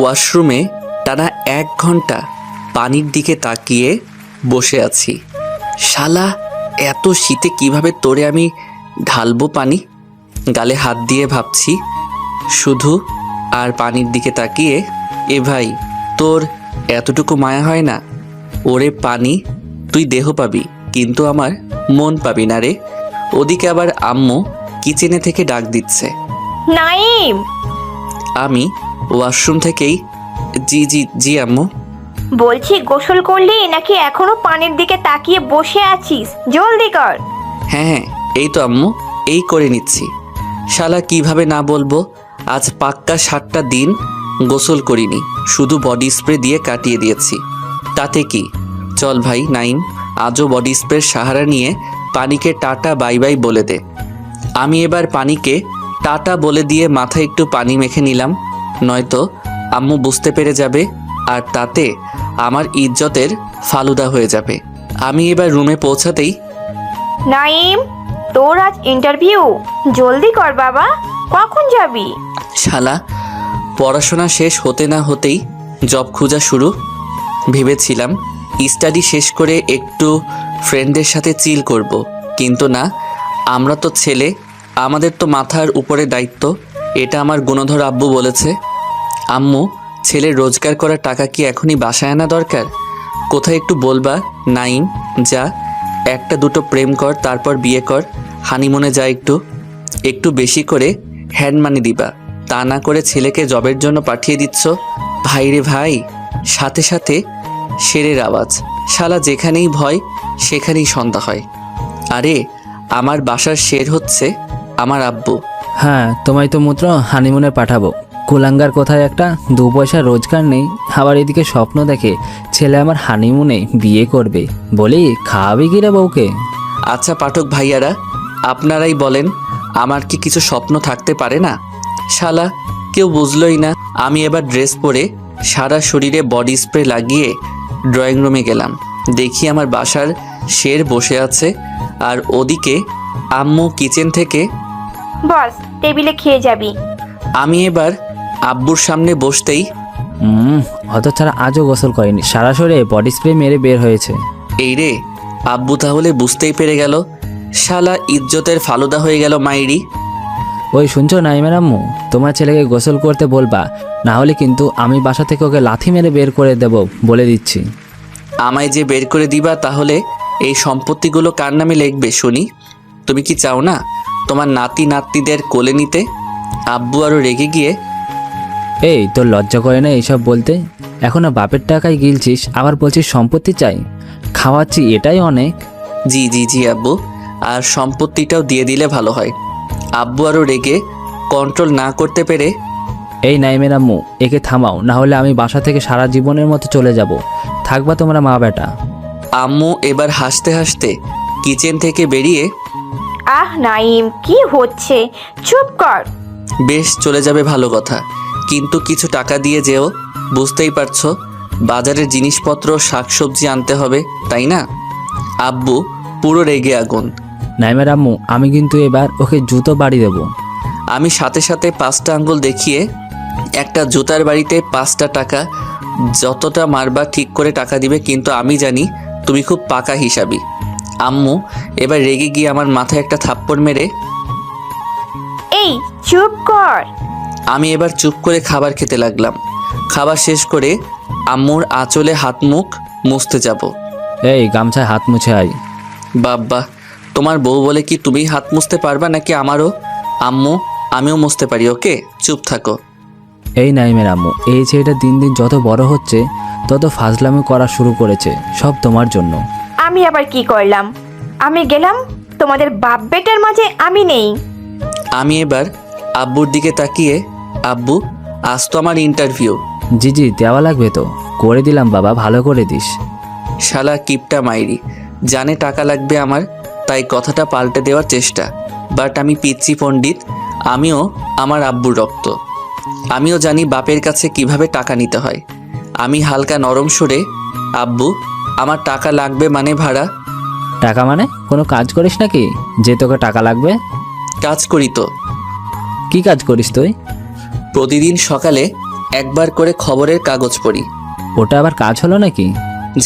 ওয়াশরুমে টানা 1 ঘন্টা পানির দিকে তাকিয়ে বসে আছি। শালা, এত শীতে কিভাবে তোরে আমি ঢালবো পানি? গালে হাত দিয়ে ভাবছি শুধু, আর পানির দিকে তাকিয়ে, এ ভাই, তোর এতটুকু মায়া হয় না? ওরে পানি, তুই দেহ পাবি কিন্তু আমার মন পাবি না রে। ওদিকে আবার আম্মু কিচেনে থেকে ডাক দিচ্ছে। নাইম, আমি ওয়াশরুম থেকেই, জি জি জি আম্মু। বলছি গোসল করলি নাকি এখনো পানির দিকে তাকিয়ে বসে আছিস? জলদি কর। হ্যাঁ হ্যাঁ, এই তো আম্মু, এই করে নিচ্ছি। শালা, কিভাবে না বলবো, আজ পাক্কা 7টা দিন গোসল করিনি, শুধু বডি স্প্রে দিয়ে কাটিয়ে দিয়েছি। তাতে কি? চল ভাই নাইম, আজও বডি স্প্রের সাহারা নিয়ে পানিকে টাটা বাই বাই বলে দে। আমি এবার পানিকে টাটা বলে দিয়ে মাথায় একটু পানি মেখে নিলাম, নয়তো আম্মু বুঝতে পেরে যাবে, আর তাতে আমার ইজ্জতের ফালুদা হয়ে যাবে। আমি এবার রুমে পৌঁছাতেই, নাইম, তোর আজ ইন্টারভিউ, জলদি কর বাবা, কখন যাবি? শালা, পড়াশোনা শেষ হতে না হতেই জব খোঁজা শুরু। ভেবেছিলাম স্টাডি শেষ করে একটু ফ্রেন্ডদের সাথে চিল করব, কিন্তু না, আমরা তো ছেলে, আমাদের তো মাথার উপরে দায়িত্ব। এটা আমার গুণধর আব্বু বলেছে। আম্মু, ছেলের রোজগার করার টাকা কি এখনই বাসায় আনা দরকার? কোথায় একটু বলবা নাইম, যা 1-2 প্রেম কর, তারপর বিয়ে কর, হানিমুনে যা, একটু একটু বেশি করে হ্যান্ড মানি দিবা, তা না করে ছেলেকে জবের জন্য পাঠিয়ে দিচ্ছ। ভাই রে ভাই, সাথে সাথে শেরের আওয়াজ। শালা, যেখানেই ভয় সেখানেই সন্ধ্যা হয়। আরে, আমার বাসার শের হচ্ছে আমার আব্বু। হ্যাঁ, তোমায় তো মাত্র হানিমুনে পাঠাবো। কুলাঙ্গার কোথায় একটা, 2 পয়সা রোজগার নেই, আবার এদিকে স্বপ্ন দেখে ছেলে আমার হানিমুনে বিয়ে করবে। বলি, খাওয়াবি কি রে বউকে? আচ্ছা পাঠক ভাইয়ারা, আপনারাই বলেন, আমার কি কিছু স্বপ্ন থাকতে পারে না? শালা, কেউ বুঝলই না। আমি এবার ড্রেস পরে সারা শরীরে বডি স্প্রে লাগিয়ে ড্রয়িং রুমে গেলাম। দেখি আমার বাসার শের বসে আছে, আর ওদিকে আম্মু কিচেন থেকে। বস, টেবিলে খেয়ে যাবি। আমি এবার আব্বুর সামনে বসতেই, অত ছাড়া আজও গোসল করেনি, সারা শরীরে বডি স্প্রে মেরে বের হয়েছে। এই রে, আব্বু তাহলে বুঝতেই পেরে গেল। শালা, ইজ্জতের ফালুদা হয়ে গেল মাইরি। ওই শুনছো নাইমের আম্মু, তোমার ছেলেকে গোসল করতে বলবা, না হলে কিন্তু আমি বাসা থেকে ওকে লাথি মেরে বের করে দেব, বলে দিচ্ছি। আমায় যে বের করে দিবা, তাহলে এই সম্পত্তিগুলো কার নামে লিখবে শুনি? তুমি কি চাও না তোমার নাতি নাতনিদের কোলে নিতে? আব্বু আরও রেগে গিয়ে, এই, তোর লজ্জা করে না এইসব বলতে? এখনো বাপের টাকায় গিলছিস, আবার বলছিস সম্পত্তি চাই? খাওয়াচ্ছি, এটাই অনেক। জি জি জি আব্বু, আর সম্পত্তিটাও দিয়ে দিলে ভালো হয়। আব্বু আরও রেগে কন্ট্রোল না করতে পেরে, এই নাইমের আম্মু, একে থামাও, না হলে আমি বাসা থেকে সারা জীবনের মতো চলে যাব। থাকবা তোমরা মা বেটা। আম্মু এবার হাসতে হাসতে কিচেন থেকে বেরিয়ে, আহ নাইম, কি হচ্ছে? চুপ কর। বেশ, চলে যাবে ভালো কথা, কিন্তু কিছু টাকা দিয়ে যেও। বুঝতেই পারছো, বাজারের জিনিসপত্র শাকসবজি আনতে হবে, তাই না? আব্বু পুরো রেগে আগুন। নাইমের আম্মু, আমি কিন্তু এবার ওকে জুতো বাড়ি দেব। আমি সাথে সাথে 5টা আঙ্গুল দেখিয়ে, একটা জুতার বাড়িতে 5টা টাকা, যতটা মারবা ঠিক করে টাকা দিবে, কিন্তু আমি জানি তুমি খুব পাকা হিসাবি। আম্মু এবার রেগে গিয়ে আমার মাথায় একটা থাপ্পড় মেরে, এই চুপ কর। আমি এবার চুপ করে খাবার খেতে লাগলাম। খাবার শেষ করে আম্মুর আঁচলে হাত মুখ মুছতে যাব। এই, গামছায় হাত মুছে আয়। বাব্বা, তোমার বউ বলে কি তুমি হাত মুছতে পারবা নাকি আমারও? আম্মু, আমিও মুছতে পারি, ওকে? চুপ থাকো। এই নাইমের আম্মু, এই ছেলেটা দিন দিন যত বড় হচ্ছে তত ফাজলামি করা শুরু করেছে, সব তোমার জন্য। আমি আবার কি করলাম? আমি গেলাম, তোমাদের বাপ বেটার মাঝে আমি নেই। আমি এবার আব্বুর দিকে তাকিয়ে, আব্বু, আজ তো আমার ইন্টারভিউ। জি জি, দেওয়া লাগবে তো, করে দিলাম বাবা, ভালো করে দিস। শালা কিপটা মাইরি, জানে টাকা লাগবে আমার, তাই কথাটা পাল্টে দেওয়ার চেষ্টা। বাট আমি পিচ্ছি পণ্ডিত, আমিও আমার আব্বুর রক্ত, আমিও জানি বাপের কাছে কিভাবে টাকা নিতে হয়। আমি হালকা নরম সুরে, আব্বু, আমার টাকা লাগবে, মানে ভাড়া। টাকা মানে কোনো কাজ করিস নাকি যে তোকে টাকা লাগবে? কাজ করি তো। কি কাজ করিস তুই? প্রতিদিন সকালে একবার করে খবরের কাগজ পড়ি। ওটা আবার কাজ হলো নাকি?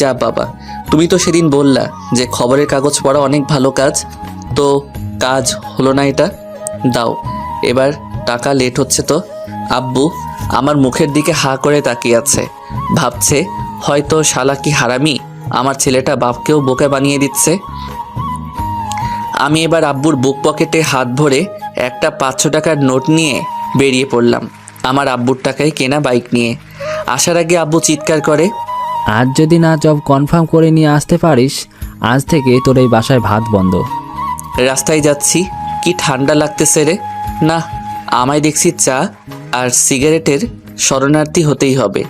যা বাবা, তুমি তো সেদিন বললা যে খবরের কাগজ পড়া অনেক ভালো কাজ, তো কাজ হলো না এটা? দাও এবার, টাকা লেট হচ্ছে তো। আব্বু আমার মুখের দিকে হা করে তাকিয়ে আছে, ভাবছে হয়তো শালা কি হারামি, আমার ছেলেটা বাপকেও বোকা বানিয়ে দিচ্ছে। আমি এবার আব্বুর বুক পকেটে হাত ভরে একটা 500 টাকার নোট নিয়ে বেরিয়ে পড়লাম আমার আব্বুর টাকায় কেনা বাইক নিয়ে। আসার আগে আব্বু চিৎকার করে, আজ যদি না জব কনফার্ম করে নিয়ে আসতে পারিস, আজ থেকে তোর এই বাসায় ভাত বন্ধ। রাস্তায় যাচ্ছি, কি ঠান্ডা লাগতেছে রে। না, আমায় দেখছি চা আর সিগারেটের শরণার্থী হতেই হবে।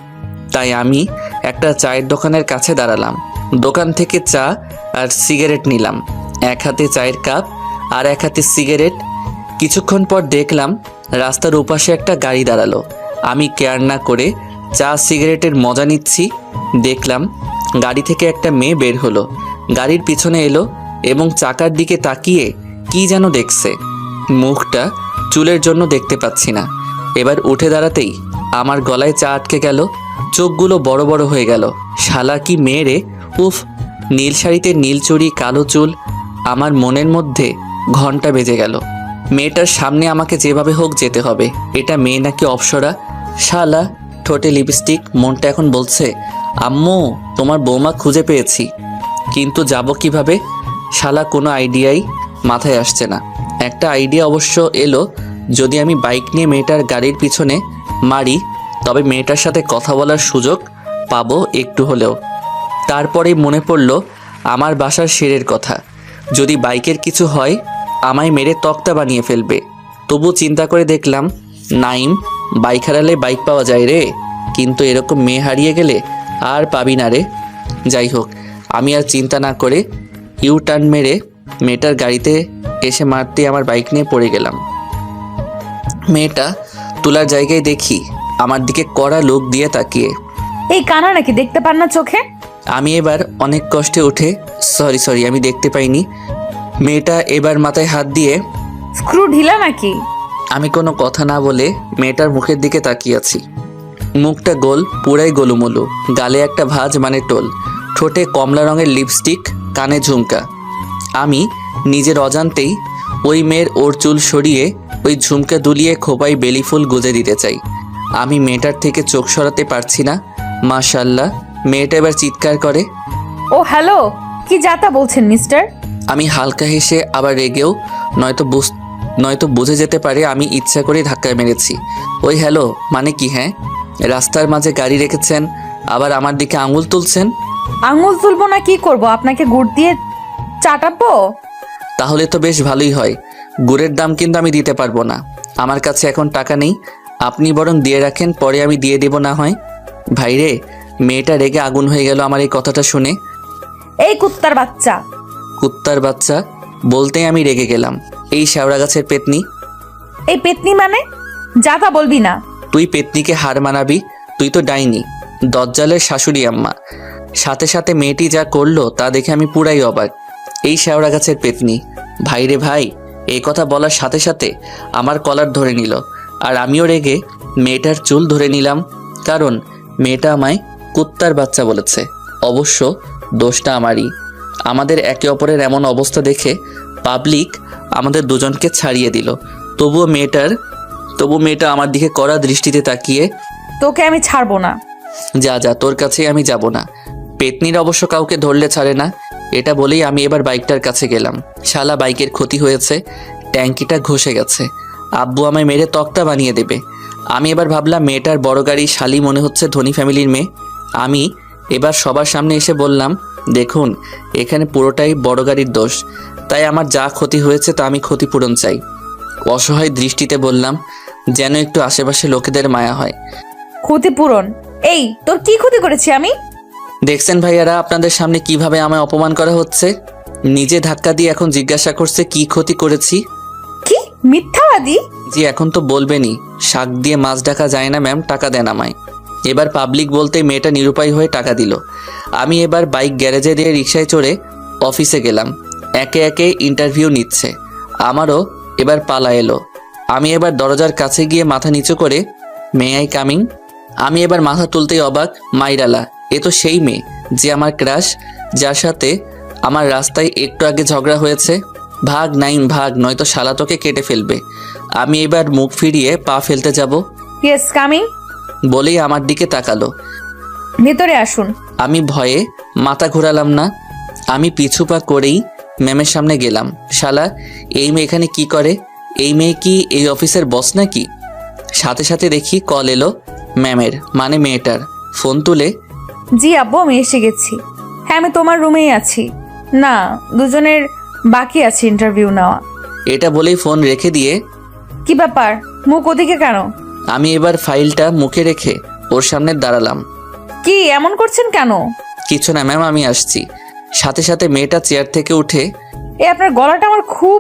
তাই আমি একটা চায়ের দোকানের কাছে দাঁড়ালাম। দোকান থেকে চা আর সিগারেট নিলাম, এক হাতে চায়ের কাপ আর এক হাতে সিগারেট। কিছুক্ষণ পর দেখলাম রাস্তার ওপাশে একটা গাড়ি দাঁড়ালো। আমি কেয়ার না করে চা সিগারেটের মজা নিচ্ছি। দেখলাম গাড়ি থেকে একটা মেয়ে বের হলো, গাড়ির পিছনে এলো এবং চাকার দিকে তাকিয়ে কি যেন দেখছে। মুখটা চুলের জন্য দেখতে পাচ্ছি না। এবার উঠে দাঁড়াতেই আমার গলায় চা আটকে গেল, চোখগুলো বড় বড় হয়ে গেল। শালা কি মেয়ে রে, উফ! নীল শাড়িতে নীল চুড়ি, কালো চুল। আমার মনের মধ্যে ঘন্টা বেজে গেল। মেয়েটার সামনে আমাকে যেভাবে হোক যেতে হবে। এটা মেয়ে নাকি অপ্সরা? শালা ঠোঁটে লিপস্টিক। মনটা এখন বলছে, আম্মু তোমার বৌমা খুঁজে পেয়েছি, কিন্তু যাব কিভাবে? শালা কোনো আইডিয়াই মাথায় আসছে না। একটা আইডিয়া অবশ্য এলো, যদি আমি বাইক নিয়ে মেয়েটার গাড়ির পিছনে মারি তবে মেয়েটার সাথে কথা বলার সুযোগ পাবো একটু হলেও। তারপরেই মনে পড়ল আমার বাসার শেরের কথা। যদি বাইকের কিছু হয় আমায় মেরে তক্তা বানিয়ে ফেলবে। তবু চিন্তা করে দেখলাম, নাইম, বাইক হারালে বাইক পাওয়া যায় রে, কিন্তু এরকম মেয়ে হারিয়ে গেলে আর পাবি না রে। যাই হোক, আমি আর চিন্তা না করে ইউ টার্ন মেরে মেয়েটার গাড়িতে এসে মারতে আমার বাইক নিয়ে পড়ে গেলাম। মেয়েটা তোলার জায়গায় দেখি আমার দিকে কড়া লোক দিয়ে তাকিয়ে। এই কানা নাকি, দেখতে পান না চোখে? আমি এবার অনেক কষ্টে উঠে, সরি আমি দেখতে পাইনি। মেয়েটা এবার মাথায় হাত দিয়ে, স্ক্রু ঢিলা নাকি? আমি কোনো কথা না বলে মেয়েটার মুখের দিকে তাকিয়ে আছি। মুখটা গোল, পুরাই গোলুমলু, গালে একটা ভাঁজ মানে টোল, ঠোঁটে কমলা রঙের লিপস্টিক, কানে ঝুমকা। আমি নিজের অজান্তেই ওই মেয়ের ওর চুল সরিয়ে ওই ঝুমকা দুলিয়ে খোপায় বেলি ফুল গুজে দিতে চাই। আমি মেয়েটার থেকে চোখ সরাতে পারছি না। মাশাল্লাহ, মেয়েটা এবার চিৎকার করে, ও হ্যালো, কি যাতা বলছেন মিস্টার? আমি হালকা হেসে আবার রেগেও, নয়তো বুঝে যেতে পারে আমি ইচ্ছা করে ধাক্কা মেরেছি। ওই হ্যালো মানে কি? হ্যাঁ, রাস্তার মাঝে গাড়ি রেখেছেন আবার আমার দিকে আঙুল তুলছেন। আঙুল তুলবো না কি করব? আপনাকে গুড় দিয়ে চাটাবো? তাহলে তো বেশ ভালোই হয়। গুড়ের দাম কিন্তু আমি দিতে পারবো না, আমার কাছে এখন টাকা নেই। আপনি বরং দিয়ে রাখেন, পরে আমি দিয়ে দেব না হয়। ভাইরে, মেয়েটা রেগে আগুন হয়ে গেল আমার এই কথাটা শুনে। এই কুত্তার বাচ্চা! কুত্তার বাচ্চা বলতেই আমি রেগে গেলাম। এই শ্যাওড়া গাছের পেতনি! এই পেতনি মানে? যাতা বলবি না। তুই পেতনিকে হার মানাবি? তুই তো ডাইনি, দজ্জালের শাশুড়ি আম্মা। সাথে সাথে মেয়েটি যা করলো তা দেখে আমি পুরাই অবাক। এই শ্যাওড়া গাছের পেতনি! ভাইরে ভাই, এই কথা বলার সাথে সাথে আমার কলার ধরে নিল, আর আমিও রেগে মেয়েটার চুল ধরে নিলাম, কারণ মেয়েটা আমায় কুত্তার বাচ্চা বলেছে। অবশ্য দোষটা আমারই। আমাদের একে অপরের এমন অবস্থা দেখে পাবলিক আমাদের দুজনকে ছাড়িয়ে দিল। তবুও মেয়েটা আমার দিকে কড়া দৃষ্টিতে তাকিয়ে, তোকে আমি ছাড়বো না। যা তোর কাছে আমি যাব না। পেতনির অবশ্য কাউকে ধরলে ছাড়ে না, এটা বলেই আমি এবার বাইকটার কাছে গেলাম। শালা বাইকের ক্ষতি হয়েছে, ট্যাঙ্কিটা ঘষে গেছে, আব্বু আমায় মেরে তক্তা বানিয়ে দেবে। আমি এবার ভাবলাম মেয়েটার বড় গাড়ি, শালি মনে হচ্ছে ধনী ফ্যামিলির মেয়ে। আমি এবার সবার সামনে এসে বললাম, দেখুন এখানে পুরোটাই বড় গাড়ির দোষ, তাই আমার যা ক্ষতি হয়েছে তা আমি ক্ষতিপূরণ চাই। অসহায় দৃষ্টিতে বললাম, যেন একটু আশেপাশে লোকেদের মায়া হয়। ক্ষতিপূরণ? এই তোর কি ক্ষতি করেছি আমি? দেখছেন ভাইয়ারা, আপনাদের সামনে কিভাবে আমায় অপমান করা হচ্ছে। নিজে ধাক্কা দিয়ে এখন জিজ্ঞাসা করছে কি ক্ষতি করেছি। কি মিথ্যাবাদী! জি, এখন তো বলবেনই, শাক দিয়ে মাছ ঢাকা যায় না ম্যাম, টাকা দেন আমায়। এবার পাবলিক বলতে মেয়েটা নিরুপায় হয়ে টাকা দিল। আমি এবার বাইক গ্যারেজে দিয়ে রিকশায় চড়ে অফিসে গেলাম। একে একে ইন্টারভিউ নিচ্ছে। আমারও এবার পালা এলো। আমি এবার দরজার কাছে গিয়ে মাথা নিচু করে, মে আই কামিং? আমি এবার মাথা তুলতেই অবাক, মাইরালা। এ তো সেই মেয়ে যে আমার ক্রাশ, যার সাথে আমার রাস্তায় একটু আগে ঝগড়া হয়েছে। ভাগ নাইম ভাগ, নয়তো শালা তোকে কেটে ফেলবে। আমি এবার মুখ ফিরিয়ে পা ফেলতে যাব ইয়েস কামিং। বলেই আমার দিকে তাকালো। ভেতরে আসুন। আমি ভয়ে মাথা ঘোরালাম না। আমি পিছু পা করেই ম্যামের সামনে গেলাম। শালা, এই মেয়ে এখানে কি করে? এই মেয়ে কি এই অফিসের বস নাকি? সাথে সাথে দেখি কল এলো ম্যামের, মানে মেয়েটার। ফোন তুলে, জি আব্বু, আমি এসে গেছি। হ্যাঁ, আমি তোমার রুমেই আছি। না, দুজনের বাকি আছে ইন্টারভিউ নেওয়া। এটা বলেই ফোন রেখে দিয়ে কি ব্যাপার, মুখ ওদিকে কেন? আমি এবার ফাইলটা মুখে রেখে ওর সামনে দাঁড়ালাম। কি এমন করছেন কেন? কিছু না ম্যাম, আমি আসছি। সাথে সাথে মেয়েটা চেয়ার থেকে উঠে আপনার গলাটা আমার খুব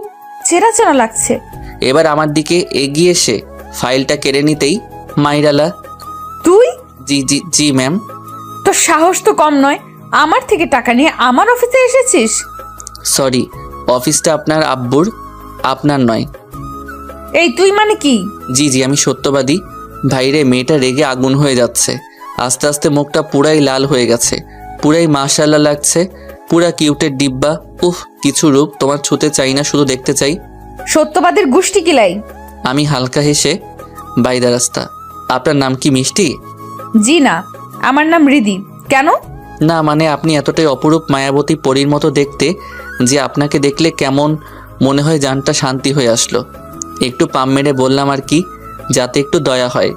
চেনা চেনা লাগছে। এবার আমার দিকে এগিয়ে এসে ফাইলটা কেড়ে নিতেই, মাইরালা। তুই? জি জি জি ম্যাম। তোর সাহস তো কম নয়, আমার থেকে টাকা নিয়ে আমার অফিসে এসেছিস। সরি, অফিসটা আপনার আব্বুর, আপনার নয়। এই তুই মানে কি? জি জি, আমি সত্যবাদী। ভাইরে, মেয়েটা রেগে আগুন হয়ে যাচ্ছে। আস্তে আস্তে মুখটা পুরাই লাল হয়ে গেছে। পুরাই মাশাআল্লাহ লাগছে, পুরা কিউটের ডিব্বা। উফ, কিছু রূপ তোমার ছুতে চাই না, শুধু দেখতে চাই। সত্যবাদীর গোষ্ঠী কিলাই। আমি হালকা হেসে, বাইদা রাস্তা। আপনার নাম কি মিষ্টি? জি না, আমার নাম রিদি। কেন? না মানে আপনি এতটাই অপরূপ মায়াবতী পরীর মতো দেখতে যে আপনাকে দেখলে কেমন মনে হয় জানটা শান্তি হয়ে আসলো। একটু পাম মেরে বললাম আর কি, যাতে একটু দয়া হয়।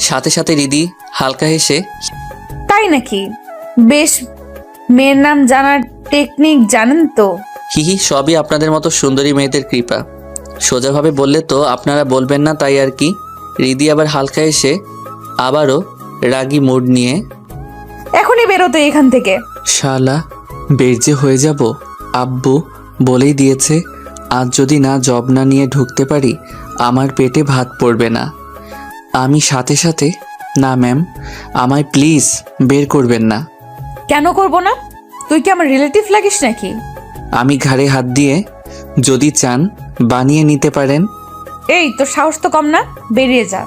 সাথে সাথে রিদি হালকা হেসে, তাই নাকি? বেশ, মেয়ের নাম জানার টেকনিক জানেন তো? হিহি, সবই আপনাদের মতো সুন্দরী মেয়েদের কৃপা। সোজাভাবে বললে তো আপনারা বলবেন না, তাই আর কি। রিদি আবার হালকা এসে আবারও রাগী মুড নিয়ে, এখনই বেরোতো এখান থেকে। শালা, বের যে হয়ে যাব। আব্বু বলেই দিয়েছে, আজ যদি না জব না নিয়ে ঢুকতে পারি আমার পেটে ভাত পড়বে না। আমি সাথে সাথে, না ম্যাম, আমায় প্লিজ বের করবেন না। কেন করব না? তুই কি আমার রিলেটিভ লাগিস নাকি? আমি ঘাড়ে হাত দিয়ে, যদি চান বানিয়ে নিতে পারেন। এই তোর সাহস তো কম না, বেরিয়ে যা।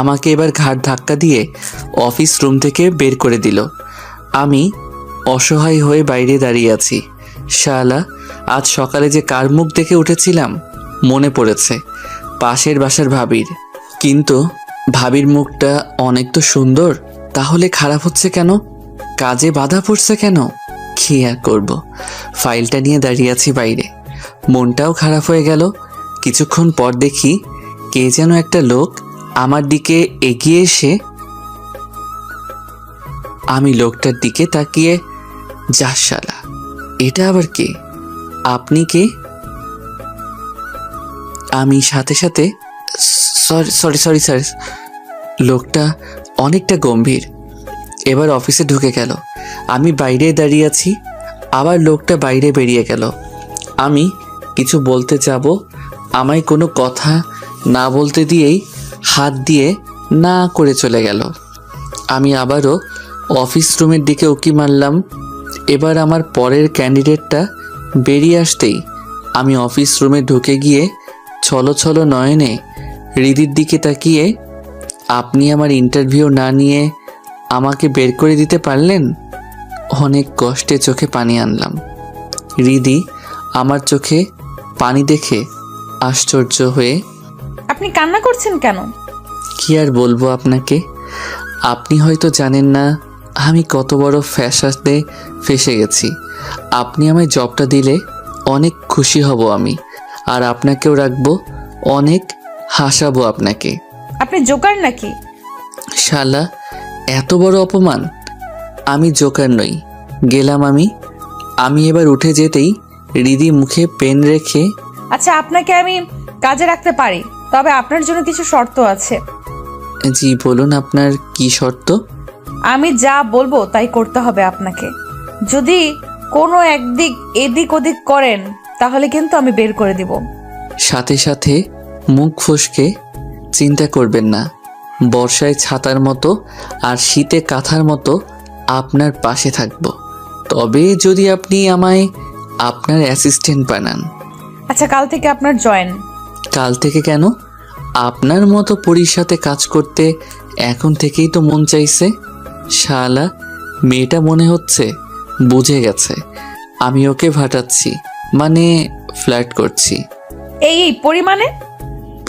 আমাকে এবার ঘাড় ধাক্কা দিয়ে অফিস রুম থেকে বের করে দিল। আমি অসহায় হয়ে বাইরে দাঁড়িয়ে আছি। শালা, আজ সকালে যে কার মুখ দেখে উঠেছিলাম মনে পড়েছে, পাশের বাসার ভাবির। কিন্তু ভাবির মুখটা অনেক তো সুন্দর, তাহলে খারাপ হচ্ছে কেন? কাজে বাধা পড়ছে কেন? কি আর করব, ফাইলটা নিয়ে দাঁড়িয়ে আছি বাইরে। মনটাও খারাপ হয়ে গেল। কিছুক্ষণ পর দেখি কে যেন একটা লোক আমার দিকে এগিয়ে এসে, আমি লোকটার দিকে তাকিয়ে, যা শালা, এটা আবার কে? আপনি কে? আমি সাথে সাথে, সরি সরি সরি স্যার। লোকটা অনেকটা গম্ভীর। এবার অফিসে ঢুকে গেল। আমি বাইরে দাঁড়িয়ে আছি, আবার লোকটা বাইরে বেরিয়ে গেল। আমি কিছু বলতে যাব, আমায় কোনো কথা না বলতে দিয়েই হাত দিয়ে না করে চলে গেল। আমি আবারও অফিস রুমের দিকে উকি মারলাম। এবার আমার পরের ক্যান্ডিডেটটা বেরিয়ে আসতেই আমি অফিস রুমে ঢুকে গিয়ে ছলো ছলো নয়নে রিদির দিকে তাকিয়ে, আপনি আমার ইন্টারভিউ না নিয়ে আমাকে বের করে দিতে পারলেন? অনেক কষ্টে চোখে পানি আনলাম। রিদি আমার চোখে পানি দেখে আশ্চর্য হয়ে, আপনি কান্না করছেন কেন? কি আর বলবো আপনাকে, আপনি হয়তো জানেন না আমি কত বড় ফ্যাসাদে ফেসে গেছি। আপনি আমায় জবটা দিলে অনেক খুশি হব আমি, আর আপনাকেও রাখবো, অনেক হাসাবো আপনাকে। আপনি জোকার নাকি? শালা, এত বড় অপমান! আমি জোকার নই, গেলাম আমি। আমি এবার উঠে যেতেই রিদি মুখে পেন রেখে, আচ্ছা, আপনাকে আমি কাজে রাখতে পারি, তবে আপনার জন্য কিছু শর্ত আছে। জি বলুন, আপনার কি শর্ত? আমি যা বলবো তাই করতে হবে আপনাকে। যদি কোনো একদিক এদিক ওদিক করেন তাহলে কিন্তু আমি বের করে দিব। সাথে সাথে মুখ ফসকে, চিন্তা করবেন না, বর্ষায় ছাতার মতো আর শীতে কাঁথার মতো আপনার পাশে থাকবো। তবে যদি আপনি আমায় আপনার অ্যাসিস্ট্যান্ট বানান। আচ্ছা, কাল থেকে আপনার জয়েন। কাল থেকে কেন? আপনার মতো পরীর সাথে কাজ করতে এখন থেকেই তো মন চাইছে। শালা, মেয়েটা মনে হচ্ছে বুঝে গেছে আমি ওকে ভাটাচ্ছি, মানে ফ্ল্যাট করছি। এই পরিমাণে?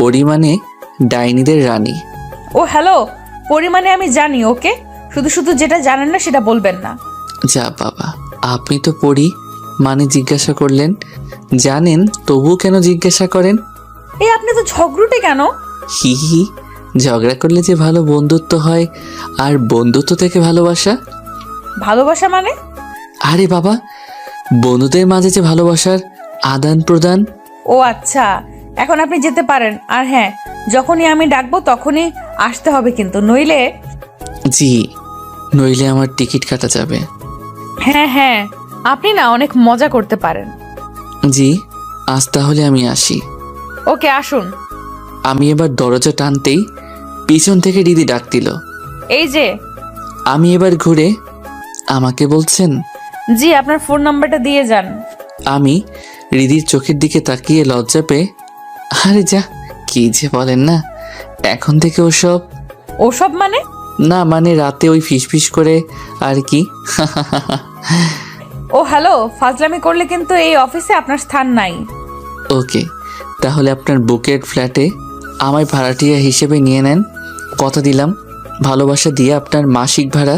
পরিমাণে ডাইনিদের রানী। ও হ্যালো, পরিমাণে আমি জানি। ওকে, শুধু শুধু যেটা জানেন না সেটা বলবেন না। যা বাবা, আপনি তো পড়ি মানে জিজ্ঞাসা করলেন, জানেন তবুও কেন জিজ্ঞাসা করেন? এই আপনি তো ঝগড়ুটে কেন? হি হি, ঝগড়া করলে যে ভালো বন্ধুত্ব হয়, আর বন্ধুত্ব থেকে ভালোবাসা। ভালোবাসা মানে? আরে বাবা, বন্ধুদের মাঝে যে ভালোবাসার আদান প্রদান। ও আচ্ছা, এখন আপনি যেতে পারেন। আর হ্যাঁ, যখনই আমি ডাকবো তখনই আসতে হবে কিন্তু, নইলে। জি, নইলে আমার টিকিট কাটা যাবে। হ্যাঁ হ্যাঁ, আপনি না অনেক মজা করতে পারেন। জি, আজ তাহলে আমি আসি। ওকে, আসুন। আমি এবার দরজা টানতেই পিছন থেকে দিদি ডাক দিল। এই যে। আমি এবার ঘুরে, আমাকে বলছেন? জি, আপনার ফোন নাম্বারটা দিয়ে যান। আমি রিদির চোখের দিকে তাকিয়ে লজ্জা পেয়ে, আরে যা, কি যে বলেন না, এখন থেকে ওসব। ওসব মানে? না মানে রাতে ওই ফিসফিস করে আর কি। ও হ্যালো, ফাজলামি করলে কিন্তু এই অফিসে আপনার স্থান নাই। ওকে, তাহলে আপনার বুকের ফ্ল্যাটে আমায় ভাড়াটিয়া হিসেবে নিয়ে নেন। কথা দিলাম, ভালোবাসা দিয়ে আপনার মাসিক ভাড়া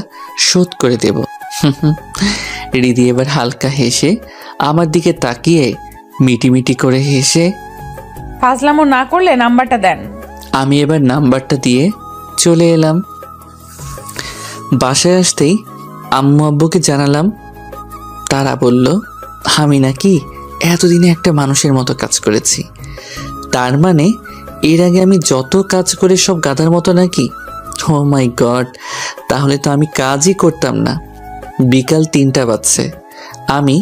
শোধ করে দেব। রিদি এবার হালকা হেসে আমার দিকে তাকিয়ে মিটিমিটি করে হেসে, ফাজলামো না করলে নাম্বারটা দেন। আমি এবার নাম্বারটা দিয়ে চলে এলাম। বাসায় আসতেই আম্মু আব্বুকে জানালাম। তারা বলল আমি নাকি এতদিনে একটা মানুষের মতো কাজ করেছি। তার মানে এর আগে আমি যত কাজ করে সব গাধার মতো নাকি? ও মাই গড, তাহলে তো আমি কাজই করতাম না। বিকাল 3টা বাজছে। আমি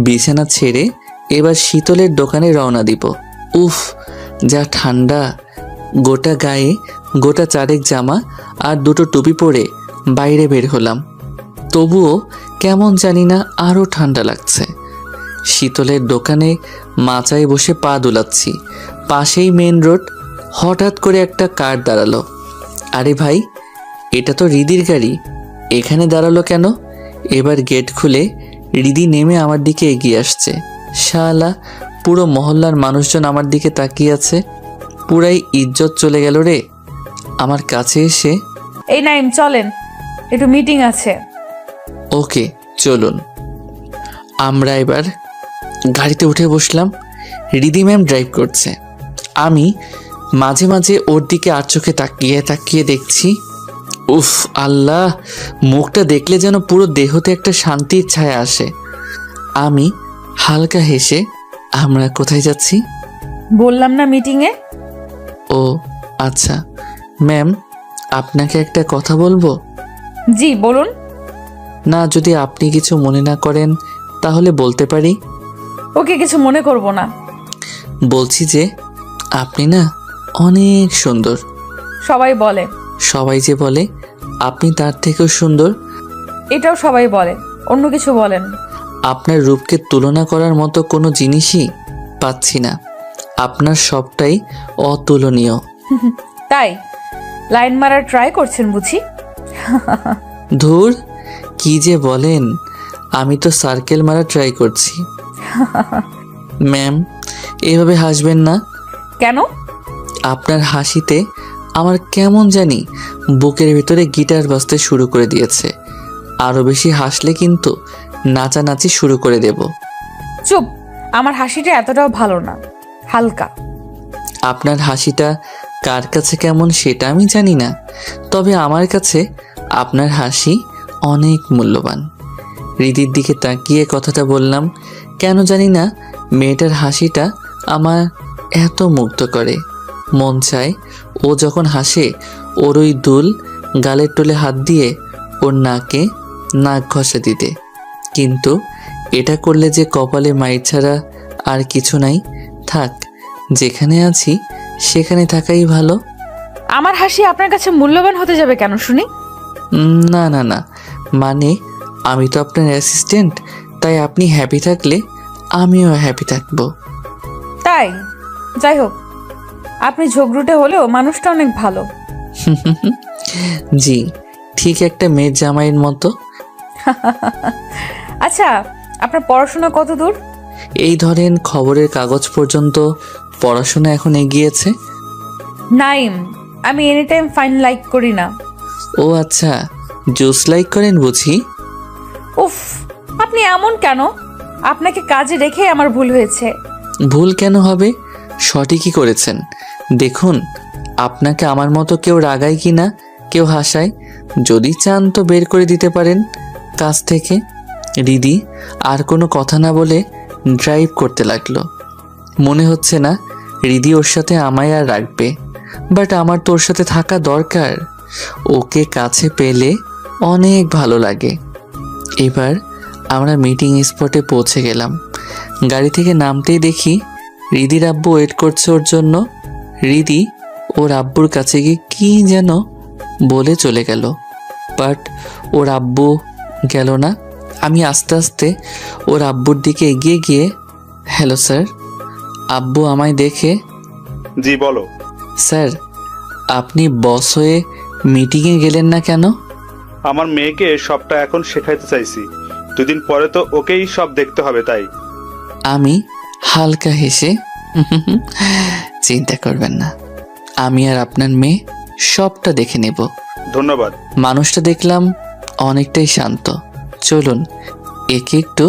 বিছানা ছেড়ে এবার শীতলের দোকানে রওনা দিব। উফ, যা ঠান্ডা! গোটা গায়ে গোটা 4 জামা আর 2টো টুপি পরে বাইরে বের হলাম। তবুও কেমন জানি না আরও ঠান্ডা লাগছে। শীতলের দোকানে মাচায় বসে পা দুলাচ্ছি। পাশেই মেন রোড। হঠাৎ করে একটা কার দাঁড়ালো। আরে ভাই, এটা তো রিদির গাড়ি, এখানে দাঁড়ালো কেন? এবার গেট খুলে রিদি নেমে আমার দিকে এগিয়ে আসছে। শালা, পুরো মহল্লার মানুষজন আমার দিকে তাকিয়ে আছে। পুরাই ইজ্জত চলে গেল রে। আমার কাছে এসে, এই নাইম, চলেন, একটু মিটিং আছে। ওকে চলুন। আমরা এবার গাড়িতে উঠে বসলাম। রিদি ম্যাম ড্রাইভ করছে। আমি মাঝে মাঝে ওর দিকে আর চোখে তাকিয়ে তাকিয়ে দেখছি। উফ আল্লাহ, মুখটা দেখলে যেন পুরো দেহতে একটা শান্তির ছায়া আসে। আমি হালকা হেসে, আমরা কোথায় যাচ্ছি? বললাম না মিটিংয়ে। ও আচ্ছা ম্যাম, আপনাকে একটা কথা বলবো? জি বলুন। না, যদি আপনি কিছু মনে না করেন তাহলে বলতে পারি। ওকে, কিছু মনে করব না। বলছি যে আপনি না অনেক সুন্দর। সবাই বলে। সবাই যে বলে আপনি তার থেকেও সুন্দর। এটাও সবাই বলে, অন্য কিছু বলেন। আপনার রূপকে তুলনা করার মতো কোনো জিনিসই পাচ্ছি না। আপনার সবটাই অতুলনীয়। তাই লাইন মারার ট্রাই করছেন বুঝি? ধুর, কি যে বলেন, আমি তো সার্কেল মারা ট্রাই করছি। ম্যাম, এভাবে হাসবেন না। কেন? আপনার হাসিতে আমার কেমন জানি বুকের ভেতরে গিটার বাজতে শুরু করে দিয়েছে। আরও বেশি হাসলে কিন্তু নাচানাচি শুরু করে দেব। চুপ, আমার হাসিটা এতটাও ভালো না, হালকা। আপনার হাসিটা কার কাছে কেমন সেটা আমি জানি না, তবে আমার কাছে আপনার হাসি অনেক মূল্যবান। রিদির দিকে তাকিয়ে কথাটা বললাম। কেন জানি না মেয়েটার হাসিটা আমার এত মুগ্ধ করে। মন চায় ও যখন হাসে ওর ওই দুল গালের টোলে হাত দিয়ে ওর নাকে নাক ঘষা দিতে। কিন্তু এটা করলে যে কপালে মায়ের ছাড়া আর কিছু নাই। থাক, যেখানে আছি সেখানে থাকাই ভালো। আমার হাসি আপনার কাছে মূল্যবান হতে যাবে কেন শুনি? না না না, মানে আমি তো আপনার অ্যাসিস্ট্যান্ট, তাই আপনি হ্যাপি থাকলে আমিও হ্যাপি থাকবো। তাই? যাই হোক, আপনি ঝগড়ুটে হলেও মানুষটা অনেক ভালো। জি, ঠিক একটা মেয়ের জামাইয়ের মতো। আচ্ছা, আপনার পড়াশোনা কত দূর? এই ধরেন খবরের কাগজ পর্যন্ত পড়াশোনা এখন এগিয়েছে। নাইম, আমি এনি টাইম ফাইন লাইক করি না। ও আচ্ছা, জুস লাইক করেন বুঝি? উফ, আপনি এমন কেন? আপনাকে কাজে রেখে আমার ভুল হয়েছে। ভুল কেন হবে? সঠিকই করেছেন। দেখুন, আপনাকে আমার মতো কেউ রাগায় কি না, কেউ হাসায়, যদি চান তো বের করে দিতে পারেন কাজ থেকে। রিদি আর কোনো কথা না বলে ড্রাইভ করতে লাগলো। মনে হচ্ছে না রিদি ওর সাথে আমায় আর রাখবে, বাট আমার তোর সাথে থাকা দরকার। ওকে কাছে পেলে অনেক ভালো লাগে। এবার আমরা মিটিং স্পটে পৌঁছে গেলাম। গাড়ি থেকে নামতেই দেখি রিদির আব্বু ওয়েট করছে ওর জন্য। রিদি ওর আব্বুর কাছে গিয়ে কী যেন বলে চলে গেল, বাট ওর আব্বু গেল না। আমি আস্তে আস্তে ওর আব্বুর দিকে এগিয়ে গিয়ে, হ্যালো স্যার। আব্বু আমায় দেখে, জি বলো। স্যার আপনি বস হয়ে মিটিংয়ে গেলেন না কেন? আমার মেয়েকে সবটা এখন শেখাইতে চাইছি, দুদিন পরে তো ওকেই সব দেখতে হবে, তাই। আমি হালকা হেসে, চিন্তা করবেন না, আমি আর আপনার মেয়ে সবটা দেখে নেব। ধন্যবাদ। মানুষটা দেখলাম অনেকটাই শান্ত। চলুন একে একটু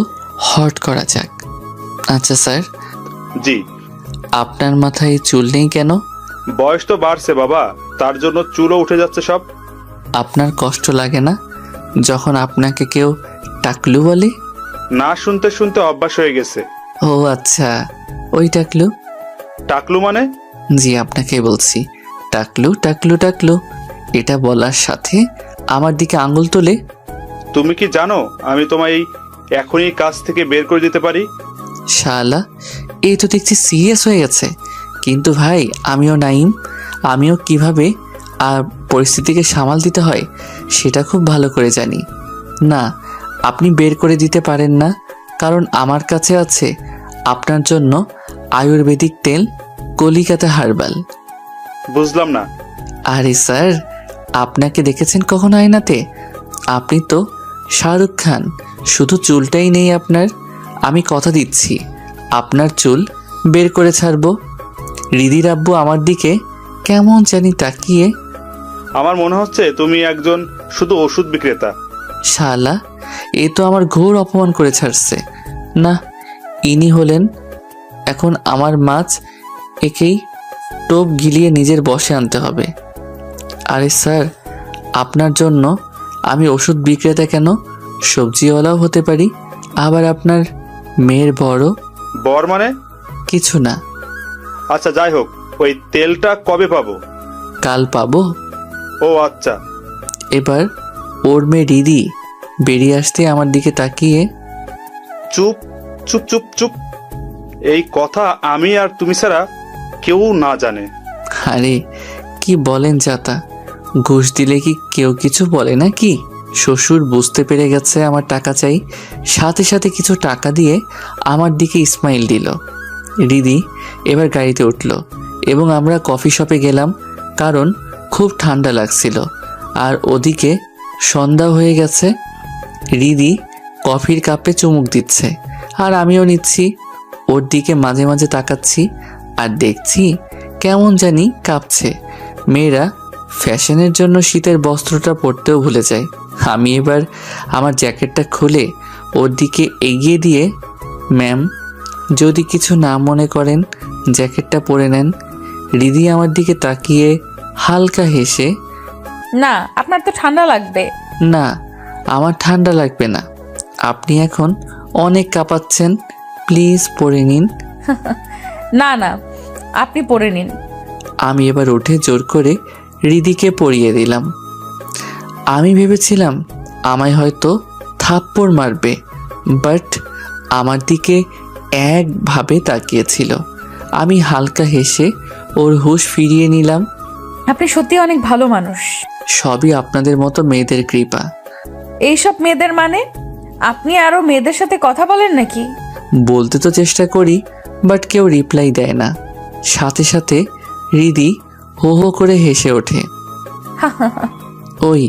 হট করা যাক। আচ্ছা স্যার, জি। আপনার মাথায় চুল নেই কেন? বয়স তো বাড়ছে বাবা, তার জন্য চুলও উঠে যাচ্ছে সব। আপনার কষ্ট লাগে না যখন আপনাকে কেউ টাকলু বলে? না শুনতে শুনতে অভ্যাস হয়ে গেছে। ও আচ্ছা, ওই টাকলু। টাকলু মানে? জি আপনাকে বলছি, টাকলু টাকলু টাকলু। এটা বলার সাথে আমার দিকে আঙুল তোলে। তুমি কি জানো আমি তোমায় এখনই কাজ থেকে বের করে দিতে পারি? শালা, এই তো দেখছি সিরিয়াস হয়ে গেছে। কিন্তু ভাই আমিও নাইম, আমিও কিভাবে পরিস্থিতিকে সামাল দিতে হয় সেটা খুব ভালো করে জানি। না, আপনি বের করে দিতে পারেন না, কারণ আমার কাছে আছে আপনার জন্য আয়ুর্বেদিক তেল, কলিকাতা হার্বাল। বুঝলাম না। আরে স্যার, আপনাকে দেখেছেন কখনো আয়নাতে? আপনি তো শাহরুখ খান, শুধু চুলটাই নেই আপনার। আমি কথা দিচ্ছি আপনার চুল বের করে ছাড়বো। রিদির আব্বু আমার দিকে কেমন জানি তাকিয়ে, আমার মনে হচ্ছে তুমি একজন শুধু ওষুধ বিক্রেতা। শালা, এ তো আমার ঘোর অপমান করে ছাড়ছে। না, ইনি হলেন এখন আমার মাছ, একেই টোপ গিলিয়ে নিজের বশে আনতে হবে। আরে স্যার, আপনার জন্য আমি ওষুধ বিক্রেতা কেন, সবজিওয়ালাও হতে পারি। আবার আপনার মেয়ের বড়। বর মানে? কিছু না। আচ্ছা যাই হোক, ওই তেলটা কবে পাবো? কাল পাবো। ও আচ্ছা। এবার ওর মেয়ে রিদি বেরিয়ে আসতে আমার দিকে তাকিয়ে, চুপ চুপ চুপ চুপ। এই কথা আমি আর তুমি ছাড়া কেউ না জানে। আরে কি বলেন যাতা, ঘুষ দিলে কি কেউ কিছু বলে নাকি? শ্বশুর বুঝতে পেরে গেছে আমার টাকা চাই, সাথে সাথে কিছু টাকা দিয়ে আমার দিকে স্মাইল দিল। রিদি এবার গাড়িতে উঠল এবং আমরা কফি শপে গেলাম, কারণ খুব ঠান্ডা লাগছিল আর ওদিকে সন্ধ্যা হয়ে গেছে। রিদি কফির কাপে চুমুক দিচ্ছে আর আমিও নিচ্ছি। ওর দিকে মাঝে মাঝে তাকাচ্ছি আর দেখছি কেমন জানি কাঁপছে। মেয়েরা ফ্যাশনের জন্য শীতের বস্ত্রটা পরতেও ভুলে যায়। আমি এবার আমার জ্যাকেটটা খুলে ওর দিকে এগিয়ে দিয়ে, ম্যাম যদি কিছু না মনে করেন জ্যাকেটটা পরে নেন। রিদি আমার দিকে তাকিয়ে হালকা হেসে, না, আপনার তো ঠান্ডা লাগবে। না আমার ঠান্ডা লাগবে না, আপনি এখন অনেক কাঁপাচ্ছেন, প্লিজ পরে নিন। না না, আপনি পরে নিন। আমি এবার উঠে জোর করে রিদিকে পরিয়ে দিলাম। আমি ভেবেছিলাম আমায় হয়তো থাপ্পড় মারবে, বাট আমার দিকে একভাবে তাকিয়েছিল। আমি হালকা হেসে ওর হুঁশ ফিরিয়ে নিলাম। আপনি সত্যি অনেক ভালো মানুষ। সবই আপনাদের মতো মেয়েদের কৃপা। এইসব মেয়েদের মানে? আপনি আরো মেয়েদের সাথে কথা বলেন নাকি? বলতে তো চেষ্টা করি, বাট কেউ রিপ্লাই দেয় না। সাথে সাথে রিদি হো হো করে হেসে ওঠে। ওই,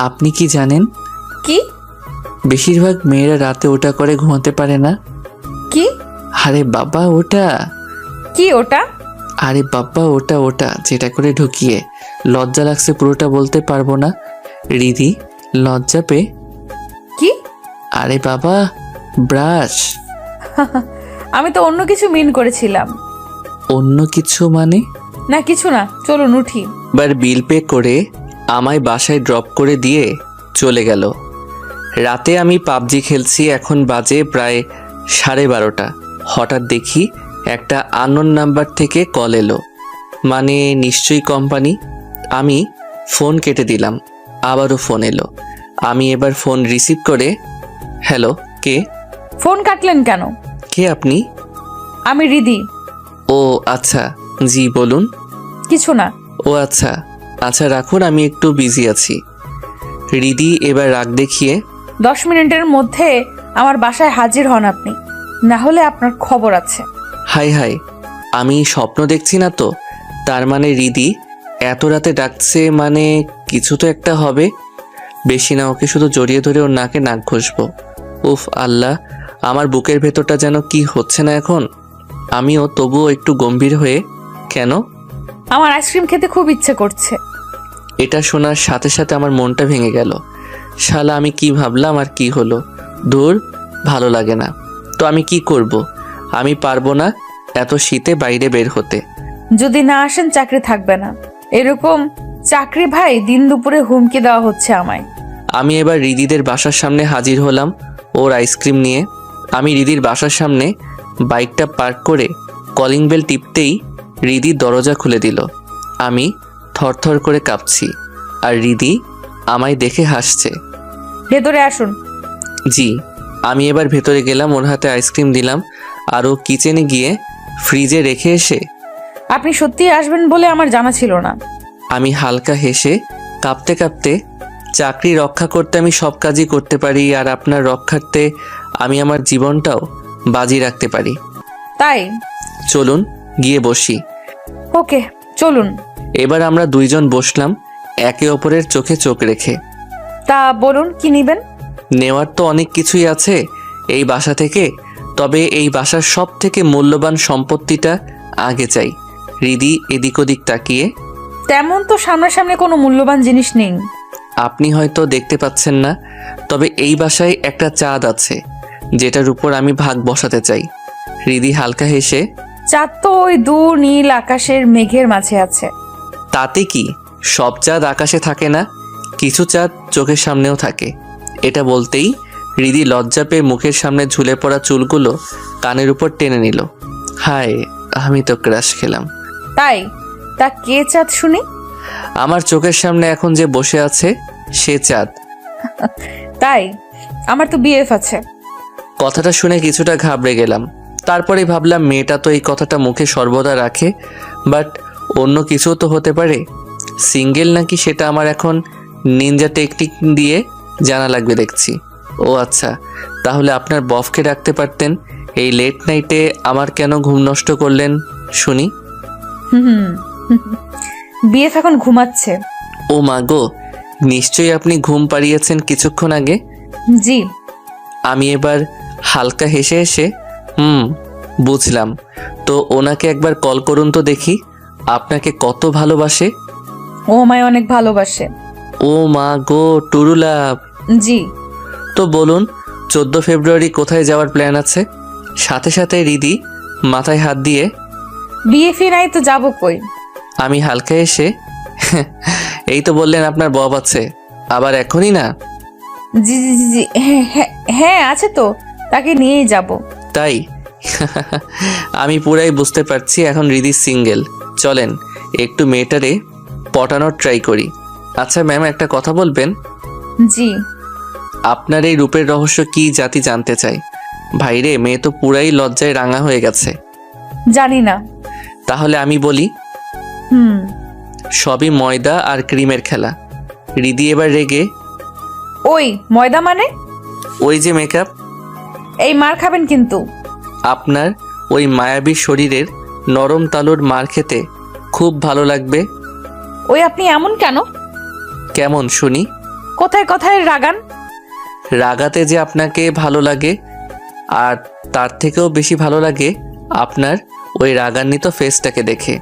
আপনি কি জানেন কি? বেশিরভাগ মেয়েরা রাতে ওটা করে ঘুমাতে পারে না? কি? আরে বাবা ওটা, কি ওটা? আরে বাবা ওটা ওটা যেটা করে ঢুকিয়ে লজ্জা লাগছে পুরোটা বলতে পারবো না। রিদি লজ্জা পেয়ে, কি? আরে বাবা ব্রাশ। আমি তো অন্য কিছু মিন করেছিলাম। অন্য কিছু মানে? না কিছু না, চলুন উঠি। এবার বিল পে করে আমায় বাসায় ড্রপ করে দিয়ে চলে গেল। রাতে আমি পাবজি খেলছি, এখন বাজে প্রায় 12:30। হঠাৎ দেখি একটা আননোন নাম্বার থেকে কল এলো, মানে নিশ্চয়ই কোম্পানি। আমি ফোন কেটে দিলাম, আবারও ফোন এলো। আমি এবার ফোন রিসিভ করে, হ্যালো, কে? ফোন কাটলেন কেন? কে আপনি? আমি রিদি। ও আচ্ছা, জি বলুন। কিছু না। ও আচ্ছা আচ্ছা রাখুন, আমি একটু বিজি আছি। রিদি এবার রাগ দেখিয়ে, 10 মিনিটের মধ্যে আমার বাসায় হাজির হন আপনি, না হলে আপনার খবর আছে। হাই হাই, আমি স্বপ্ন দেখছি না তো? তার মানে রিদি এত রাতে ডাকছে, মানে কিছু তো একটা হবে। বেশি না, ওকে শুধু জড়িয়ে ধরে ওর নাকে নাক ঘষবো। উফ আল্লাহ, আমার বুকের ভেতরটা যেন কি হচ্ছে না এখন। আমিও তবুও একটু গম্ভীর হয়ে, কেন? আমার আইসক্রিম খেতে খুব ইচ্ছে করছে। এটা শোনার সাথে সাথে আমার মনটা ভেঙে গেল। শালা আমি কি ভাবলাম আর কি হলো? দূর, ভালো লাগে না তো আমি কি করব? আমি পারবো না এত শীতে বাইরে বের হতে। যদি না আসেন চাকরি থাকবে না। এরকম চাকরি ভাই দিন দুপুরে হুমকি দেওয়া হচ্ছে আমায়। আমি এবার রিদিদের বাসার সামনে হাজির হলাম ওর আইসক্রিম নিয়ে। আমি রিদির বাসার সামনে বাইকটা পার্ক করে কলিং বেল টিপতেই রিদি দরজা খুলে দিল। আমি থরথর করে কাঁপছি, আর রিদি আমায় দেখে হাসছে। ভেতরে আসুন। জি। আমি এবার ভেতরে গেলাম, ওর হাতে আইসক্রিম দিলাম, আর ও কিচেনে গিয়ে ফ্রিজে রেখে এসে, আপনি সত্যি আসবেন বলে আমার জানা ছিল না। আমি হালকা হেসে কাঁপতে কাঁপতে, চাকরি রক্ষা করতে আমি সব কাজই করতে পারি, আর আপনার রক্ষার্থে আমি আমার জীবনটাও বাজি রাখতে পারি। তাই? চলুন গিয়ে বসি। ওকে চলুন। এবার আমরা দুইজন বসলাম একে অপরের চোখে চোখ রেখে। তা বলুন কি নিবেন? নেওয়ার তো অনেক কিছুই আছে এই বাসা থেকে, তবে এই বাসার সব থেকে মূল্যবান সম্পত্তিটা আগে চাই। রিদি এদিক ওদিক তাকিয়ে, তেমন তো সামনাসামনি কোনো মূল্যবান জিনিস নেই। আপনি হয়তো দেখতে পাচ্ছেন না, তবে এই বাসায় একটা চাঁদ আছে যেটার উপর আমি ভাগ বসাতে চাই। রিদি হালকা হেসে, চাঁদ তো ওই দূর নীল আকাশের মেঘের মাঝে আছে। তাতে কি, সব চাঁদ আকাশে থাকে না, কিছু চাঁদ চোখের সামনেও থাকে। এটা বলতেই রিদি লজ্জা পেয়ে মুখের সামনে ঝুলে পড়া চুলগুলো কানের উপর টেনে নিল। হায়, আমি তো ক্রাশ খেলাম। তাই? তা কে চাঁদ শুনি? আমার চোখের সামনে এখন যে বসে আছে সে চাঁদ। তাই? আমার তো বিএফ আছে। কথাটা শুনে কিছুটা ঘাবড়ে গেলাম। তারপরে ভাবলাম মেয়েটা তো এই কথাটা মুখে সর্বদা রাখে, বাট অন্য কিছু তো হতে পারে। সিঙ্গেল নাকি সেটা আমার এখন নিনজা টেকনিক দিয়ে জানা লাগবে দেখছি। ও আচ্ছা, তাহলে আপনার বফকে ডাকতে পারতেন। এই লেট নাইটে আমার কেন ঘুম নষ্ট করলেন শুনি? হুম। বিএফ এখন ঘুমাচ্ছে। ও মা গো, নিশ্চয়ই আপনি ঘুম পাড়িয়েছেন কিছুক্ষণ আগে। জি। আমি এবার হালকা হেসে হেসে, বুঝলাম। তো ওনাকে একবার কল করুন তো দেখি, আপনাকে কত ভালোবাসে। ও আমায় অনেক ভালোবাসে। ও মা গো, টুরুলাভ। জি। তো বলুন 14 ফেব্রুয়ারি কোথায় যাওয়ার প্ল্যান আছে? সাথে সাথে রিদি মাথায় হাত দিয়ে, বিএফি নাই তো যাবো কই? আমি হালকা এসে, এই তো বললেন আপনার বব আছে, আবার এখনই না? জি জি জি জি, হ্যাঁ আছে তো, তাকে নিয়েই যাব। তাই? আমি পুরাই বুঝতে পারছি এখন রিদি সিঙ্গেল। চলেন একটু মেয়েটারে পটানোর ট্রাই করি। আচ্ছা ম্যাম, একটা কথা বলবেন? জি। আপনার এই রূপের রহস্য কি জাতি জানতে চাই। ভাইরে, মেয়ে তো পুরাই লজ্জায় রাঙা হয়ে গেছে। জানি না। তাহলে আমি বলি, হুম। সবই ময়দা আর ক্রিমের খেলা। রিদি এবার রেগে, ওই ময়দা মানে? ওই যে মেকআপ। এই মার খাবেন কিন্তু। আপনার ওই মায়াবী শরীরের নরম তালুর মার খেতে খুব ভালো লাগবে। ওই আপনি এমন কেন? কেমন শুনি? কোথায় কোথায় রাগান? রাগাতে যে আপনাকে ভালো লাগে, আর তার থেকেও বেশি ভালো লাগে আপনার ওই রাগান্বিত ফেসটাকে দেখে।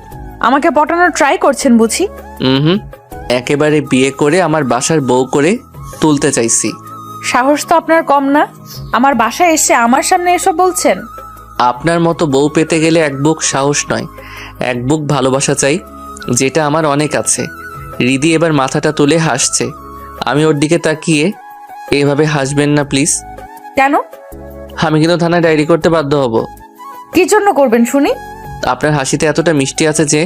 আমাকে পটানোর ট্রাই করছেন বুঝি? হুম, একেবারে বিয়ে করে আমার বাসার বউ করে তুলতে চাইছি। সাহস তো আপনার কম না, আমার বাসায় এসে আমার সামনে এসব বলছেন। আপনার মতো বউ পেতে গেলে এক বুক সাহস নয়, এক বুক ভালোবাসা চাই, যেটা আমার অনেক আছে। রিদি এবার মাথাটা তুলে হাসছে। আমি ওর দিকে তাকিয়ে, এভাবে হাসবেন না প্লিজ। কেন? আমি কিন্তু থানায় ডায়েরি করতে বাধ্য হব। কি জন্য করবেন শুনি? আপনার হাসিতে এতটা মিষ্টি আছে যে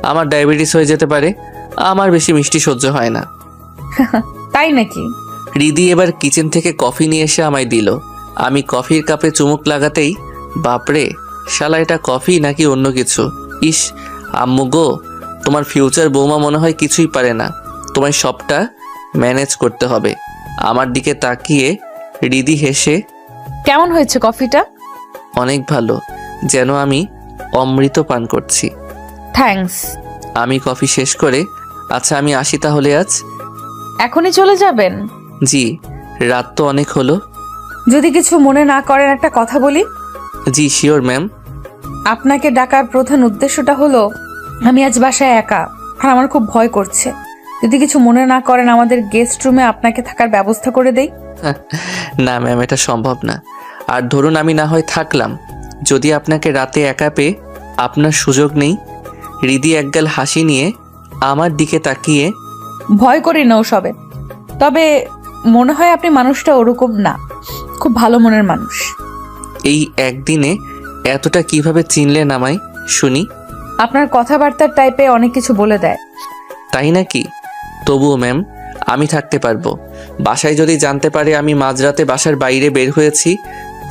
আমার ডায়াবেটিস হয়ে যেতে পারে। আমার বেশি মিষ্টি সহ্য হয় না। তাই নাকি? রিদি এবার কিচেন থেকে কফি নিয়ে এসে আমায় দিল। আমি কফির কাপে চুমুক লাগাতেই, বাপরে শালা, এটা কফি নাকি অন্য কিছু? ইস আম্মু গো, তোমার ফিউচার বৌমা মনে হয় কিছুই পারে না, তোমায় সবটা ম্যানেজ করতে হবে। আমার দিকে তাকিয়ে রিদি হেসে, কেমন হয়েছে কফিটা? অনেক ভালো, যেন আমি অমৃত পান করছি। থ্যাঙ্কস। আমি কফি শেষ করে, আচ্ছা আমি আসি তাহলে আজ। এখনই চলে যাবেন? জি, রাত তো অনেক হলো। যদি কিছু মনে না করেন একটা কথা বলি। জি শিওর ম্যাম। আপনাকে ডাকার প্রধান উদ্দেশ্যটা হলো, আমি আজ বাসায় একা আর আমার খুব ভয় করছে। যদি কিছু মনে না করেন আমাদের গেস্ট রুমে আপনাকে থাকার ব্যবস্থা করে দেই। না ম্যাম, এটা সম্ভব না। আর ধরুন আমি না হয় থাকলাম, যদি আপনাকে রাতে একা পেয়ে আপনার সুযোগ নেই। রিদি একগাল হাসি নিয়ে আমার দিকে তাকিয়ে, ভয় করি না ওসবে, তবে মনে হয় আপনি মানুষটা ওরকম না, খুব ভালো মনের মানুষ। এই একদিনে এতটা কিভাবে চিনলেন আমায় শুনি? আপনার কথাবার্তার টাইপে অনেক কিছু বলে দেয়। তাই নাকি? তবুও ম্যাম, আমি থাকতে পারবো। বাসায় যদি জানতে পারে আমি মাঝরাতে বাসার বাইরে বের হয়েছি,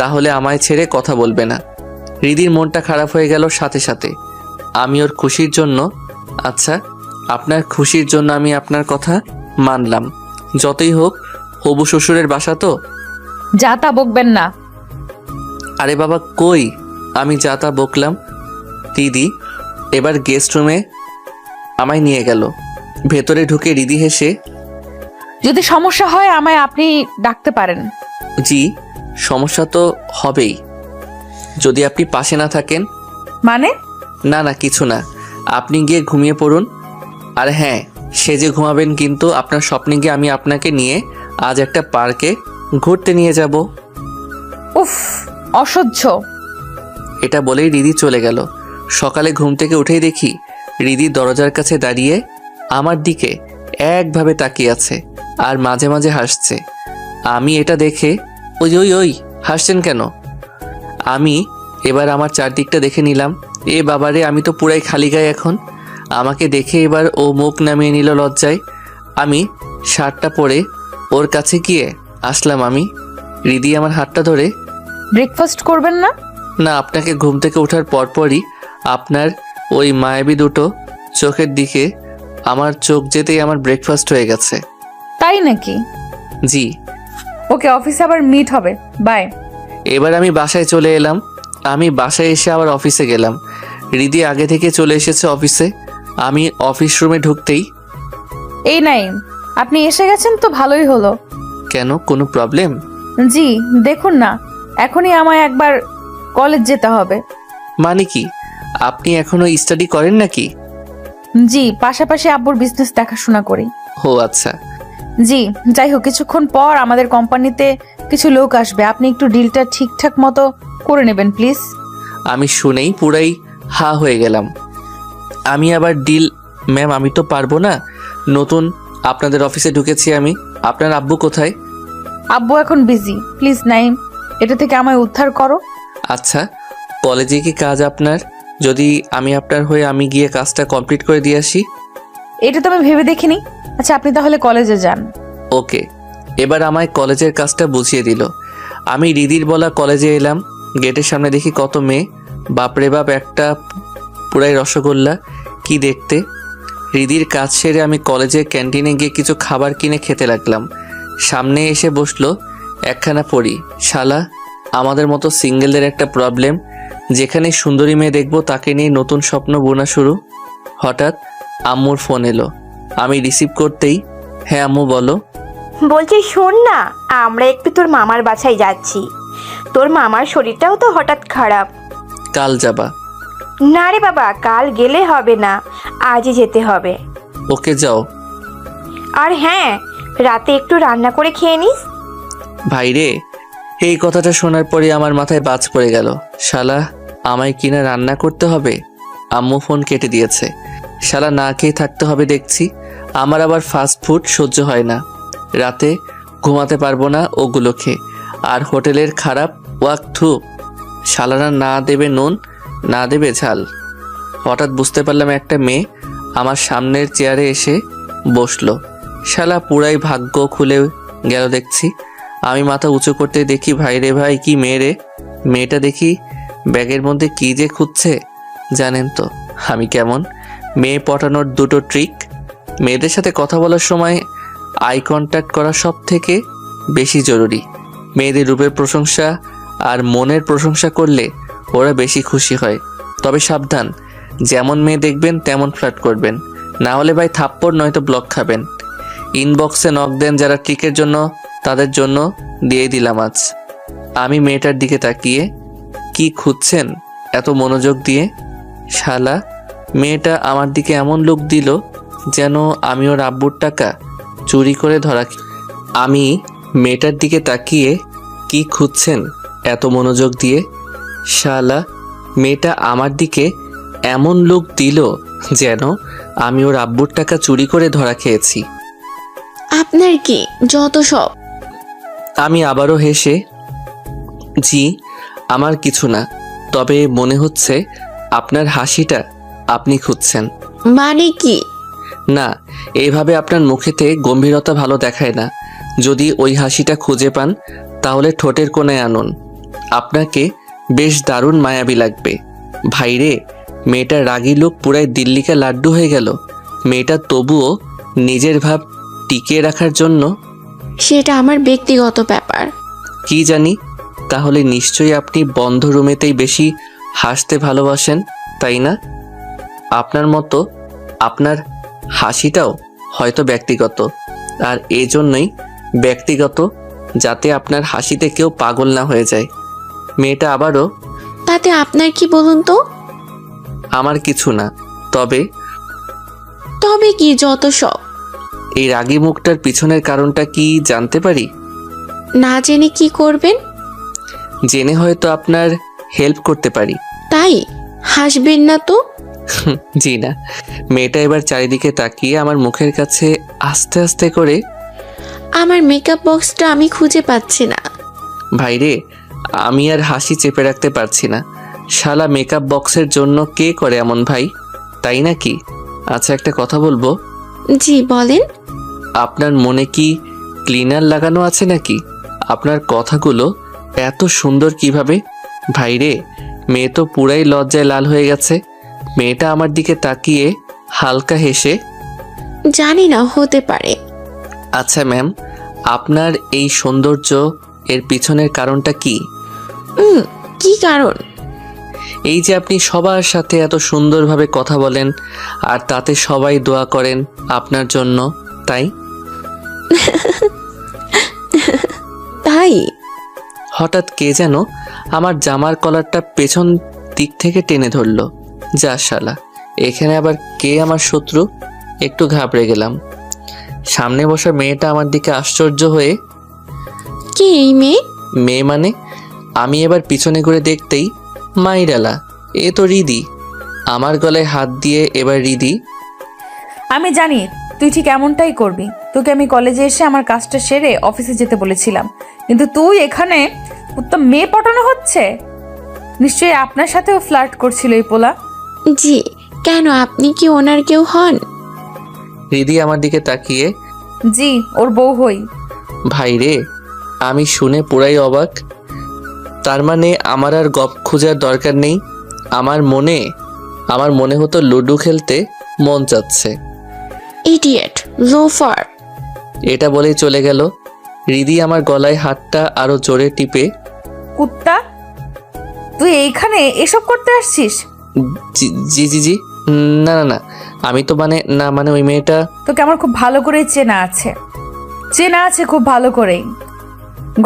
তাহলে আমায় ছেড়ে কথা বলবে না। রিদির মনটা খারাপ হয়ে গেল সাথে সাথে। আমি ওর খুশির জন্য, আচ্ছা আপনার খুশির জন্য আমি আপনার কথা মানলাম। যতই হোক হবু শ্বশুরের বাসা তো। যা তা বকবেন না। আরে বাবা কই, আমি যা তা বকলাম? দিদি এবার গেস্ট রুমে আমায় নিয়ে গেল। ভেতরে ঢুকে রিদি হেসে, যদি সমস্যা হয় আমায় আপনি ডাকতে পারেন। জি সমস্যা তো হবেই, যদি আপনি পাশে না থাকেন। মানে? না না কিছু না, আপনি গিয়ে ঘুমিয়ে পড়ুন। আর হ্যাঁ, সেজে ঘুমাবেন, কিন্তু আপনার স্বপ্নে গিয়ে আমি আপনাকে নিয়ে আজ একটা পার্কে ঘুরতে নিয়ে যাব। উফ, অসহ্য। এটা বলেই রিদি চলে গেল। সকালে ঘুম থেকে উঠেই দেখি রিদি দরজার কাছে দাঁড়িয়ে আমার দিকে একভাবে তাকিয়ে আছে আর মাঝে মাঝে হাসছে। আমি এটা দেখে, ওই ওই ওই হাসছেন কেন? আমি এবার আমার চারদিকটা দেখে নিলাম। এ বাবারে, আমি তো পুরাই খালি গায়ে এখন। আমাকে দেখে এবার ও মুখ নামিয়ে নিল লজ্জায়। আমি শার্টটা পরে ওর কাছে গিয়ে আসলাম। আমি রিদি আমার হাতটা ধরে, ব্রেকফাস্ট করবেন না? না, আপনাকে ঘুম থেকে ওঠার পরপরই আপনার ওই মায়াবী দুটো চোখের দিকে আমার চোখ যেতেই আমার ব্রেকফাস্ট হয়ে গেছে। তাই নাকি? জি। ওকে, অফিসে আবার মিট হবে, বাই। এবার আমি বাসায় চলে এলাম। আমি বাসায় এসে আবার অফিসে গেলাম। রিদি আগে থেকে চলে এসেছে অফিসে। আমি অফিস রুমে ঢুকতেই, এই নাই, আপনি এসে গেছেন তো ভালোই হলো। কেন, কোনো প্রবলেম? জি দেখুন না, এখনই আমায় একবার কলেজ যেতে হবে। মানে কি, আপনি এখনো স্টাডি করেন নাকি? জি, পাশাপাশি আব্বুর বিজনেস দেখাশোনা করি। ও আচ্ছা। জি, যাই হোক, কিছুক্ষণ পর আমাদের কোম্পানিতে কিছু লোক আসবে, আপনি একটু ডিলটা ঠিকঠাক মতো করে নেবেন প্লিজ। আমি শুনেই পুরাই হা হয়ে গেলাম। আমি আবার ডিল? ম্যাম আমি তো পারবো না, নতুন আপনাদের অফিসে ঢুকেছি আমি। আপনার আব্বু কোথায়? আব্বু এখন বিজি, প্লিজ নাইম, এটা থেকে আমায় উদ্ধার করো। আচ্ছা, কলেজে কি কাজ আপনার? যদি আমি আপনার হয়ে আমি গিয়ে কাজটা কমপ্লিট করে দিয়ে আসি। এটা তো আমি ভেবে দেখিনি। আচ্ছা, আপনি তাহলে কলেজে যান। ওকে। এবার আমায় কলেজের কাজটা বুঝিয়ে দিল। আমি রিদির বলা কলেজে এলাম। গেটের সামনে দেখি কত মেয়ে। বাপরে বাপ, একটা পুরাই রসগোল্লা, কি দেখতে। রিদির কাজ সেরে আমি কলেজের ক্যান্টিনে গিয়ে কিছু খাবার কিনে খেতে লাগলাম। সামনে এসে বসলো একখানা পরি। শালা, আমাদের মতো সিঙ্গেলদের একটা প্রবলেম, যেখানে সুন্দরী মেয়ে দেখবো তাকে নিয়ে নতুন স্বপ্ন বোনা শুরু। হঠাৎ আম্মুর ফোন এলো। আমি রিসিভ করতেই, হ্যাঁ আম্মু বলো। বলছি শোন না, আমরা একটু তোর মামার বাসায় যাচ্ছি। তোর মামার শরীরটাও তো হঠাৎ খারাপ। কাল যাবা? না রে বাবা, কাল গেলে হবে না, আজই যেতে হবে। ওকে যাও। আর হ্যাঁ, রাতে একটু রান্না করে খেয়ে নিস। ভাইরে, এই কথাটা শোনার পরে আমার মাথায় বাজ পড়ে গেল। শালা আমায় কিনা রান্না করতে হবে। আম্মু ফোন কেটে দিয়েছে। শালা না খেয়ে থাকতে হবে দেখছি। আমার আবার ফাস্ট ফুড সহ্য হয় না। রাতে ঘুমাতে পারবো না ওগুলো খেয়ে। আর হোটেলের খারাপ ওয়াক্থু। শালারা না দেবে নুন, না দেবে ঝাল। হঠাৎ বুঝতে পারলাম একটা মেয়ে আমার সামনের চেয়ারে এসে বসলো। শালা পুরাই ভাগ্য খুলে গেল দেখছি। আমি মাথা উঁচু করতে দেখি, ভাই রে ভাই, কি মেয়ে রে। মেয়েটা দেখি ব্যাগের মধ্যে কি যে খুঁজছে। জানেন তো আমি কেমন? মেয়ে পটানোর দুটো ট্রিক। মেয়েদের সাথে কথা বলার সময় আই কন্ট্যাক্ট করা সব থেকে বেশি জরুরি। মেয়েদের রূপের প্রশংসা আর মনের প্রশংসা করলে ওরা বেশি খুশি হয়। তবে সাবধান, যেমন মেয়ে দেখবেন তেমন ফ্ল্যাট করবেন, না হলে ভাই থাপ্পড় নয়তো ব্লক খাবেন। ইনবক্সে নক দেন যারা ট্রিকের জন্য, তাদের জন্য দিয়ে দিলাম আজ। আমি মেয়েটার দিকে তাকিয়ে, কি খুঁজছেন এত মনোযোগ দিয়ে? শালা মেয়েটা আমার দিকে এমন লুক দিল যেন আমি ওর আব্বুর টাকা চুরি করে ধরা। আমি মেয়েটার দিকে তাকিয়ে, কি খুঁজছেন এত মনোযোগ দিয়ে? শালা মেয়েটা আমার দিকে এমন লুক দিল যেন আমি ওর আব্বুর টাকা চুরি করে ধরা খেয়েছি। আপনার কি যত সব? আমি আবারও হেসে, জি আমার কিছু না, তবে মনে হচ্ছে আপনার হাসিটা আপনি খুঁজছেন। মানে কি? না, এইভাবে আপনার মুখেতে গম্ভীরতা ভালো দেখায় না। যদি ওই হাসিটা খুঁজে পান তাহলে ঠোঁটের কোণায় আনুন, আপনাকে বেশ দারুণ মায়াবী লাগবে। ভাইরে, মেয়েটার রাগী লোক পুরাই দিল্লিকা লাড্ডু হয়ে গেল। মেয়েটা তবুও নিজের ভাব টিকিয়ে রাখার জন্য, সেটা আমার ব্যক্তিগত ব্যাপার। কি জানি, তাহলে নিশ্চয়ই আপনি বন্ধ রুমেতেই বেশি হাসতে ভালোবাসেন, তাই না? আপনার মতো আপনার হাসিটাও হয়তো ব্যক্তিগত, আর এজন্যই ব্যক্তিগত, যাতে আপনার হাসিতে কেউ পাগল না হয়ে যায়। মেয়েটা আবারও, তাতে আপনার কি বলুন তো? আমার কিছু না, তবে তবে কি যত সব? এই রাগী মুখটার পিছনের কারণটা কি জানতে পারি? না জেনে কি করবেন? জেনে হয়তো আপনার হেল্প করতে পারি। তাই হাসবেন না তো? জি না। মেয়েটা এবার চারিদিকে তাকিয়ে আমার মুখের কাছে আস্তে আস্তে করে, আমার মেকআপ বক্সটা আমি খুঁজে পাচ্ছি না। ভাইরে, আমি আর হাসি চেপে রাখতে পারছি না। শালা মেকআপ বক্সের জন্য কে করে এমন ভাই, তাই নাকি? আচ্ছা একটা কথা বলবো, জি বলেন। আপনার মনে কি ক্লিনার লাগানো আছে নাকি? আপনার কথাগুলো এত সুন্দর কিভাবে? ভাইরে, মেয়ে তো পুরাই লজ্জায় লাল হয়ে গেছে। মেয়েটা আমার দিকে তাকিয়ে হালকা হেসে, জানি না, হতে পারে। আচ্ছা ম্যাম, আপনার এই সৌন্দর্য এর পিছনের কারণটা কি? কি কারণ? এই যে আপনি সবার সাথে এত সুন্দরভাবে কথা বলেন, আর তাতে সবাই দোয়া করেন আপনার জন্য, তাই? তাই? হঠাৎ কে যেন আমার জামার কলারটা পেছন দিক থেকে টেনে ধরলো। যা শালা, এখানে আবার কে আমার শত্রু? একটু ঘাবড়ে গেলাম। সামনে বসা মেয়েটা আমার দিকে আশ্চর্য হয়ে, কে এই মেয়ে? মেয়ে মানে? আমি এবার পিছনে ঘুরে দেখতেই, মাইরালা, এ তো রিদি। আমার গলায় হাত দিয়ে এবার রিদি, আমি জানি তুই ঠিক এমনটাই করবি। তোকে আমি কলেজে এসে আমার কাজটা সেরে অফিসে যেতে বলেছিলাম, কিন্তু তুই এখানে উত্তম মেয়ে পটানো হচ্ছে। নিশ্চয়ই আপনার সাথেও ফ্লার্ট করছিল এই পোলা। জি, কেন আপনি কি ওনার কেউ হন? রিদি আমার দিকে তাকিয়ে, জি, ওর বউ হই। ভাইরে, আমি শুনে পুরাই অবাক। তার মানে আমার আর গপ খোঁজার দরকার নেই। আমার মনে হতো লুডো খেলতে মন চাচ্ছে। Idiot, loafer. এটা বলেই চলে গেল। রিদি আমার গলায় হাতটা আরো জোরে টিপে, কুত্তা, তুই এইখানে এসব করতে আসছিস? জি জি জি জি, না না না, আমি তো মানে ওই মেয়েটা। তোকে আমার খুব ভালো করেই চেনা আছে খুব ভালো করেই।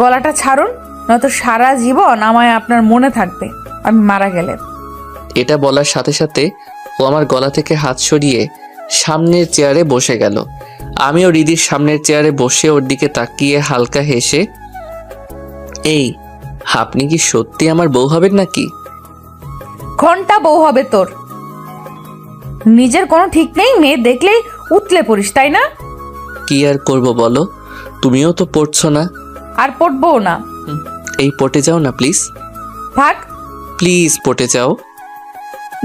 গলাটা ছাড়ুন, নয়তো সারা জীবন আমায় আপনার মনে থাকবে আমি মারা গেলে। এটা বলার সাথে সাথে ও আমার গলা থেকে হাত সরিয়ে সামনের চেয়ারে বসে গেল। আমিও রিদির সামনের চেয়ারে বসে ওর দিকে তাকিয়ে হালকা হেসে, এই আপনি কি সত্যি আমার বউ হবেন নাকি? ঘন্টা বউ হবে তোর। নিজের কোনো ঠিক নেই, মেয়ে দেখলেই উতলে পড়িস তাই না? কি আর করব বলো, তুমিও তো পড়ছো না। আর পড়বো না। এই পটে যাও না প্লিজ, ভাগ। প্লিজ পটে যাও।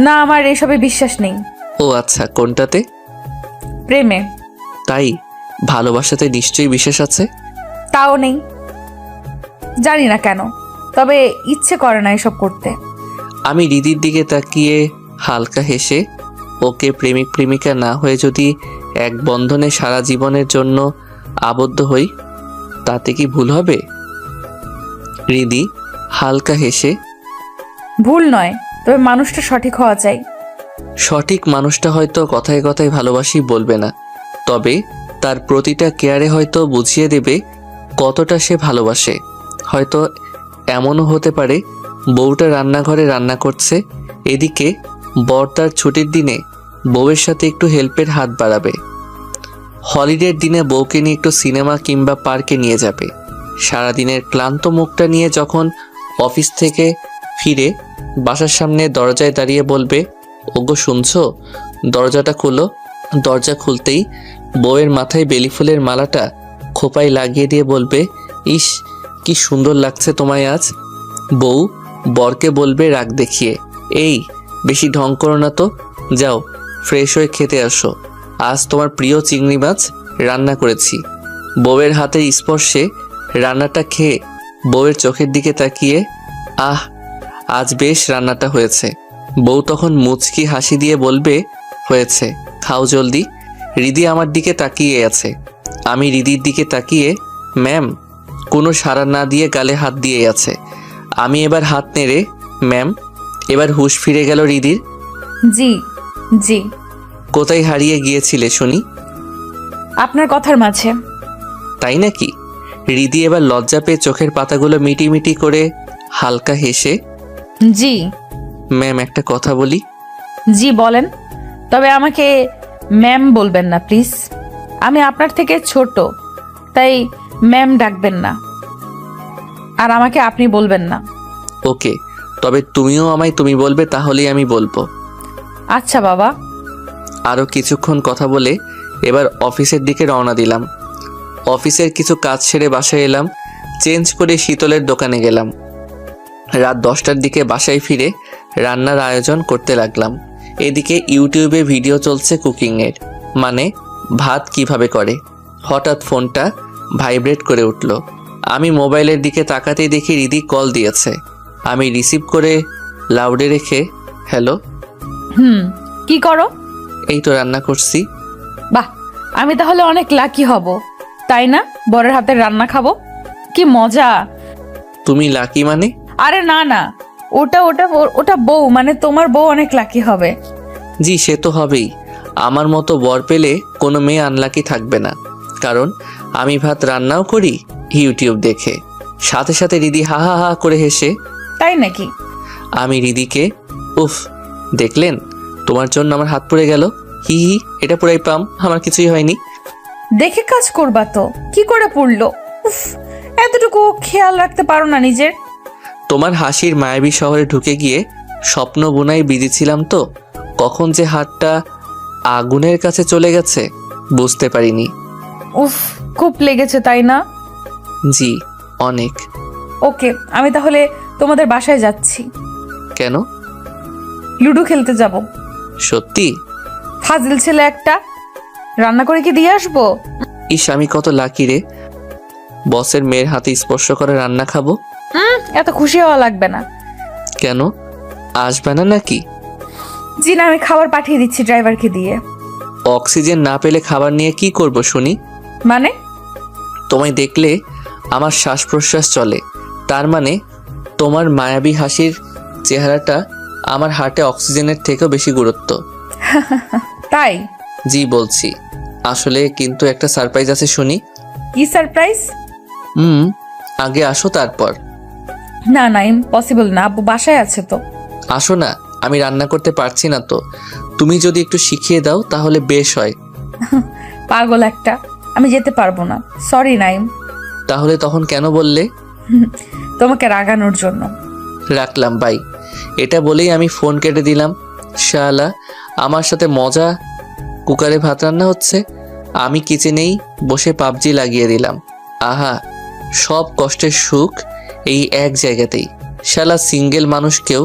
না, আমার এসবে বিশ্বাস নেই। ও আচ্ছা, কোনটাতে? প্রেমে। তাই? ভালোবাসাতে নিশ্চয়ই বিশ্বাস আছে? তাও নেই, জানি না কেন, তবে ইচ্ছে করে না এসব করতে। আমি রিদির দিকে তাকিয়ে হালকা হেসে, ওকে প্রেমিক প্রেমিকা না হয়ে যদি এক বন্ধনে সারা জীবনের জন্য আবদ্ধ হই, তাতে কি ভুল হবে? রিদি হালকা হেসে, ভুল নয়, তবে মানুষটা সঠিক হওয়া চাই। সঠিক মানুষটা হয়তো কথায় কথায় ভালোবাসি বলবে না, তবে তার প্রতিটা কেয়ারে হয়তো বুঝিয়ে দেবে কতটা সে ভালোবাসে। হয়তো এমনও হতে পারে বউটা রান্নাঘরে রান্না করছে, এদিকে বর তার ছুটির দিনে বউয়ের সাথে একটু হেল্পের হাত বাড়াবে। হলিডের দিনে বউকে নিয়ে একটু সিনেমা কিংবা পার্কে নিয়ে যাবে। সারাদিনের ক্লান্ত মুখটা নিয়ে যখন অফিস থেকে ফিরে বাসার সামনে দরজায় দাঁড়িয়ে বলবে, ওগো শুনছো, দরজাটা খুলো। দরজা খুলতেই বউয়ের মাথায় বেলি ফুলের মালাটা খোপায় লাগিয়ে দিয়ে বলবে, ইস কি সুন্দর লাগছে তোমায় আজ। বউ বরকে বলবে রাগ দেখিয়ে, এই বেশি ঢং করো না তো, যাও ফ্রেশ হয়ে খেতে আসো, আজ তোমার প্রিয় চিংড়ি মাছ রান্না করেছি। বউয়ের হাতের স্পর্শে রান্নাটা খেয়ে বউয়ের চোখের দিকে তাকিয়ে, আহ আজ বেশ রান্নাটা হয়েছে। বউ তখন মুচকি হাসি দিয়ে বলবে, হয়েছে, খাও জলদি। রিদি আমার দিকে তাকিয়ে আছে, আমি রিদির দিকে তাকিয়ে, ম্যাম। কোনো সাড়া না দিয়ে গালে হাত দিয়ে আছে। আমি এবার হাত নেড়ে, ম্যাম। এবার হুঁশ ফিরে গেল রিদির। জি জি। কোথায় হারিয়ে গিয়েছিলে শুনি? আপনার কথার মাঝে। তাই নাকি? রিদি এবার লজ্জা পেয়ে চোখের পাতাগুলো মিটি মিটি করে হালকা হেসে, জি ম্যাম একটা কথা বলি। জি বলেন, তবে আমাকে ম্যাম বলবেন না প্লিজ। আমি আপনার থেকে ছোট, তাই ম্যাম ডাকবেন না, আর আমাকে আপনি বলবেন না। ওকে, তবে তুমিও আমায় তুমি বলবে, তাহলেই আমি বলবো। আচ্ছা বাবা। আরও কিছুক্ষণ কথা বলে এবার অফিসের দিকে রওনা দিলাম। অফিসের কিছু কাজ সেরে বাসায় এলাম, চেঞ্জ করে শীতলের দোকানে গেলাম। রাত 10টার দিকে বাসায় ফিরে রান্নার আয়োজন করতে লাগলাম। এদিকে ইউটিউবে ভিডিও চলছে কুকিংয়ের, মানে ভাত কিভাবে করে। হঠাৎ ফোনটা ভাইব্রেট করে উঠল। আমি মোবাইলের দিকে তাকাতেই দেখি রিদি কল দিয়েছে। আমি রিসিভ করে লাউডে রেখে, হ্যালো। কি করো? এই তো রান্না করছি। বাহ, আমি তাহলে অনেক লাকি হব, তাই না? বরের হাতের রান্না খাবো, কি মজা। তুমি লাকি মানে? আরে না না, ওটা ওটা ওটা বউ, মানে তোমার বউ অনেক লাকি হবে। জি সে তো হবেই। আমার মতো বর পেলে কোনো মেয়ে আনলাকি থাকবে না, কারণ আমি ভাত রান্নাও করি ইউটিউব দেখে। সাথে সাথে রিদি হা হা হা করে হেসে। তাই নাকি? আমি রিদিকে, উফ দেখলেন, তোমার জন্য আমার হাত পুড়ে গেল, হি হি, এটা পুরাই পাম, আমার কিছুই হয়নি। দেখে কাজ করবা তো, কি করে পড়লো? উফ, এতটুকু খেয়াল রাখতে পারো না নিজের? তোমার হাসির মায়াবী শহরে ঢুকে গিয়ে স্বপ্ন বুনাই বিধিছিলাম তো, কখন যে হাতটা আগুনের কাছে চলে গেছে বুঝতে পারিনি। উফ, খুব লেগেছে তাই না? জি অনেক। ওকে, আমি তাহলে তোমাদের বাসায় যাচ্ছি। কেন? লুডো খেলতে যাব। সত্যি? ফাজিল ছেলে একটা, রান্না করে কি দিয়ে আসবো? ইস আমি কত লাকি রে, বসের মেয়ের হাতে স্পর্শ করে রান্না খাবো। এত খুশি হওয়া লাগবে না। কেন, আসবে না নাকি? জি না, আমি খাবার পাঠিয়ে দিচ্ছি ড্রাইভারকে দিয়ে। অক্সিজেন না পেলে খাবার নিয়ে কি করব শুনি? মানে? তোমায় দেখলে আমার শ্বাস প্রশ্বাস চলে, তার মানে তোমার মায়াবী হাসির চেহারাটা আমার হার্টে অক্সিজেনের থেকেও বেশি গুরুত্ব। তাই? জি বলছি। আসলে কিন্তু একটা সারপ্রাইজ আছে, শুনি। কি সারপ্রাইজ? আগে আসো তারপর। না না, ইম্পসিবল না, আব্বু বাসায় আছে তো। আসো না, আমি রান্না করতে পারছি না তো। তুমি যদি একটু শিখিয়ে দাও তাহলে বেশ হয়। পাগল একটা, আমি যেতে পারবো না, সরি নাইম। তাহলে তখন কেন বললে? তোমাকে রাগানোর জন্য। রাখলাম বাই। এটা বলেই আমি ফোন কেটে দিলাম। শালা, আমার সাথে মজা। কুকারে ভাত রান্না হচ্ছে, আমি কিচেনেই বসে পাবজি লাগিয়ে দিলাম। আহা, সব কষ্টের সুখ এই এক জায়গাতেই। শালা সিঙ্গেল মানুষকেও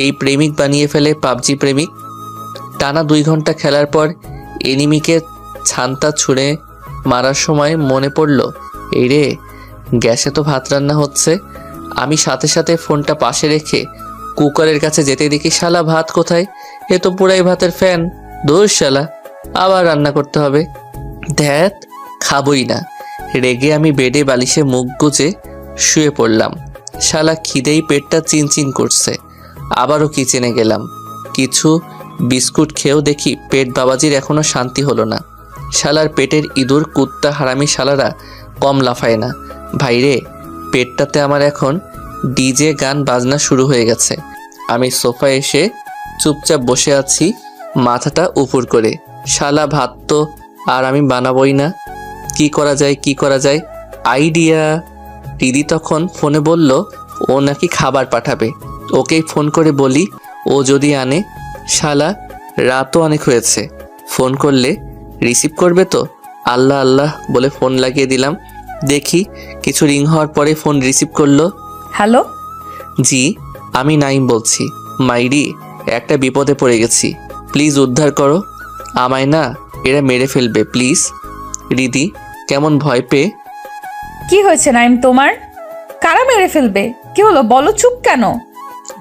এই প্রেমিক বানিয়ে ফেলে পাবজি প্রেমিক। টানা 2 ঘন্টা খেলার পর এনিমিকে ছান্তা ছুঁড়ে মারার সময় মনে পড়ল, এই রে, গ্যাসে তো ভাত রান্না হচ্ছে। আমি সাথে সাথে ফোনটা পাশে রেখে কুকারের কাছে যেতে দেখি শালা ভাত কোথায়? এ তো পুরাই ভাতের ফ্যান। দোষ শালা, আবার রান্না করতে হবে। ধ্যাত, খাবই না। রেগে আমি বেডে বালিশে মুখ গুজে শুয়ে পড়লাম। শালা খিদেই পেটটা চিনচিন করছে। আবারও কিচেনে গেলাম। কিছু বিস্কুট খেয়েও দেখি পেট বাবাজির এখনো শান্তি হলো না। শালার পেটের ইঁদুর কুত্তা হারামি শালারা কম লাফায় না। ভাইরে, পেটটাতে আমার এখন ডিজে গান বাজনা শুরু হয়ে গেছে। আমি সোফায় এসে চুপচাপ বসে আছি, মাথাটা উপর করে। শালা ভাত তো আর আমি বানাবই না। কি করা যায়? আইডিয়া। দিদি তখন ফোনে বলল ও নাকি খাবার পাঠাবে। ওকেই ফোন করে বলি ও যদি আনে। শালা, রাতও অনেক হয়েছে, ফোন করলে রিসিভ করবে তো? আল্লাহ আল্লাহ বলে ফোন লাগিয়ে দিলাম। দেখি কিছু রিং হওয়ার পরে ফোন রিসিভ করলো। হ্যালো? জি, আমি নাইম বলছি। মাইরি, একটা বিপদে পড়ে গেছি, প্লিজ উদ্ধার করো আমায়। না, এরা মেরে ফেলবে, প্লিজ। রিদি কেমন ভয় পেয়ে। কি হয়েছে নাইম তোমার? কারা মেরে ফেলবে? কি হলো বলো, চুপ কেন?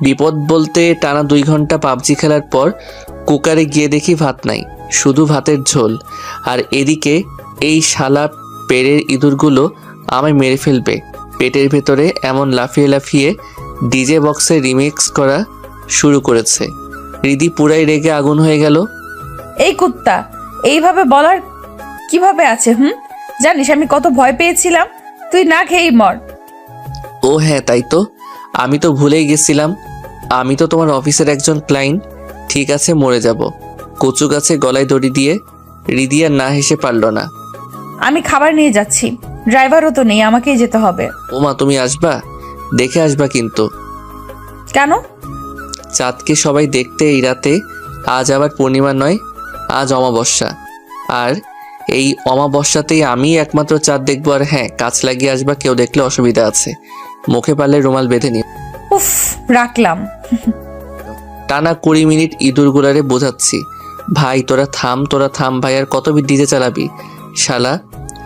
বিপদ বলতে টানা 2 ঘন্টা পাবজি খেলার পর কুকারে গিয়ে দেখি ভাত নাই, শুধু ভাতের ঝোল। আর এদিকে এই শালা পেড়ের ইঁদুরগুলো আমায় মেরে ফেলবে। পেটের ভেতরে এমন লাফিয়ে লাফিয়ে ডিজে বক্সে রিমিক্স করা শুরু করেছে। রিদি পুরাই রেগে আগুন হয়ে গেল। এই কুত্তা, এইভাবে বলার কিভাবে আছে? জানিস আমি কত ভয় পেয়েছিলাম? তুই না খেয়েই মর। ও হ্যাঁ, তাই তো, আমি তো ভুলেই গেছিলাম। আমি তো তোমার অফিসের একজন ক্লায়েন্ট। ঠিক আছে, মরে যাব। কচু গাছে গলায় দড়ি দিয়ে রিদি আর না হেসে পারল না। আমি খাবার নিয়ে যাচ্ছি, ড্রাইভারও তো নেই, আমাকেই যেতে হবে। ওমা, তুমি আসবা? দেখে আসবা কিন্তু। কেন? চাঁদকে সবাই দেখতে এই রাতে। আজ আবার পূর্ণিমা নয়, আজ অমাবস্যা। আর এই অমাবস্যাতেই আমি একমাত্র চাঁদ দেখবো। আর হ্যাঁ, কাছ লাগিয়ে আসবা, কেউ দেখলে অসুবিধা আছে। মুখে পারলে রুমাল বেঁধে নিও। উফ, রাখলাম। টানা 20 মিনিট ইঁদুরগুলারে বোঝাচ্ছি, ভাই তোরা থাম ভাই, আর কত ডিজে চালাবি? শালা,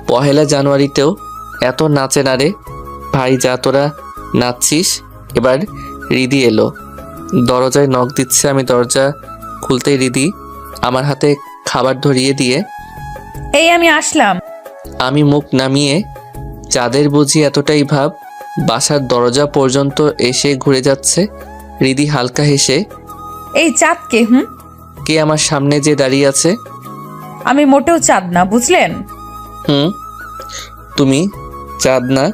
1 জানুয়ারিতেও এত নাচে না রে ভাই। যা তোরা নাচছিস। এবার রিদি এলো, দরজায় নক দিচ্ছে। আমি দরজা খুলতেই রিদি আমার হাতে খাবার ধরিয়ে দিয়ে এই আমি আসলাম। আমি মুখ নামিয়ে, চাঁদের বুঝি এতটাই ভাব, বাসার দরজা পর্যন্ত এসে ঘুরে যাচ্ছে। রিদি হালকা হেসে, এই চাঁদকে? কে আমার সামনে যে দাঁড়িয়ে আছে? আমি মোটেও চাঁদ না, বুঝলেন? তুমি চাঁদ না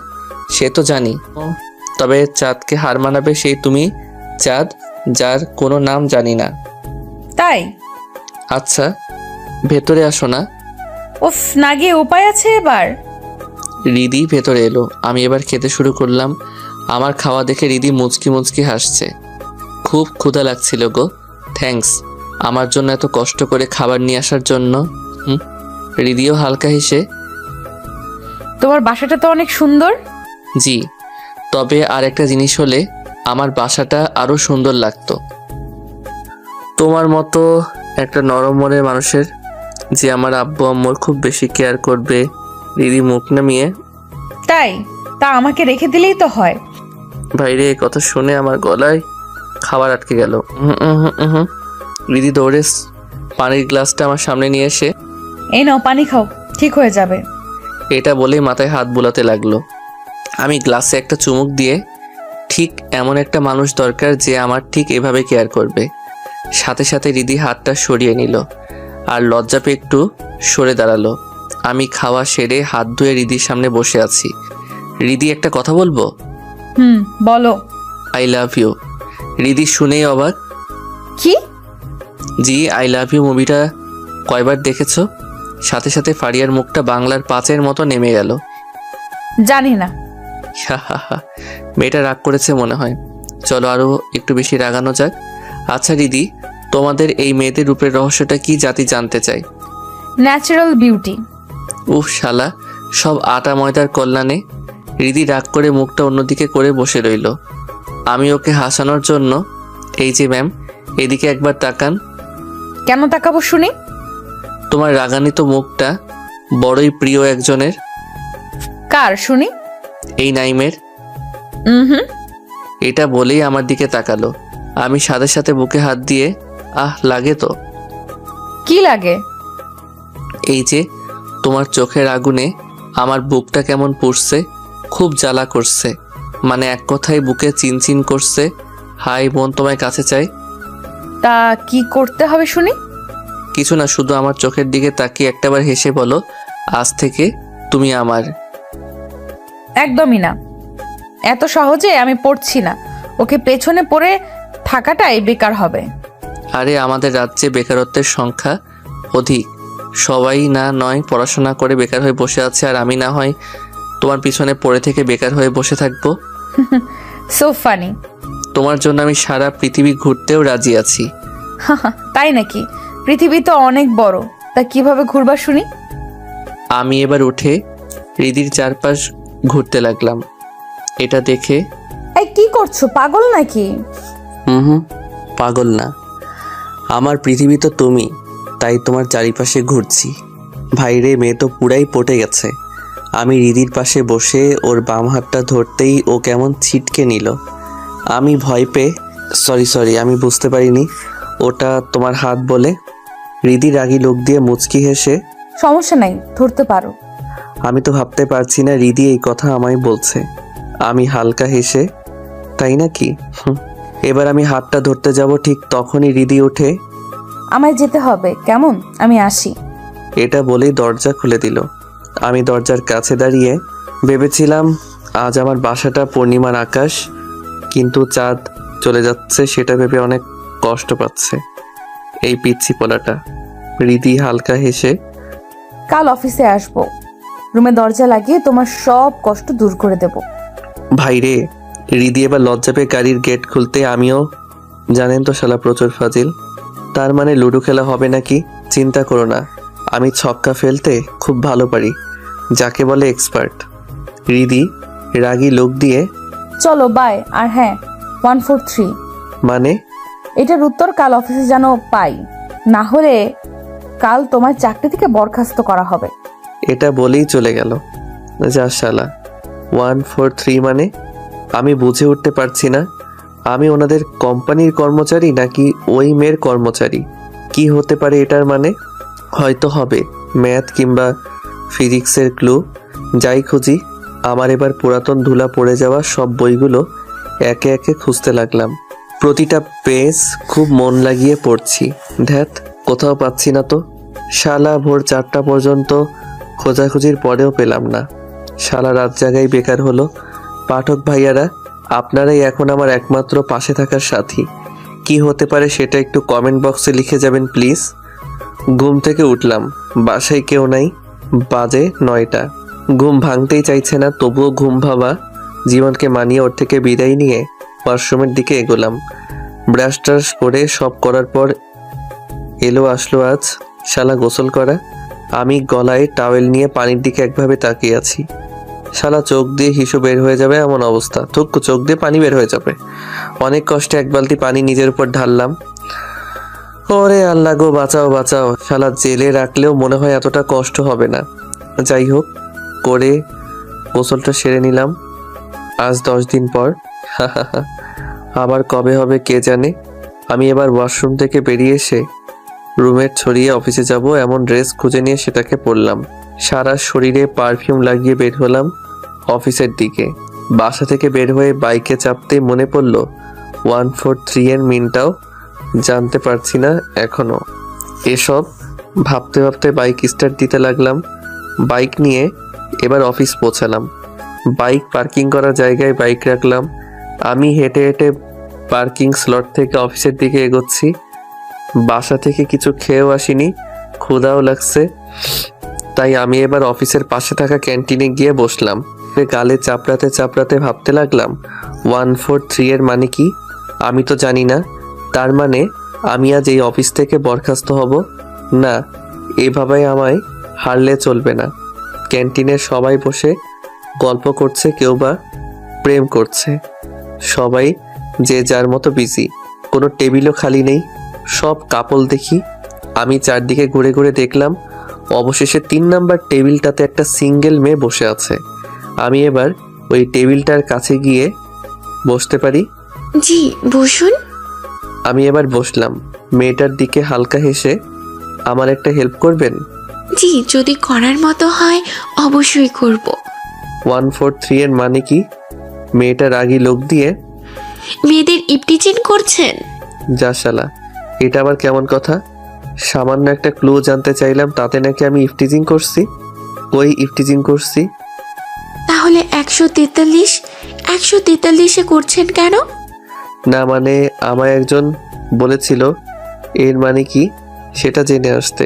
সে তো জানি, তবে চাঁদকে হার মানাবে সেই তুমি চাঁদ, যার কোনো নাম জানি না। তাই? আচ্ছা, ভেতরে আসো না। উফ, না গিয়ে উপায় আছে এবার? রিদি ভেতরে এলো। আমি এবার খেতে শুরু করলাম। আমার খাওয়া দেখে রিদি মুচকি মুচকি হাসছে। খুব ক্ষুধা লাগছিল গো। থ্যাঙ্কস আমার জন্য এত কষ্ট করে খাবার নিয়ে আসার জন্য। রিদিও হালকা হেসে, তোমার বাসাটা তো অনেক সুন্দর। জি, তবে আর একটা জিনিস হলে আমার বাসাটা আরো সুন্দর লাগতো। তোমার মতো একটা নরম মনের মানুষের, যে আমার আব্বু আম্মুর খুব বেশি কেয়ার করবে। রিদি মুখ নামিয়ে, তাই? তা আমাকে রেখে দিলেই তো হয়। বাইরে কথা শুনে আমার গলায় খাবার আটকে গেল। রিদি দৌড়ে পানির গ্লাসটা আমার সামনে নিয়ে এসে, এই নাও পানি খাও, ঠিক হয়ে যাবে। এটা বলেই মাথায় হাত বুলাতে লাগলো। আমি গ্লাসে একটা চুমুক দিয়ে, ঠিক এমন একটা মানুষ দরকার যে আমার ঠিক এভাবে কেয়ার করবে। সাথে সাথে রিদি হাতটা সরিয়ে নিল। আর লজ্জা পেয়ে একটু সরে দাঁড়ালো। আমি খাওয়া সেরে হাত ধুয়ে রিদির সামনে বসে আছি। রিদি, একটা কথা বলবো? বলো। I love you. রিদি শুনেই অবাক। কি? জি, আই লাভ ইউ মুভিটা কয়বার দেখেছো? সাথে সাথে ফারিয়ার মুখটা বাংলার 5-এর মতো নেমে গেল। জানি না। মেয়েটা রাগ করেছে মনে হয়। চলো আরো একটু বেশি রাগানো যাক। আচ্ছা রিদি, তোমাদের এই মেয়েদের রূপের রহস্যটা কি জাতি জানতে চাই। Natural beauty. উফ শালা, সব আটা ময়দার কল্যাণে। রিদি রাগ করে মুখটা অন্যদিকে করে বসে রইল। আমি ওকে হাসানোর জন্য, এই যে ম্যাম, এদিকে একবার তাকান। কেন তাকাবো শুনি? তোমার রাগান্বিত মুখটা বড়ই প্রিয় একজনের। কার শুনি? এই নাইমের। হুম। এটা বলেই আমার দিকে তাকালো। আমি সাথে সাথে বুকে হাত দিয়ে, আহ লাগে তো। কি লাগে? এই যে তোমার চোখের আগুনে আমার বুকটা কেমন পুড়ছে, খুব জ্বালা করছে। মানে এক কথায় বুকে চিনচিন করছে। হাই বোন, তোমায় কাছে চাই। তা কি করতে হবে শুনি? কিছু না, শুধু আমার চোখের দিকে তাকিয়ে একটাবার হেসে বলো, আজ থেকে তুমি আমার। একদমই না। এত সহজে আমি পড়ছি না। ওকে পেছনে পড়ে থাকাটাই বেকার হবে। আরে আমাদের রাজ্যে বেকারত্বের সংখ্যা অধিক। সবাই না নয় পড়াশোনা করে বেকার হয়ে বসে আছে, আর আমি না হয় তোমার পিছনে পড়ে থেকে বেকার হয়ে বসে থাকবো। So funny. তোমার জন্য আমি সারা পৃথিবী ঘুরতেও রাজি আছি। তাই নাকি? পৃথিবী তো অনেক বড়, তা কিভাবে ঘুরবা শুনি? আমি এবার উঠে হৃদির চারপাশ ঘুরতে লাগলাম। এটা দেখে, এই কি করছো, পাগল নাকি? হুম, পাগল না। আমার পৃথিবী তো তুমি, তাই তোমার চারিপাশে ঘুরছি। ভাইরে, মেয়ে তো পুরাই পটে গেছে। আমি হৃদির পাশে বসে ওর বাম হাতটা ধরতেই ও কেমন ছিটকে নিল। আমি ভয় পেয়ে, সরি, আমি বুঝতে পারিনি ওটা তোমার হাত বলে। হৃদি রাগী লোক দিয়ে মুচকি হেসে, সমস্যা নাই, ধরতে পারো। আমি তো ভাবতে পারছি না হৃদি এই কথা আমায় বলছে। আমি হালকা হেসে, তাই নাকি? এবার আমি হাতটা ধরতে যাব, ঠিক তখনই হৃদি উঠে, আমায় যেতে হবে, কেমন? আমি আসি। এটা বলেই দরজা খুলে দিল। আমি দরজার কাছে দাঁড়িয়ে ভেবেছিলাম আজ আমার বাসাটা পূর্ণিমার আকাশ, কিন্তু চাঁদ চলে যাচ্ছে সেটা ভেবে অনেক কষ্ট পাচ্ছে এই পিচ্ছি পোলাটা। হৃদি হালকা হেসে, কাল অফিসে আসবো, রুমে দরজা লাগিয়ে তোমার সব কষ্ট দূর করে দেব। ভাইরে। হৃদি এবার লজ্জা পেয়ে গাড়ির গেট খুলতে, আমিও, জানেন তো শালা প্রচুর ফাজিল। তার মানে লুডো খেলা হবে নাকি? চিন্তা করো না, আমি ছক্কা ফেলতে খুব ভালো পারি, যাকে বলে এক্সপার্ট। হৃদি রাগী লোক দিয়ে, চলো বাই। আর হ্যাঁ, 143 মানে? এটার উত্তর কাল অফিসে যেন পাই, না হলে কাল তোমার চাকরি থেকে বরখাস্ত করা হবে। এটা বলেই চলে গেল। যা শালা, 143 মানে? আমি বুঝে উঠতে পারছি না আমি ওনাদের কোম্পানির কর্মচারী নাকি ওই মেয়ের কর্মচারী। কি হতে পারে এটার মানে? হয়তো হবে ম্যাথ কিংবা ফিজিক্সের ক্লু। যাই খুঁজি, আমার এবার পুরাতন ধুলা পড়ে যাওয়া সব বইগুলো একে একে খুঁজতে লাগলাম। প্রতিটা পেজ খুব মন লাগিয়ে পড়ছি। ধ্যাত, কোথাও পাচ্ছি না তো। শালা ভোর 4টা পর্যন্ত খোঁজাখুঁজির পরেও পেলাম না। সারা রাত জায়গায় বেকার হলো। পাঠক ভাইয়ারা, আপনারাই এখন আমার একমাত্র পাশে থাকার সাথী। কি হতে পারে সেটা একটু কমেন্ট বক্সে লিখে যাবেন প্লিজ। ঘুম থেকে উঠলাম, বাসায় কেউ নাই। বাজে 9টা। ঘুম ভাঙতেই চাইছে না, তবুও ঘুম ভাবা জীবনকে মানিয়ে ওর থেকে বিদায় নিয়ে ওয়াশরুমের দিকে এগোলাম। ব্রাশ ট্রাশ করে সব করার পর আসলো আজ শালা গোসল করা। আমি গলায় টাওয়েল নিয়ে পানির দিকে একভাবে তাকিয়ে আছি। শালা চোখ দিয়ে হিসু বের হয়ে যাবে এমন অবস্থা। থুক্কু, চোখ দিয়ে পানি বের হয়ে যাবে। অনেক কষ্টে এক বালতি পানি নিজের উপর ঢাললাম। ওরে আল্লাহ গো, বাঁচাও বাঁচাও। শালা জেলে রাখলেও মনে হয় এতটা কষ্ট হবে না। যাই হোক, করে গোসলটা সেরে নিলাম। আজ 10 দিন পর। আবার কবে হবে কে জানে। আমি এবার ওয়াশরুম থেকে বেরিয়ে এসে রুমের ছড়িয়ে অফিসে যাব এমন ড্রেস খুঁজে নিয়ে সেটাকে পরলাম। সারা শরীরে পারফিউম লাগিয়ে বের হলাম অফিসের দিকে। বাসা থেকে বের হয়ে বাইকে চাপতে মনে পড়ল 143 এর মিনটাও জানতে পারছি না এখনো। এসব ভাবতে ভাবতে বাইক স্টার্ট দিতে লাগলাম। বাইক নিয়ে এবার অফিস পৌঁছালাম। বাইক পার্কিং করা জায়গায় বাইক রাখলাম। আমি হেঁটে হেঁটে পার্কিং স্লট থেকে অফিসের দিকে এগোচ্ছি। বাসা থেকে কিছু খেয়েও আসিনি, ক্ষুধাও লাগছে। তাই আমি এবার অফিসের পাশে থাকা ক্যান্টিনে গিয়ে বসলাম। গালে চাপড়াতে চাপড়াতে ভাবতে লাগলাম 143 এর মানে কি? আমি তো জানি না। তার মানে আমি আজ এই অফিস থেকে বরখাস্ত হব না। এভাবে আমায় হারলে চলবে না। ক্যান্টিনে সবাই বসে গল্প করছে, কেউ বা প্রেম করছে। সবাই যে যার মতো বিজি, কোনো টেবিলও খালি নেই, সব কাপল দেখি। আমি চারদিকে ঘুরে ঘুরে দেখলাম, অবশেষে 3 নাম্বার টেবিলটাতে একটা সিঙ্গেল মেয়ে বসে আছে। আমি এবার ওই টেবিলটার কাছে গিয়ে বসতে পারি? জি বসুন। আমি এবার বসলাম। মেয়েটার দিকে হালকা হেসে, আমার একটা হেল্প করবেন? জি যদি করার মতো হয় অবশ্যই করব। 143 এর মানে কি? মেয়েটা রাগী লোক দিয়ে, মেয়েদের ইপটিজিং করছেন? যা শালা, এটা আবার কেমন কথা? সামান্য একটা ক্লু জানতে চাইলাম, তাতে নাকি আমি ইফটিজিং করছি? কই ইফটিজিং করছি? তাহলে 143 করছেন কেন? না মানে আমায় একজন বলেছিল এর মানে কি সেটা জেনে আসতে।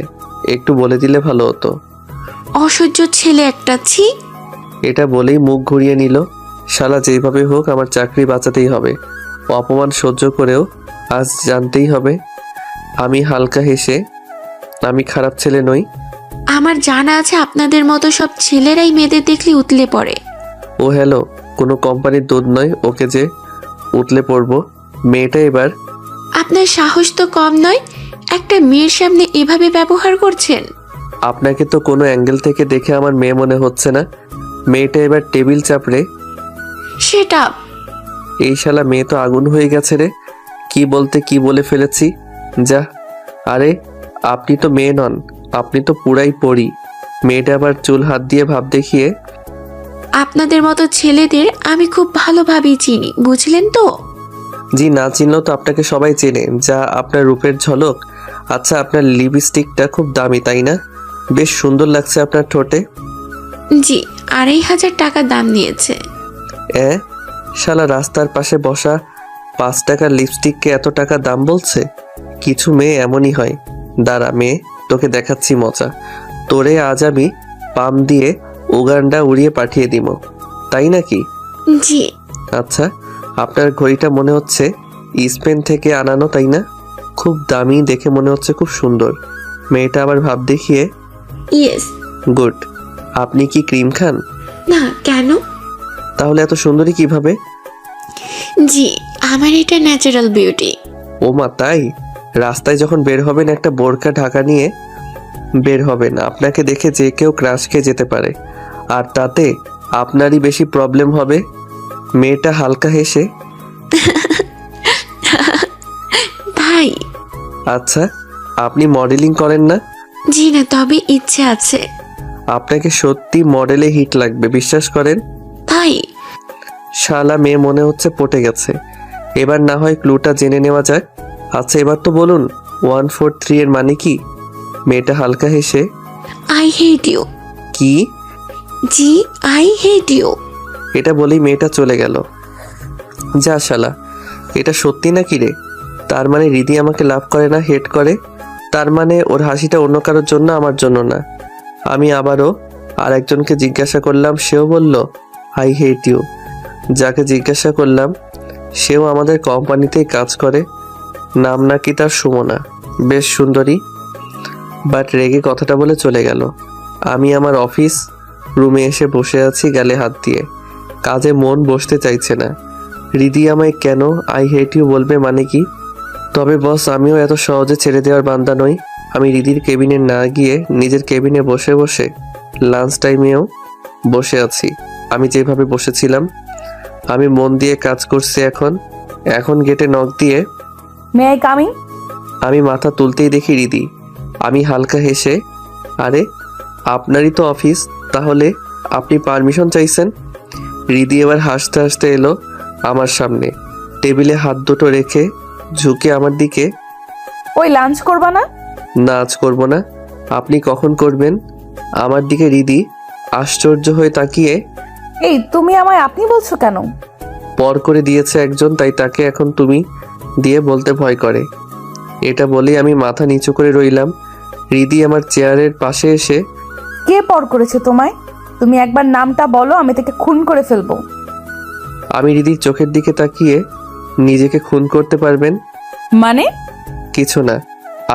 একটু বলে দিলে ভালো হতো। অসহ্য ছেলে একটা, ছি। এটা বলেই মুখ ঘুরিয়ে নিল। শালা যেইভাবে হোক আমার চাকরি বাঁচাতেই হবে। অপমান সহ্য করেও আজ জানতেই হবে। আমি হালকা হেসে, আমি খারাপ ছেলে নই। আমার জানা আছে আপনাদের মতো সব ছেলেরাই মেয়েদের দেখলে উতলে পড়ে। ও হ্যালো, কোনো কোম্পানির দুধ নয় ওকে যে উতলে পড়বো। মেয়েটা এবার, আপনার সাহস তো কম নয়, একটা মেয়ের সামনে এভাবে ব্যবহার করছেন। আপনাকে তো কোনো অ্যাঙ্গেল থেকে দেখে আমার মেয়ে মনে হচ্ছে না। মেয়েটা এবার টেবিল চাপড়ে, সেটা এই শালা মেয়ে তো আগুন হয়ে গেছে রে। কি বলতে কি বলে ফেলেছি, যা। আরে আপনি তো মেয়ে নন, আপনি তো পুরাই পড়ি। মেয়েটা আবার চুল হাত দিয়ে ভাব দেখিয়ে, আপনাদের মতো ছেলেদের আমি খুব ভালোভাবেই চিনি, বুঝলেন তো? জি না চিনলেও তো আপনাকে সবাই চেনে, যা আপনার রূপের ঝলক। আচ্ছা আপনার লিপস্টিকটা খুব দামি তাই না? বেশ সুন্দর লাগছে আপনার ঠোঁটে। জি 2500 টাকা দাম নিয়েছে। শালা রাস্তার পাশে বসা 5 টাকার লিপস্টিককে এত টাকা দাম বলছে? কিছু মেয়ে এমনই হয়। দাঁড়া মেয়ে, তোকে দেখাচ্ছি মজা। তোরে আজ আমি পাম দিয়ে উগান্ডা উড়িয়ে পাঠিয়ে দিব, তাই নাকি? জি আচ্ছা আপনার ঘড়িটা মনে হচ্ছে স্পেন থেকে আনানো তাই না? খুব দামি দেখে মনে হচ্ছে, খুব সুন্দর। মেয়েটা আবার ভাব দেখিয়ে, ইয়েস। গুড। আপনি কি ক্রিম খান? না কেন? তাহলে এত সুন্দরী কিভাবে? জি আমার এটা ন্যাচারাল বিউটি। ও মা তাই? রাস্তায় যখন বের হবেন একটা বোরকা ঢাকা নিয়ে বের হবেন, আপনাকে দেখে যে কেউ ক্রাশ খেয়ে যেতে পারে, আর তাতে আপনারই বেশি প্রবলেম হবে। মেয়েটা হালকা হেসে, তাই? আচ্ছা আপনি মডেলিং করেন না? জি না, তবে ইচ্ছে আছে। আপনাকে সত্যি মডেলে হিট লাগবে, বিশ্বাস করেন। তাই? শালা মেয়ে মনে হচ্ছে পটে গেছে। এবার না হয় ক্লুটা জেনে নেওয়া যাক। আচ্ছা এবার তো বলুন 143 এর মানে কি? মেয়েটা হালকা হেসে, আই হেট ইউ। কি? জি আই হেট ইউ। এটা বলেই মেয়েটা চলে গেল। যা শালা, এটা সত্যি নাকি রে? তার মানে রিদি আমাকে লাভ করে না, হেট করে। তার মানে ওর হাসিটা অন্য কারোর জন্য, আমার জন্য না। আমি আবারও আর একজনকে জিজ্ঞাসা করলাম, সেও বলল আই হেট ইউ। যাকে জিজ্ঞাসা করলাম সেও আমাদের কোম্পানিতেই কাজ করে, নাম নাকি তার সুমনা, বেশ সুন্দরী। বাট রেগে কথাটা বলে চলে গেল। আমি আমার অফিস রুমে এসে বসে আছি গালে হাত দিয়ে। কাজে মন বসতে চাইছে না। রিদি আমায় কেন আই হেট ইউ বলবে মানে কি? তবে বস আমিও এত সহজে ছেড়ে দেওয়ার বান্দা নই। আমি রিদির কেবিনে না গিয়ে নিজের কেবিনে বসে বসে লাঞ্চ টাইমেও বসে আছি। আমি যেভাবে বসেছিলাম, আমি মন দিয়ে কাজ করছি। এখন গেটে নক দিয়ে মে আই কামিং? আমি মাথা তুলতেই দেখি রিদি। আমি হালকা হেসে, আরে আপনারই তো অফিস, তাহলে আপনি পারমিশন চাইছেন? রিদি এবার হাসতে হাসতে এলো আমার সামনে, টেবিলে হাত দুটো রেখে ঝুঁকে আমার দিকে, ওই লাঞ্চ করবা না? না আজ করবো না। আপনি কখন করবেন? আমার দিকে রিদি আশ্চর্য হয়ে তাকিয়ে, এই তুমি আমায় আপনি বলছো কেন? পর করে দিয়েছে একজন, তাই তাকে এখন তুমি দিয়ে বলতে ভয় করে। এটা বলেই আমি মাথা নিচু করে রইলাম। রিদি আমার চেয়ারের পাশে এসে, কে পর করেছে তোমায়? তুমি একবার নামটা বলো, আমি তাকে খুন করে ফেলবো। আমি রিদির চোখের দিকে তাকিয়ে, নিজেকে খুন করতে পারবেন? মানে? কিছু না,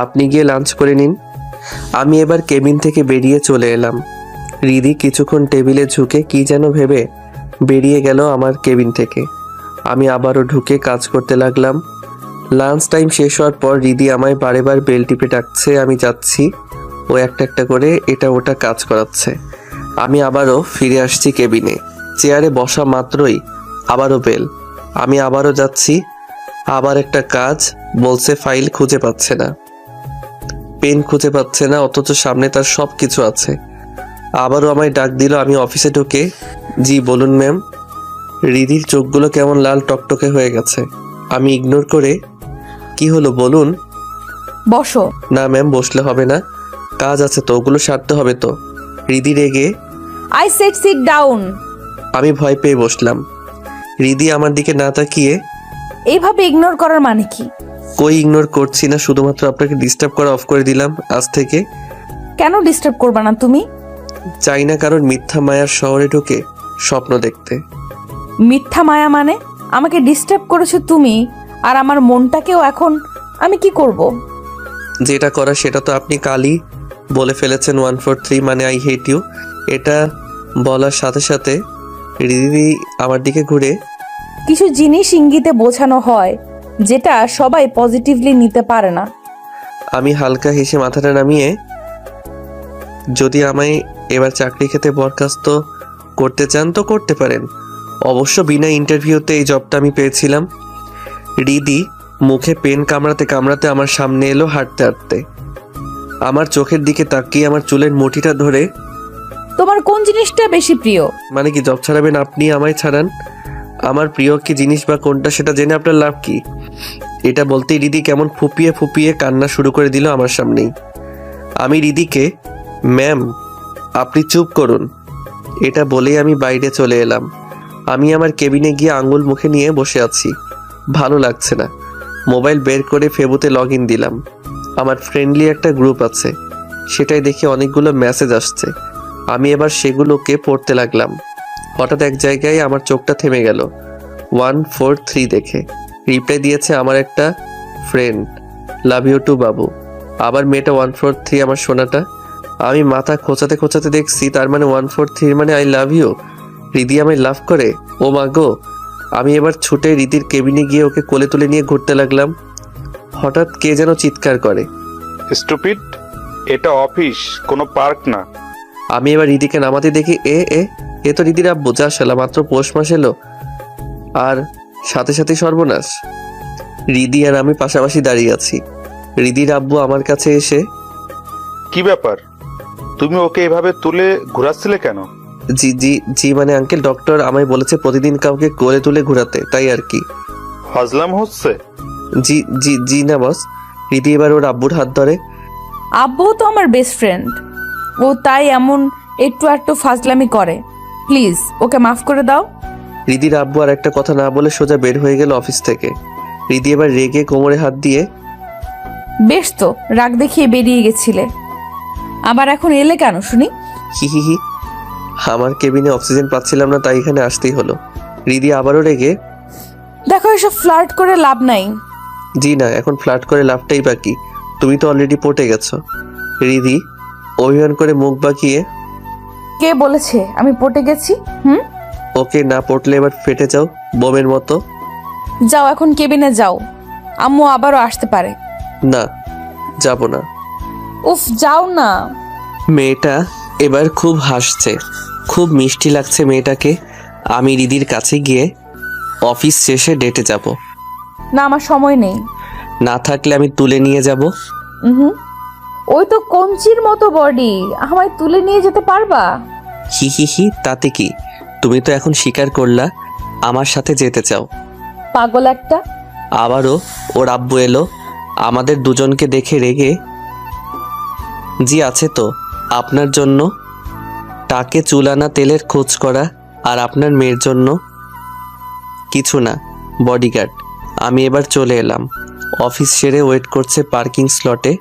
আপনি গিয়ে লাঞ্চ করে নিন। আমি এবার কেবিন থেকে বেরিয়ে চলে এলাম। রিদি কিছুক্ষণ টেবিলে ঝুঁকে কি যেন ভেবে বেরিয়ে গেল আমার কেবিন থেকে। আমি আবারও ঢুকে কাজ করতে লাগলাম। লাঞ্চ টাইম শেষ হওয়ার পর রিদি আমায় বারেবার বেল টিপে ডাকছে, আমি যাচ্ছি। ও একটা একটা করে এটা ওটা কাজ করাচ্ছে। আমি আবারও ফিরে আসছি কেবিনে। চেয়ারে বসা মাত্রই আবারও বেল। আমি আবারও যাচ্ছি। আবার একটা কাজ, বলছে ফাইল খুঁজে পাচ্ছে না, পেন খুঁজে পাচ্ছে না, অথচ সামনে তার সব কিছু আছে। আবারও আমায় ডাক দিল। আমি অফিসে ঢুকে, জি বলুন ম্যাম। রিদির চোখগুলো কেমন লাল টকটকে হয়ে গেছে। আমি ইগনোর করে, কি হলো বলুন। বসো। না ম্যাম, বসলে হবে না, কাজ আছে তো, ওগুলো সারতে হবে তো। রিদি রেগে, আই সেড সিট ডাউন। আমি ভয় পেয়ে বসলাম। রিদি আমার দিকে না তাকিয়ে, এইভাবে ইগনোর করার মানে কি? কই ইগনোর করছি না, শুধুমাত্র আপনাকে ডিস্টার্ব করা অফ করে দিলাম আজ থেকে। কেন ডিস্টার্ব করবে না তুমি? চাই না কারণ মিথ্যা মায়ার শহরে ঢুকে স্বপ্ন দেখতে। মিথ্যা মায়া মানে? আমাকে ডিস্টার্ব করেছো তুমি, আর আমার মনটাকেও। এখন আমি কি করব? যেটা করা সেটা তো আপনি কালই বলে ফেলেছেন, 143 মানে আই হেট ইউ। এটা বলার সাথে সাথে রিদি আমার দিকে ঘুরে, কিছু জিনিস ইঙ্গিতে বোঝানো হয় যেটা সবাই পজিটিভলি নিতে পারে না। আমি হালকা হেসে মাথাটা নামিয়ে, যদি আমায় এবার চাকরি খেতে বরখাস্ত করতে চান তো করতে পারেন, অবশ্য বিনা ইন্টারভিউতে এই জবটা আমি পেয়েছিলাম। রিদি মুখে পেন কামড়াতে কামড়াতে আমার সামনে এলো হাঁটতে হাঁটতে। আমার চোখের দিকে তাকিয়ে আমার চুলের মুঠিটা ধরে, তোমার কোন জিনিসটা বেশি প্রিয়? মানে কি জব ছাড়াবেন আপনি, আমায় ছাড়ান? আমার প্রিয় কি জিনিস বা কোনটা সেটা জেনে আপনার লাভ কি? এটা বলতেই রিদি কেমন ফুপিয়ে ফুপিয়ে কান্না শুরু করে দিল আমার সামনেই। আমি রিদিকে, ম্যাম আপনি চুপ করুন, এটা বলেই আমি বাইরে চলে এলাম। আমি আমার কেবিনে গিয়ে আঙুল মুখে নিয়ে বসে আছি। ভালো লাগছে না। মোবাইল বের করে ফেবুতে লগ ইন দিলাম। আমার ফ্রেন্ডলি একটা গ্রুপ আছে, সেটাই দেখে অনেকগুলো মেসেজ আসছে। আমি এবার সেগুলোকে পড়তে লাগলাম। হঠাৎ এক জায়গায় আমার চোখটা থেমে গেল। 143 দেখে রিপ্লাই দিয়েছে আমার একটা ফ্রেন্ড, লাভ ইউ টু বাবু। আবার মেয়েটা 143, আমার সোনাটা। আমি মাথা খোঁচাতে খোঁচাতে দেখছি, তার মানে 143 মানে আই লাভ ইউ। রিদি আমায় লাভ করে, ও মা গো। আমি এবার ছুটে রিদির কেবিনে গিয়ে ওকে কোলে তুলে নিয়ে ঘুরতে লাগলাম। হঠাৎ কে যেন চিৎকার করে, স্টুপিড, এটা অফিস, কোনো পার্ক না। আমি এবার রিদিকে নামাতে দেখি, এ এ এ তো রিদির আব্বু। যা শালা, মাত্র পৌষ মাস এলো আর সাথে সাথে সর্বনাশ। রিদি আর আমি পাশাপাশি দাঁড়িয়ে আছি। রিদির আব্বু আমার কাছে এসে, কি ব্যাপার, তুমি ওকে এভাবে তুলে ঘোরাচ্ছিলে কেন? জি জি জি মানে আঙ্কেল, ডক্টর আমায় বলেছে প্রতিদিন কাউকে কোলে তুলে ঘোরাতে, তাই আর কি। হজলাম হচ্ছে? জি জি জি না বস। রিদি এবার ওর আব্বুর হাত ধরে, আব্বু তো আমার বেস্ট ফ্রেন্ড, ও তাই এমন একটু একটু ফাজলামি করে। প্লিজ ওকে মাফ করে দাও। রিদির আব্বু আর একটা কথা না বলে সোজা বের হয়ে গেল অফিস থেকে। রিদি এবার রেগে কোমরে হাত দিয়ে, বেশ তো, রাগ দেখিয়ে বেরিয়ে গেছিলে, আবার এখন এলে কেন শুনি? হি হি হি। আমার কেবিনে অক্সিজেন পাচ্ছিলাম না, তাই এখানে আসতেই হলো। রিদি আবারও রেগে, দেখো এসব ফ্লার্ট করে লাভ নাই। জি না, এখন ফ্লার্ট করে লাভটাই বাকি, তুমি তো অলরেডি পটে গেছো। রিদি অভিমান করে মুখ বাঁকিয়ে, কে বলেছে আমি পটে গেছি? ওকে না পটলে এবার ফেটে যাও বোমের মতো। যাও এখন কেবিনে যাও, আম্মু আবারও আসতে পারে। না, যাব না। উফ, যাও না। মেয়েটা এবার খুব হাসছে, খুব মিষ্টি লাগছে মেয়েটাকে। আমি রিদির কাছে গিয়ে, অফিস শেষে ডেটে যাব। না, আমার সময় নেই। না থাকলে আমি তুলে নিয়ে যাব। ওই তো কঞ্চির মতো বডি, আমায় তুলে নিয়ে যেতে পারবা? হি হি হি, তাতে কি? তুমি তো এখন স্বীকার করলা আমার সাথে যেতে চাও। পাগল একটা। আবারও ওর আব্বু এলো, আমাদের দুজনকে দেখে রেগে, জি আছে তো, আপনার জন্য টাকে চুলানা তেলের খোঁজ করা, আর আপনার মেয়ের জন্য কিছু না, বডিগার্ড। আমি এবার চলে এলাম। অফিস সেরে ওয়েট করছে পার্কিং স্লটে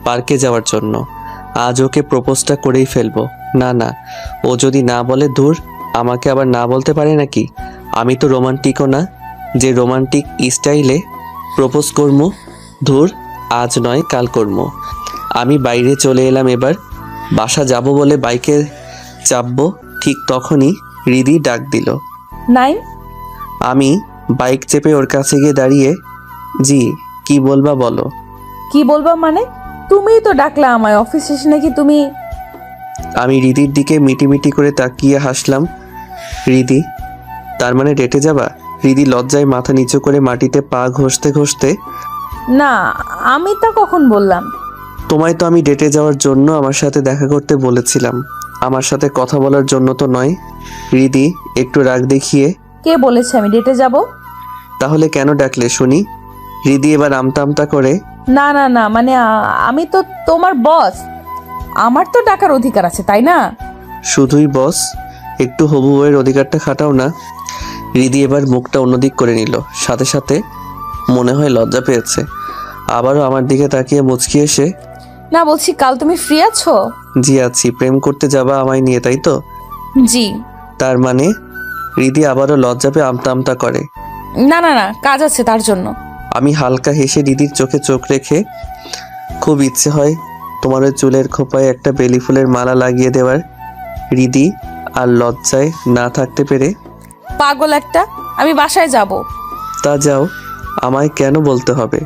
পার্কে যাওয়ার জন্য। আজ ওকে প্রপোজটা করেই ফেলবো। না না, ও যদি না বলে ধুর, আমাকে আবার না বলতে পারে নাকি? আমি তো রোমান্টিকও না যে রোমান্টিক স্টাইলে প্রপোজ করবো। ধুর, আজ নয় কাল করবো। আমি বাইরে চলে এলাম। এবার বাসা যাব বলে বাইকে চাপবো, ঠিক তখনই রিদি ডাক দিল। নাইম, আমি বাইক চেপে ওর কাছে গিয়ে দাঁড়িয়ে, জি কি বলবা বলো। কি বলবা মানে? তুমিই তো ডাকলা আমায়, অফিস শেষে নাকি তুমি? আমি রিদির দিকে মিটিমিটি করে তাকিয়ে হাসলাম। রিদি, তার মানে ডেটে যাবা? রিদি লজ্জায় মাথা নিচু করে মাটিতে পা ঘষতে ঘষতে, না, আমি তা কখন বললাম? তোমায় তো আমি ডেটে যাওয়ার জন্য আমার সাথে দেখা করতে বলেছিলাম, আমার সাথে কথা বলার জন্য তো নয়। রিদি একটু রাগ দেখিয়ে, কে বলেছে আমি ডেটে যাব? তাহলে কেন ডাকলে শুনি? রিদি এবার আমতা আমতা করে, না না না, মানে আমি তো তোমার বস, আমার তো ডাকার অধিকার আছে, তাই না? শুধুই বস? একটু হবু বউয়ের অধিকারটা খাটাও না। রিদি এবার মুখটা অন্যদিক করে নিল, সাথে সাথে মনে হয় লজ্জা পেয়েছে। আবারও আমার দিকে তাকিয়ে মুচকি এসে, না, বলছি কাল তুমি ফ্রি আছো? জি আছি। প্রেম করতে যাবা আমায় নিয়ে, তাই তো? জি। তার মানে? রিদি আবারও লজ্জা পেয়ে আমতা আমতা করে। না না না, কাজ আছে তার জন্য। আমি হালকা হেসে রিদির চোখে চোখ রেখে, খুব ইচ্ছে হয় তোমার ওই চুলের খোপায় একটা বেলি ফুলের মালা লাগিয়ে দেওয়ার। রিদি আর লজ্জায় না থাকতে পেরে, পাগল একটা, আমি বাসায় যাব। তা যাও, আমায় কেন বলতে হবে?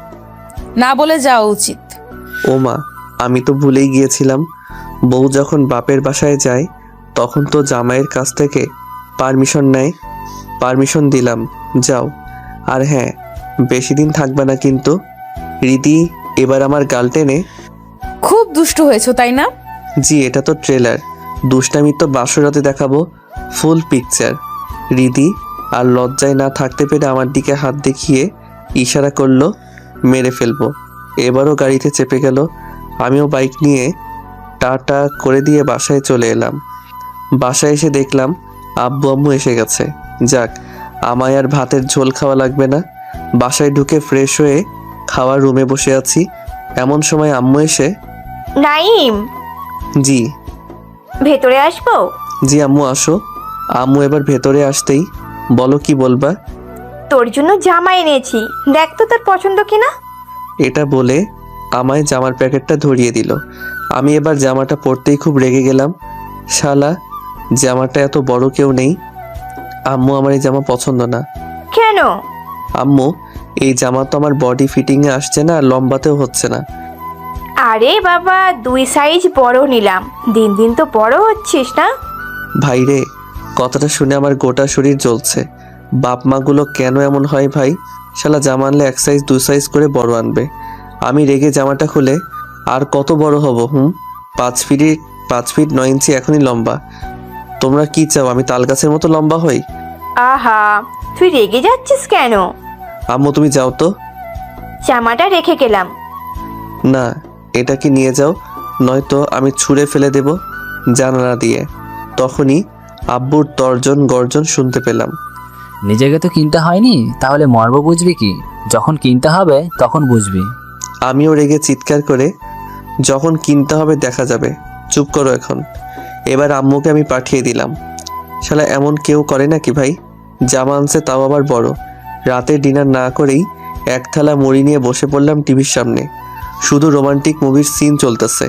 না বলে যাওয়া উচিত। ও মা, আমি তো ভুলেই গিয়েছিলাম। বউ যখন বাপের বাসায় যায় তখন তো জামাইয়ের কাছ থেকে পারমিশন নেয়। পারমিশন দিলাম, যাও। আর হ্যাঁ, বেশি দিন থাকবে না কিন্তু। রিদি এবার আমার গাল টেনে, খুব দুষ্টু হয়েছো তাই না? জি এটা তো ট্রেলার, দুষ্টামি তো বাসরাতে দেখাবো, ফুল পিকচার। রিদি আর লজ্জায় না থাকতে পেরে আমার দিকে হাত দেখিয়ে ইশারা করলো মেরে ফেলবো। এবারও গাড়িতে চেপে গেল। আমিও বাইক নিয়ে টাটা করে দিয়ে বাসায় চলে এলাম। বাসায় এসে দেখলাম আব্বু আম্মু এসে গেছে। যাক, আমায় আর ভাতের ঝোল খাওয়া লাগবে না। বাসায় ঢুকে ফ্রেশ হয়ে খাওয়ার রুমে বসে আছি, এমন সময় আম্মু এসে, নাইম, জি। ভেতরে আসবো? জি আম্মু আসো। আম্মু এবার ভেতরে আসতেই, বলো কি বলবা? তোর জন্য জামা এনেছি, দেখ তো তোর পছন্দ কিনা। এটা বলে আমায় জামার প্যাকেটটা ধরিয়ে দিল। আমি এবার জামাটা পরতেই খুব রেগে গেলাম। শালা, জামাটা এত বড় কেউ নেই। আম্মু, আমার এই জামা পছন্দ না। কেন? আম্মু, এই জামা তো আমার বডি ফিটিংয়ে আসছে না, আর লম্বাতেও হচ্ছে না। আরে বাবা, 2 সাইজ বড় নিলাম, দিন দিন তো বড় হচ্ছিস না। ভাইরে, কথাটা শুনে আমার গোটা শরীর জ্বলছে। বাপ মাগুলো কেন এমন হয় ভাই? শালা জামা আনলে 1 সাইজ 2 সাইজ করে বড় আনবে। আমি রেগে জামাটা খুলে, আর কত বড় হব? 5 ফিট 9 ইঞ্চি এখনই লম্বা। তোমরা কি চাও আমি তাল গাছের মতো লম্বা হই? আহা, তুই রেগে যাচ্ছিস কেন? আম্মু তুমি যাও তো। জামাটা রেখে গেলাম। না, এটা কি নিয়ে যাও, নয়তো আমি ছুঁড়ে ফেলে দেব জানালা দিয়ে। তখনই আব্বুর তর্জন গর্জন শুনতে পেলাম। নিজেকে তো কিনতে হয়নি, তাহলে মর্ম বুঝবি কি? যখন কিনতে হবে তখন বুঝবি। আমিও রেগে চিৎকার করে, যখন কিনতে হবে দেখা যাবে, চুপ করো এখন। এবার আম্মুকে আমি পাঠিয়ে দিলাম। শালা এমন কেউ করে নাকি ভাই? জামা আনছে তাও আবার বড়। রাতে ডিনার না করেই 1 থালা মুড়ি নিয়ে বসে পড়লাম টিভির সামনে। শুধু রোমান্টিক মুভির সিন চলতেছে।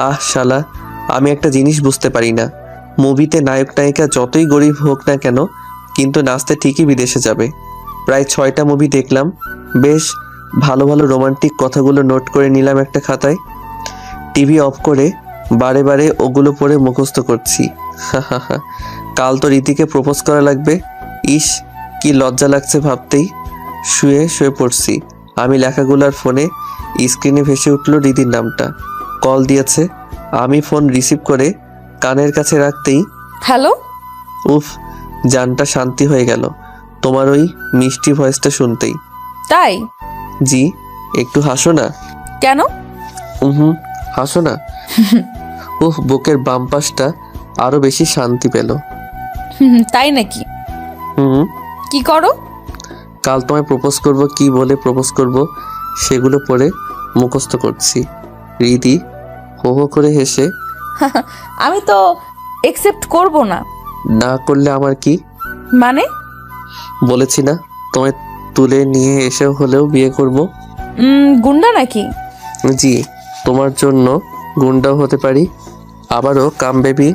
আহ শালা, আমি একটা জিনিস বুঝতে পারি না, মুভিতে নায়ক নায়িকা যতই গরিব হোক না কেন, কিন্তু নাচতে ঠিকই বিদেশে যাবে। প্রায় 6টা মুভি দেখলাম। বেশ ভালো ভালো রোমান্টিক কথাগুলো নোট করে নিলাম একটা খাতায়। টিভি অফ করে বারে বারে ওগুলো পড়ে মুখস্থ করছি। কাল তো রীতিকে প্রপোজ করা লাগবে। ইস, কি লজ্জা লাগছে ভাবতেই। শুয়ে শুয়ে পড়ছি। আমি লেখাগুলোর ফোনে স্ক্রিনে ভেসে উঠল রীতির নামটা। কল দিয়েছে। আমি ফোন রিসিভ করে কানের কাছে রাখতেই, হ্যালো। উফ, জানটা শান্তি হয়ে গেল তোমার ওই মিষ্টি ভয়েসটা শুনতেই। তাই? জি, একটু হাসো না। কেন? হাসো না। উহ, বুকের বাম পাশটা আরো বেশি শান্তি পেল। তাই নাকি? হুম। কি করো? কাল তোমায় প্রপোজ করব, কি বলে প্রপোজ করব সেগুলো পরে মুখস্থ করছি। রিদি হো হো করে হেসে, আমি তো একসেপ্ট করব না। না করলে আমার কি? মানে? বলেছি না তোমায় তুলে নিয়ে এসে হলেও বিয়ে করব। গুন্ডা নাকি? জি, তোমার জন্য গুন্ডাও হতে পারি, আবারও কাম বেবি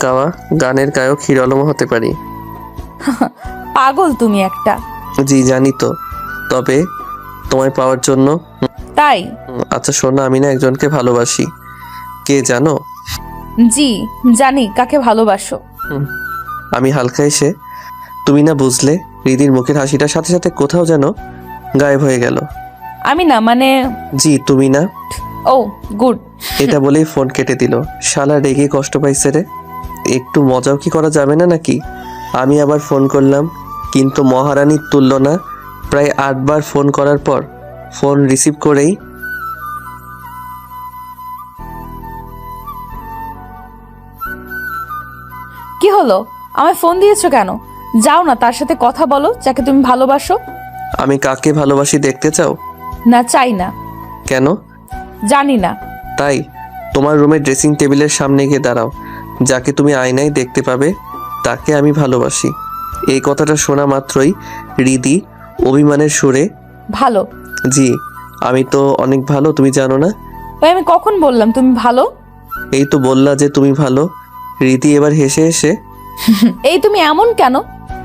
গাওয়া গানের গায়ক হিরো আলমও হতে পারি। পাগল তুমি একটা। জি জানি তো, তবে তোমায় পাওয়ার জন্য। তাই? আচ্ছা শোনো, আমি না একজনকে ভালোবাসি। কে জানো? জি জানি কাকে ভালোবাসো। আমি হালকা এসে, তুমি না বুঝলে। রিদির মুখের হাসিটার সাথে সাথে কোথাও যেন গায়েব হয়ে গেল। আমি না মানে। জি তুমি না। ও গুড। এটা বলেই ফোন কেটে দিল। শালা রেগে কষ্ট পাইছে রে। একটু মজাও কি করা যাবে না নাকি? আমি আবার ফোন করলাম, কিন্তু মহারানীর তুলল না। প্রায় 8 বার ফোন করার পর ফোন রিসিভ করেই, কি হলো? আমায় ফোন দিয়েছো কেন? যাও না তার সাথে কথা বলো যাকে তুমি ভালোবাসো। আমি কাকে ভালোবাসি দেখতে চাও? না চাই না। কেন? জানি না। তাই তোমার রুমের ড্রেসিং টেবিলের সামনে গিয়ে দাঁড়াও। যাকে তুমি আয়নায় দেখতে পাবে তাকে আমি ভালোবাসি। এই কথাটা শোনা মাত্রই রিদি অভিমানের সুরে, ভালো? জি আমি তো অনেক ভালো, তুমি জানো না? ভাই আমি কখন বললাম তুমি ভালো? এই তো বললা যে তুমি ভালো। রিদি এবার হেসে হেসে, এই তুমি এমন কেন?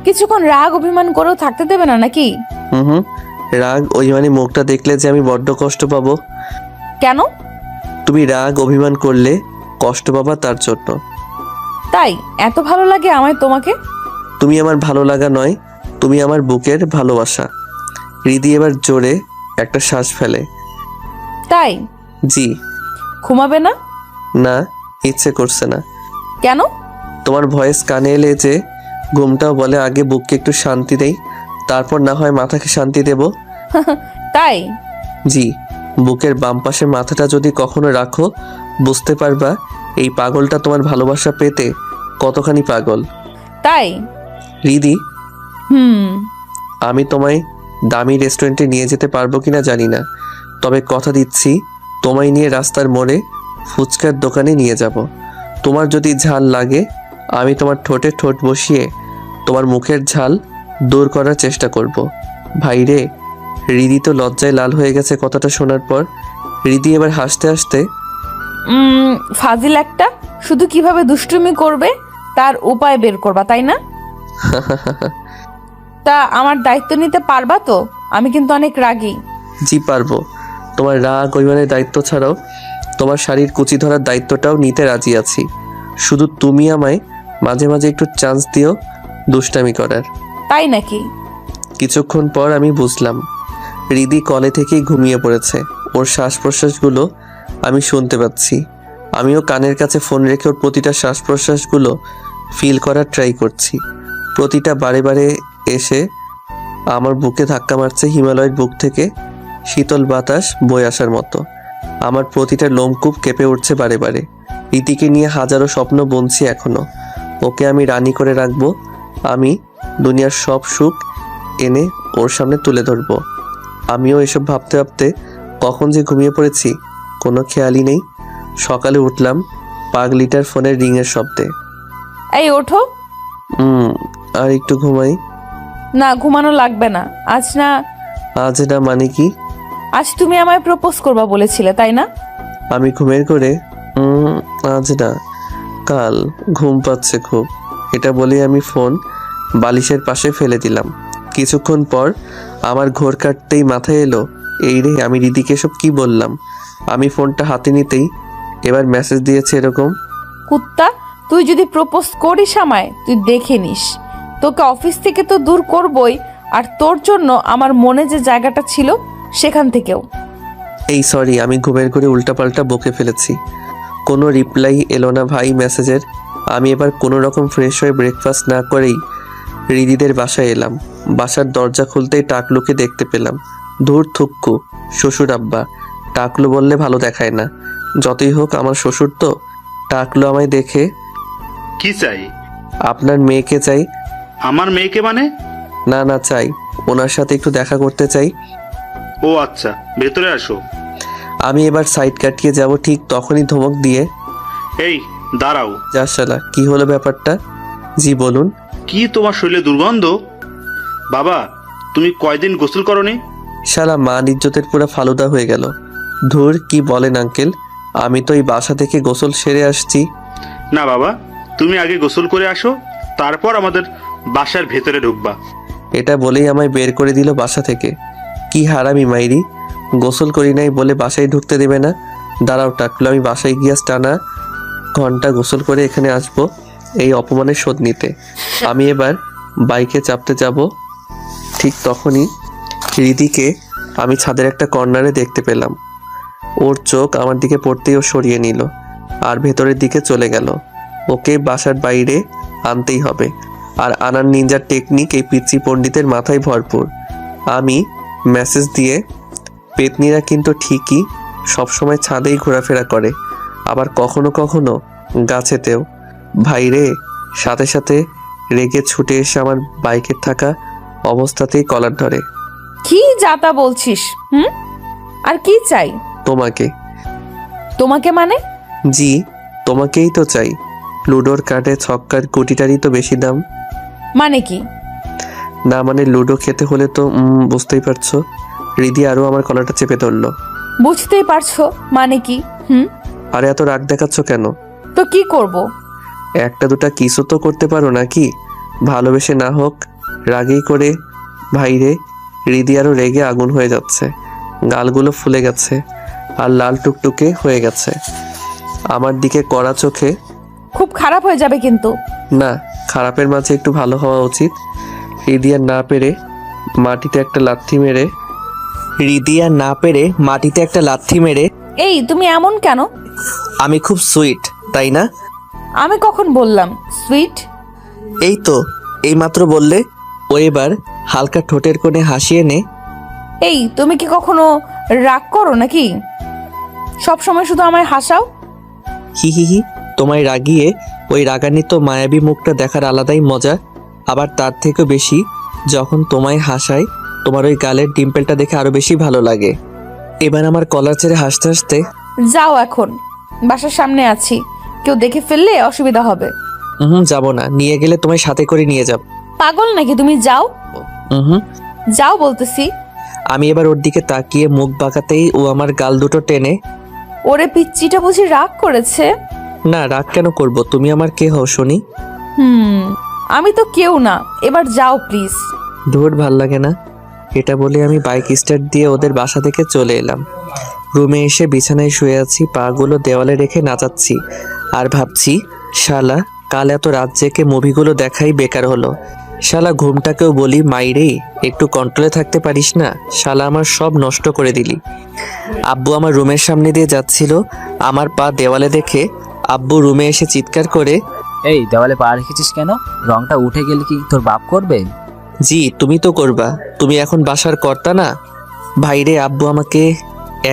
কিছুক্ষণ রাগ অভিমান করেও থাকতে দেবে না নাকি? হুম, রাগ অভিমানী মুখটা দেখলে যে আমি বড্ড কষ্ট পাবো। কেন? তুমি রাগ অভিমান করলে কষ্ট পাবা তার জন্য। তাই এত ভালো লাগে আমায় তোমাকে? তুমি আমার ভালো লাগা নয়, তুমি আমার বুকের ভালোবাসা। রিদি এবার জোরে একটা শ্বাস ফেলে। তাই? জি। ঘুমাবে না? না, ইচ্ছে করছে না। কেন? তোমার ভয়েস কানে এলে যে ঘুমটাও বলে আগে বুককে একটু শান্তি দেই, তারপর না হয় মাথাকে শান্তি দেব। তাই? জি, বুকের বাম পাশে মাথাটা যদি কখনো রাখো বুঝতে পারবা এই পাগলটা তোমার ভালোবাসা পেতে কতখানি পাগল। তাই? রিদি, হুম। আমি তোমায় দামি রেস্টুরেন্টে নিয়ে যেতে পারবো কিনা জানি না, তবে কথা দিচ্ছি তোমায় নিয়ে রাস্তার মোড়ে ফুচকার দোকানে নিয়ে যাব। তোমার যদি ঝাল লাগে আমি তোমার ঠোঁটে ঠোঁট বসিয়ে তোমার মুখের ঝাল দূর করার চেষ্টা করব। ভাই রে, রিদি তো লজ্জায় লাল হয়ে গেছে কথাটা শোনার পর। রিদি এবার হাসতে হাসতে, ফাজিল একটা। শুধু কিভাবে দুষ্টুমি করবে তার উপায় বের করবা তাই না? তা আমার দায়িত্ব নিতে পারবা তো? আমি কিন্তু অনেক রাগী। জি পারবো। তোমার রাগ অভিমানের দায়িত্ব ছাড়াও তোমার শাড়ির কুচি ধরার দায়িত্বটাও নিতে রাজি আছি। শুধু তুমি আমায় মাঝে মাঝে একটু চান্স দিও দুষ্টামি করার। তাই নাকি? কিছুক্ষণ পর আমি বুঝলাম রিদি কলে থেকেই ঘুমিয়ে পড়েছে। ওর শ্বাস প্রশ্বাসগুলো আমি শুনতে পাচ্ছি। আমিও কানের কাছে ফোন রেখে ওর প্রতিটা শ্বাস প্রশ্বাসগুলো ফিল করার ট্রাই করছি। প্রতিটা বারে বারে এসে আমার বুকে ধাক্কা মারছে হিমালয়ের বুক থেকে শীতল বাতাস বয়ে আসার মতো। আমার প্রতিটা লোমকূপ কেঁপে উঠছে বারে বারে। রীতিকে নিয়ে হাজারো স্বপ্ন বুনছি এখনো। ওকে আমি রানী করে রাখবো। আমি দুনিয়ার সব সুখ এনে ওর সামনে তুলে ধরবো। আমিও এসব ভাবতে ভাবতে কখন যে ঘুমিয়ে পড়েছি কোনো খেয়ালই নেই। সকালে উঠলাম পাগলিটার ফোনের রিংয়ের শব্দে। এই ওঠো। আর একটু ঘুমাই। না ঘুমানো লাগবে না। আজ না। আজ না মানে কি? আজ তুমি আমায় প্রপোজ করবা বলেছিলে তাই না? আমি ঘুমের করে আজ না, কাল। ঘুম পাচ্ছে খুব। এটা বলে আমি ফোন বালিশের পাশে ফেলে দিলাম। কিছুক্ষণ পর আমার ঘোর কাটতেই মাথায় এলো, এই রে আমি রিদিকে সব কি বললাম। আমি ফোনটা হাতে নিতেই এবার মেসেজ দিয়েছে এরকম, কুত্তা তুই যদি প্রপোজ করিস আমায় তুই দেখে নিস। তোকে অফিস থেকে তো দূর করবই, আর তোর জন্য আমার মনে যে জায়গাটা ছিল সেখান থেকেও। এই সরি, আমি ঘুমের ঘরে উল্টাপাল্টা বকে ফেলেছি। কোনো রিপ্লাই এলো না ভাই মেসেজের। আমি এবার কোনো রকম ফ্রেশ হয়ে ব্রেকফাস্ট না করেই রিদিদের বাসায় এলাম। বাসার দরজা খুলতেই টাকলুকে দেখতে পেলাম। ধুর থুক্কু, শ্বশুর আব্বা। টাকলু বললে ভালো দেখায় না। যতই হোক আমার শ্বশুর তো, ডাকলো আমায় দেখে। কি চাই? আপনার মেয়েকে চাই। আমার মেয়েকে মানে? না না, চাই, ওনার সাথে একটু দেখা করতে চাই। ও আচ্ছা, ভেতরে আসো। আমি এবার সাইড কাটিয়ে যাব, ঠিক তখনই ধমক দিয়ে, এই দাঁড়াও। যা শালা, কি হলো ব্যাপারটা? জি বলুন। কি তোমার শরীরে দুর্গন্ধ? বাবা, তুমি কয়দিন গোসল করনি? শালা মান ইজ্জতের পুরো ফালুদা হয়ে গেল। ধুর, কি বলেন আঙ্কেল, আমি তো এই বাসা থেকে গোসল সেরে আসছি। না বাবা, তুমি আগে গোসল করে আসো, তারপর আমাদের বাসার ভেতরে ঢুকবা। এটা বলেই আমায় বের করে দিল বাসা থেকে। কি হারামি মাইরি, গোসল করি নাই বলে বাসায় ঢুকতে দেবে না। দাঁড়াও, টাকলো, আমি বাসায় গিয়ে টানা ঘন্টা গোসল করে এখানে আসবো এই অপমানের শোধ নিতে। আমি এবার বাইকে চাপতে যাব, ঠিক তখনই রিদিকে আমি ছাদের একটা কর্নারে দেখতে পেলাম। ওর চোখ আমার দিকে পড়তেই ও সরিয়ে নিল আর ভেতরের দিকে চলে গেল। ওকে বাসার বাইরে আনতেই হবে, আর আনার নিনজার টেকনিক এই পিচ্চি পণ্ডিতের মাথায় ভরপুর। আমি মেসেজ দিয়ে, পেতনিরা কিন্তু ঠিকই সবসময় ছাদেই ঘোরাফেরা করে, আবার কখনো কখনো গাছেতেও। ভাইরে, সাথে সাথে রেগে ছুটে এসে আমার বাইকের থাকা অবস্থাতেই কলার ধরে। কি যাতা বলছিস? আর কি চাই? তোমাকে। তোমাকে মানে? জি, তোমাকেই তো চাই। লুডোর কার্ডে ছক্কার গুটিটারই তো বেশি দাম। মানে কি? না মানে লুডো খেতে হলে তো বুঝতেই পারছো। রিদি আরও আমার কলারটা চেপে ধরলো। বুঝতেই পারছো মানে কি? আরে এত রাগ দেখাচ্ছ কেন? তো কি করব? একটা দুটা কিসও তো করতে পারো নাকি? ভালোবেসে না হোক, রাগেই করে। ভাইরে, রিদি আরও রেগে আগুন হয়ে যাচ্ছে, গালগুলো ফুলে গেছে আর লাল টুকটুকে হয়ে গেছে। আমার দিকে কড়া চোখে। খুব খারাপ হয়ে যাবে কিন্তু। না, খারাপের মাঝে একটু ভালো হওয়া উচিত। রিদিয়া না পেরে মাটিতে একটা লাথি মেরে এই তুমি এমন কেন? আমি খুব সুইট, তাই না? আমি কখন বললাম সুইট? এই তো এইমাত্র বললে। ও এবার হালকা ঠোঁটের কোণে হাসি এনে, এই তুমি কি কখনো রাগ করো নাকি? সব সময় শুধু আমায় হাসাও। হি হি হি, তোমায় রাগিয়ে ওই রাগান্বিত মায়াবী মুখটা দেখার আলাদাই মজা। আবার তার থেকেও বেশি যখন তোমায় হাসায়, তোমার ওই গালের ডিম্পেলটা দেখে আরো বেশি ভালো লাগে। এবার আমার কলার ছেড়ে হাসতে হাসতে, যাও, এখন বাসার সামনে আছি, কেউ দেখে ফেললে অসুবিধা হবে। যাবো না, নিয়ে গেলে তোমায় সাথে করে নিয়ে যাব। পাগল নাকি তুমি? যাও। হুম। যাও বলতেছি। আমি এবার ওর দিকে তাকিয়ে মুখ বাঁকাতেই ও আমার গাল দুটো টেনে, ওরে পিচ্চিটা বুঝি রাগ করেছে? না রাগ কেন করব, তুমি আমার কে হও শুনি? আমি তো কেউ না, এবার যাও প্লিজ। ধুর, ভাল লাগে না। এটা বলে আমি বাইক স্টার্ট দিয়ে ওদের বাসা থেকে চলে এলাম। রুমে এসে বিছানায় শুয়ে আছি, পাগুলো দেওয়ালে রেখে নাচাচ্ছি আর ভাবছি, শালা কাল এত রাত জেগে মুভিগুলো দেখাই বেকার হলো। শালা ঘুমটাকেও বলি, মাইরে একটু কন্ট্রোলে থাকতে পারিস না? শালা আমার সব নষ্ট করে দিলি। আব্বু আমার রুমের সামনে দিয়ে যাচ্ছিল, আমার পা দেওয়ালে দেখে আব্বু রুমে এসে চিৎকার করে, এই দেওয়ালে পা রেখেছিস কেন? রংটা উঠে গেলে কি তোর বাপ করবে? জি তুমি তো করবা, তুমি এখন বাসার কর্তা না? ভাইরে, আব্বু আমাকে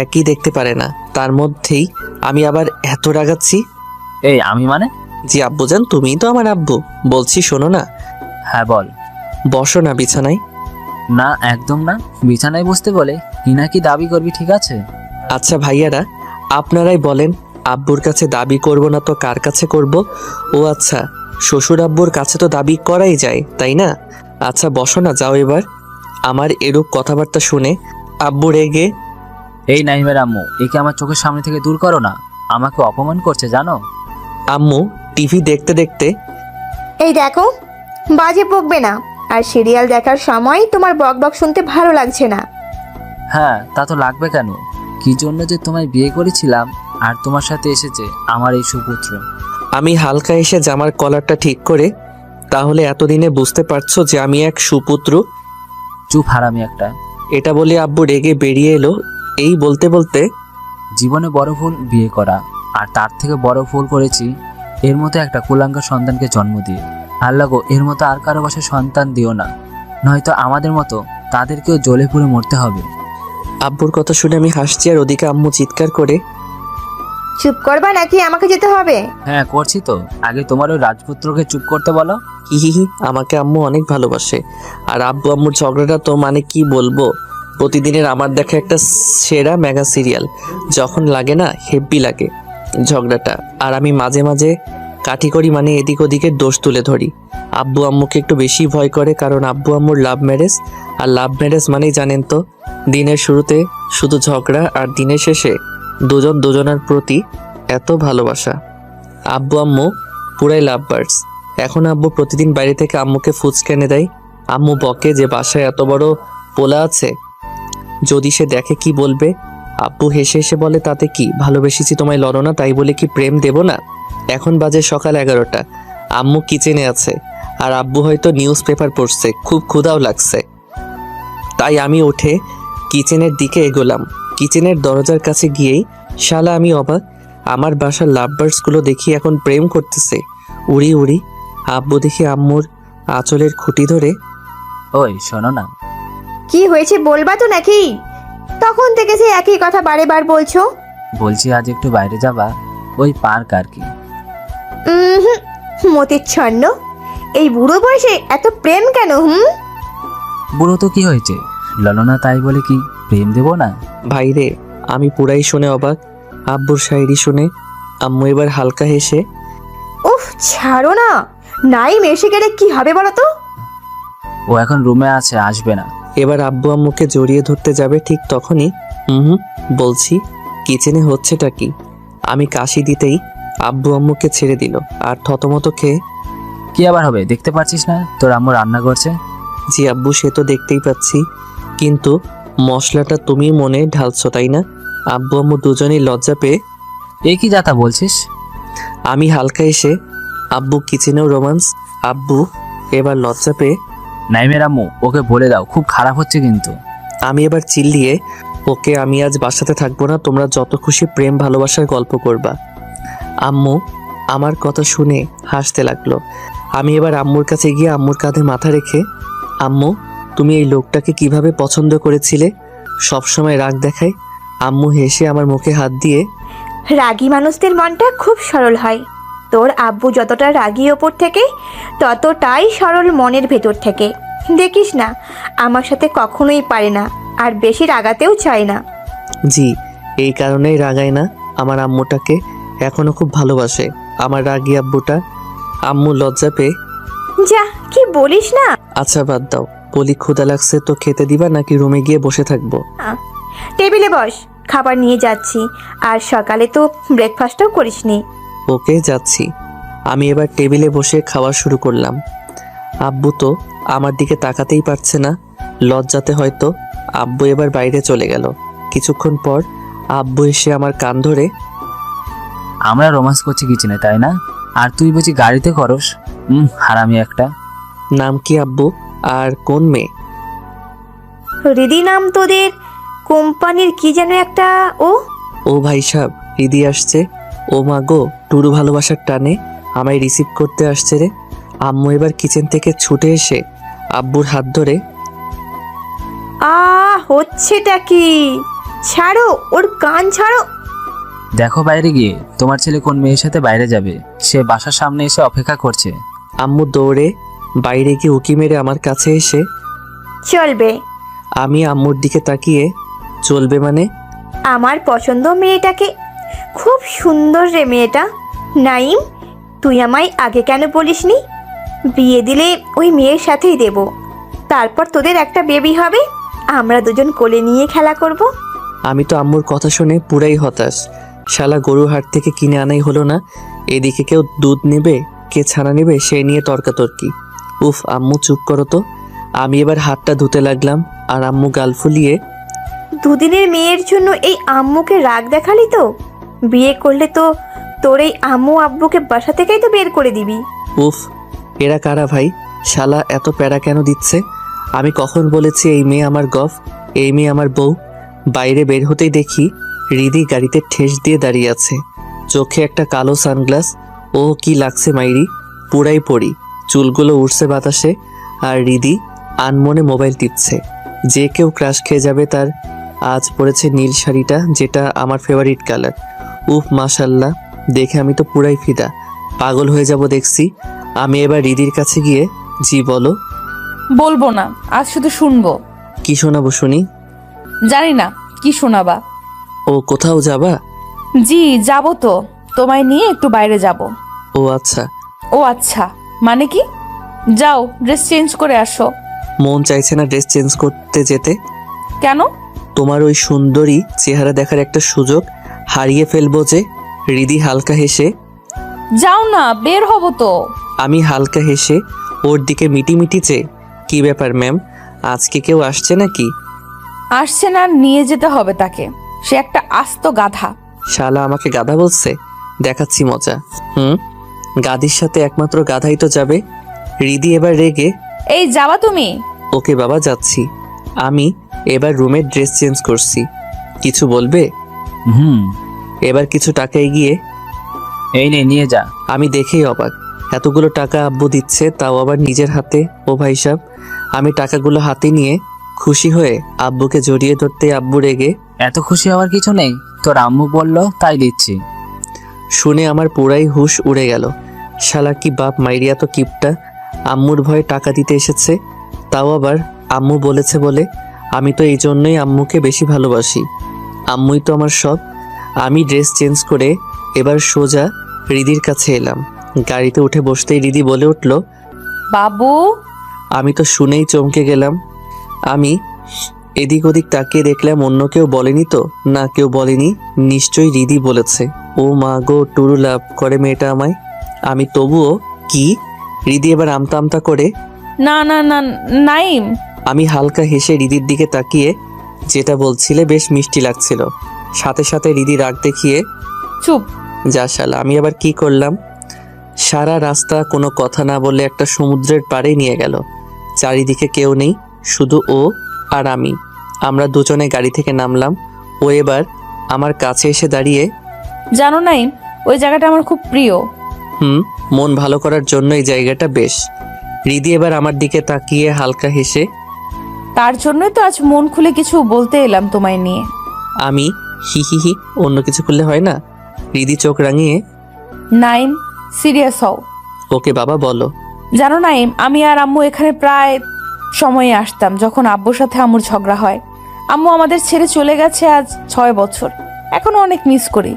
একই দেখতে পারে না, তার মধ্যেই আমি আবার এত রাগাচ্ছি। এই আমি মানে? জি আব্বুজান, তুমিই তো আমার আব্বু। বলছি শোনো না। হ্যাঁ বল। বসো না বিছানায়। না একদম না, বিছানায় বসতে বলে কি না কি দাবি করবি, ঠিক আছে? আচ্ছা ভাইয়ারা, আপনারাই বলেন, আব্বুর কাছে দাবি করব না তো কার কাছে করব? ও আচ্ছা, শ্বশুর আব্বুর কাছে তো দাবি করাই যায়, তাই না? আচ্ছা বসো না, যাও এবার। আমার এরূপ কথাবার্তা শুনে আব্বু রেগে, এই নাইমের আম্মু, একে আমার চোখের সামনে থেকে দূর করো না, আমাকে অপমান করছে জানো? আম্মু টিভি দেখতে দেখতে, এই দেখো, বাজে বকবে না। আর সিরিয়াল দেখার সময় তোমার বকবক শুনতে ভালো লাগছে না। হ্যাঁ তা তো লাগবে কেন? কি জন্য যে তোমায় বিয়ে করেছিলাম আর তোমার সাথে এসেছে আমার এই সুপুত্র। আমি হালকা এসে জামার কলারটা ঠিক করে, তাহলে এতদিনে বুঝতে পারছো যে আমি এক সুপুত্র? চুপ হারামি একটা। এটা বলে আব্বু রেগে বেরিয়ে এলো। এই বলতে বলতে, জীবনে বড় ভুল বিয়ে করা, আর তার থেকে বড় ভুল করেছি এর মতো একটা কুলাঙ্গার সন্তানকে জন্ম দিয়ে। আল্লাহ গো, এর মতো আর কারো বাসায় সন্তান দিও না, নয়তো আমাদের মতো তাদেরকেও জ্বলে পুড়ে মরতে হবে। আব্বুর কথা শুনে আমি হাসছি আর ওদিকে আম্মু চিৎকার করে, চুপ করবা নাকি আমাকে যেতে হবে? হ্যাঁ করছি তো, আগে তোমার ওই রাজপুত্রকে চুপ করতে বলো। হি আমাকে আম্মু অনেক ভালোবাসে। আর আব্বু আম্মুর ঝগড়াটা তো মানে কি বলবো, প্রতিদিনের আমার দেখা একটা সেরা মেগা সিরিয়াল। যখন লাগে না হেব্বি লাগে ঝগড়াটা। আর আমি মাঝে মাঝে কাঠি করি, মানে এদিক ওদিকের দোষ তুলে ধরি। আব্বু আম্মুকে একটু বেশি ভয় করে, কারণ আব্বু আম্মুর লাভ ম্যারেজ। আর লাভ ম্যারেজ মানেই জানেন তো, দিনের শুরুতে শুধু ঝগড়া আর দিনের শেষে দুজন দুজনের প্রতি এত ভালোবাসা। আব্বু আম্মু পুরাই লাভ বার্ডস। এখন আব্বু প্রতিদিন বাইরে থেকে আম্মুকে ফুচকা এনে দেয়। আম্মু বকে যে বাসায় এত বড় পোলা আছে, যদি সে দেখে কি বলবে। আব্বু হেসে হেসে বলে, তাতে কি, ভালোবেসেছি তোমায়, লড়ো না, তাই বলে কি প্রেম দেব না? এখন বাজে সকাল 11টা। আম্মু কিচেনে আছে আর আব্বু হয়তো নিউজ পেপার পড়ছে। খুব ক্ষুধাও লাগছে, তাই আমি উঠে কিচেনের দিকে এগোলাম। কিচেনের দরজার কাছে গিয়েই শালা আমি অবাক, আমার বাসার লাভ বার্ডসগুলো দেখি এখন প্রেম করতেছে উড়ি উড়ি। আব্বু দেখি আম্মুর আঁচলের খুঁটি ধরে, ওই শোনো না। কি হয়েছে বলবা তো নাকি? তখন থেকে সে একই কথা বারে বার বলছো। বলছি আজ একটু বাইরে যাবা, ওই পার্ক আর কি। মতির ছন্ন, এই বুড়ো বয়সে এত প্রেম কেন? বুড়ো তো কি হয়েছে, ললনা, তাই বলে কি প্রেম দেবো না? ভাইরে আমি পুরাই শুনে অবাক। আব্বুর শায়রি শুনে আম্মু এবার হালকা হেসে, উফ ছাড়ো না, নাইম এসে গেলে কি হবে বলো তো? ও এখন রুমে আছে, আসবে না। এবার আব্বু আম্মুকে জড়িয়ে ধরতে যাবে, ঠিক তখনই বলছি কিচেনে হচ্ছেটা কি। আমি কাশি দিতেই আব্বু আম্মুকে ছেড়ে দিল আর থতমত খেয়ে, কি আবার হবে, দেখতে পাচ্ছিস না তোর আম্মু রান্না করছে? জি আব্বু, সে তো দেখতেই পাচ্ছি, কিন্তু মশলাটা তুমি মনে ঢালছো তাই না? আব্বু আম্মু দুজনেই লজ্জা পেয়ে, এ কি যাতা বলছিস? আমি হালকা এসে, আব্বু কিচেনেও রোমান্স। আব্বু এবার লজ্জা পেয়ে, নাইমের আম্মু, ওকে বলে দাও খুব খারাপ হচ্ছে কিন্তু। আমি এবার চিল্লিয়ে, ওকে আমি আজ বাসাতে থাকবো না, তোমরা যত খুশি প্রেম ভালোবাসার গল্প করবা। আম্মু আমার কথা শুনে হাসতে লাগলো। আমি এবার আম্মুর কাছে গিয়ে আম্মুর কাঁধে মাথা রেখে, আম্মু তুমি এই লোকটাকে কিভাবে পছন্দ করেছিলে, সবসময় রাগ দেখায়। আম্মু হেসে আমার মুখে হাত দিয়ে, রাগী মানুষদের মনটা খুব সরল হয়। তোর আব্বু যতটা রাগী ওপর থেকে, ততটাই সরল মনের ভেতর থেকে। দেখিস না, আমার সাথে কখনোই পারে না, আর বেশি রাগাতেও চায় না। জি এই কারণেই রাগায় না, আমার আম্মুটাকে এখনো খুব ভালোবাসে আমার রাগী আব্বুটা। আম্মু লজ্জা পেয়ে, যা কি বলিস না। আচ্ছা বাদ দাও, বলি ক্ষুধা লাগছে তো খেতে দিবা নাকি রুমে গিয়ে বসে থাকবো? টেবিলে বস, খাবার নিয়ে যাচ্ছি। আর সকালে তো ব্রেকফাস্টও করিসনি। ওকে যাচ্ছি। আমি এবার টেবিলে বসে খাওয়া শুরু করলাম। আব্বু তো আমার দিকে তাকাতেই পারছে না, লজ্জাতে হয়তো। আব্বু এবার বাইরে চলে গেল। কিছুক্ষণ পর আব্বু এসে আমার কান ধরে, আমরা রোমান্স করছি কিচেনে তাই না, আর তুই বুঝি গাড়িতে করস? হারামি একটা। নাম কি আব্বু, আর কোন মেয়ে? রিদি নাম তোদের কোম্পানির কি যেন একটা। ও ভাই সাহেব, রিদি আসছে। ও মা গো, টুরু ভালোবাসার টানে আমায় রিসিভ করতে আসছে রে। আম্মু এবার কিচেন থেকে ছুটে এসে আব্বুর হাত ধরে, হচ্ছেটা কি? ছাড়ো ওর কান, ছাড়ো। দেখো বাইরে গিয়ে তোমার ছেলে কোন মেয়ের সাথে বাইরে যাবে, সে বাসার সামনে এসে অপেক্ষা করছে। আম্মু দৌড়ে বাইরে গিয়ে উকি মেরে আমার কাছে এসে, চলবে। আমি আম্মুর দিকে তাকিয়ে, চলবে মানে? আমার পছন্দ মেয়েটাকে, খুব সুন্দর রে মেয়েটা। নাইম, তুই আমায় আগে কেন বলিসনি? বিয়ে দিলে ওই মেয়ের সাথেই দেব, তারপর তোদের একটা বেবি হবে, আমরা দুজন কোলে নিয়ে খেলা করব। আমি তো আম্মুর কথা শুনে পুরাই হতাশ। শালা গরু হাট থেকে কিনে আনাই হলো না, এদিকে কেউ দুধ নেবে, কে ছানা নেবে, সে নিয়ে তর্কাতর্কি। উফ আম্মু চুপ করো তো। আমি এবার হাতটা ধুতে লাগলাম আর আম্মু গাল ফুলিয়ে, দুদিনের মেয়ের জন্য এই আম্মুকে রাগ দেখালি তো? বিয়ে করলে তো তোর এই আম্মু আব্বুকে বাসা থেকেই তো বের করে দিবি। উফ এরা কারা ভাই, শালা এত প্যারা কেন দিচ্ছে? আমি কখন বলেছি এই মেয়ে আমার গফ, এই মেয়ে আমার বউ? বাইরে বের হতেই দেখি রিদি গাড়িতে ঠেস দিয়ে দাঁড়িয়ে আছে, চোখে একটা কালো সানগ্লাস। ও কি লাগছে মাইরি, পুরাই পড়ি, চুলগুলো উঠছে বাতাসে। আর রিদি আনমনে মোবাইল টিপছে। যে কেউ ক্রাশ খেয়ে যাবে তার। আজ পরেছে নীল শাড়িটা, যেটা আমার ফেভারিট কালার। উফ মাশাল্লাহ, দেখে আমি তো পুরাই ফিদা, পাগল হয়ে যাব দেখছি। আমি এবার রিদির কাছে গিয়ে, জি বলো। বলবো না, আজ শুধু শুনবো। কি শোনাবো শুনি? জানি না কি শোনাবা। ও কোথাও যাবা? জি যাবো তো, তোমায় নিয়ে একটু বাইরে যাব। ও আচ্ছা। ও আচ্ছা মানে কি? যাও ড্রেস চেঞ্জ করে আসো। মন চাইছে না ড্রেস চেঞ্জ করতে যেতে। কেন? তোমার ওই সুন্দরী চেহারা দেখার একটা সুযোগ হারিয়ে ফেলবো যে। রিদি হালকা হেসে, যাও না, বের হব তো। আমি হালকা হেসে ওর দিকে মিটিমিটি চেয়ে, কি ব্যাপার ম্যাম, আজকে কেউ আসছে নাকি? আসছে না, নিয়ে যেতে হবে তাকে। সে একটা আস্ত গাধা। শালা আমাকে গাধা বলছে, দেখাচ্ছি মজা। গাদির সাথে একমাত্র গাধাই তো যাবে। রিদি এবার রেগে, এই যাবা তুমি? ওকে বাবা যাচ্ছি। আমি এবার রুমের ড্রেস চেঞ্জ করছি। কিছু বলবে? হুম। এবার কিছু টাকা এগিয়ে, এই নে নিয়ে যা। আমি দেখেই অবাক, এতগুলো টাকা আব্বু দিচ্ছে, তাও আবার নিজের হাতে। ও ভাই সাহেব, আমি টাকাগুলো হাতে নিয়ে খুশি হয়ে আব্বুকে জড়িয়ে ধরতে আব্বু রেগে, এত খুশি হওয়ার কিছু নেই, তোর আম্মু বললো তাই দিচ্ছি। শুনে আমার পুরাই হুশ উড়ে গেল। শালা কি বাপ মাইরিয়া তো কিপটা, আম্মুর ভয়ে টাকা দিতে এসেছে, তাও আবার আম্মু বলেছে বলে। আমি তো এই জন্যই আম্মুকে বেশি ভালোবাসি, আম্মুই তো আমার সব। আমি ড্রেস চেঞ্জ করে এবার সোজা রিদির কাছে এলাম। গাড়িতে উঠে বসতেই রিদি বলে উঠল, বাবু। আমি তো শুনেই চমকে গেলাম। আমি এদিক ওদিক তাকিয়ে দেখলাম অন্য কেউ বলেনি তো, না কেউ বলেনি, নিশ্চয়ই রিদি বলেছে। ও মা গো, টুরু লাভ করে মেয়েটা আমায়। আমি তবুও কি, রিদি এবার আমতা আমতা করে। না না না নাইম। আমি হালকা হেসে রিদির দিকে তাকিয়ে, যেটা বলছিলে বেশ মিষ্টি লাগছিল। সাথে সাথে রিদি রাগ দেখিয়ে, চুপ। যা শালা, আমি আবার কি করলাম? সারা রাস্তা কোনো কথা না বলে একটা সমুদ্রের পাড়ে নিয়ে গেল। চারিদিকে কেউ নেই, শুধু ও আর আমি। আমরা দুজনে গাড়ি থেকে নামলাম। ও এবার আমার কাছে এসে দাঁড়িয়ে, জানো নাইম, ওই জায়গাটা আমার খুব প্রিয়। মন ভালো করার জন্য এই জায়গাটা বেশ। রিদি এবার আমার দিকে তাকিয়ে হালকা হেসে, তার জন্যই তো আজ মন খুলে কিছু বলতে এলাম তোমায় নিয়ে। আমি হি হি হি, অন্য কিছু করলে হয় না? রিদি চোখ রাঙিয়ে, নাইম সিরিয়াস হও। ওকে বাবা বলো। জানো নাইম, আমি আর আম্মু এখানে প্রায় সময়ে আসতাম যখন আব্বুর সাথে আম্মুর ঝগড়া হয়। আম্মু আমাদের ছেড়ে চলে গেছে আজ 6 বছর। এখনো অনেক মিস করি।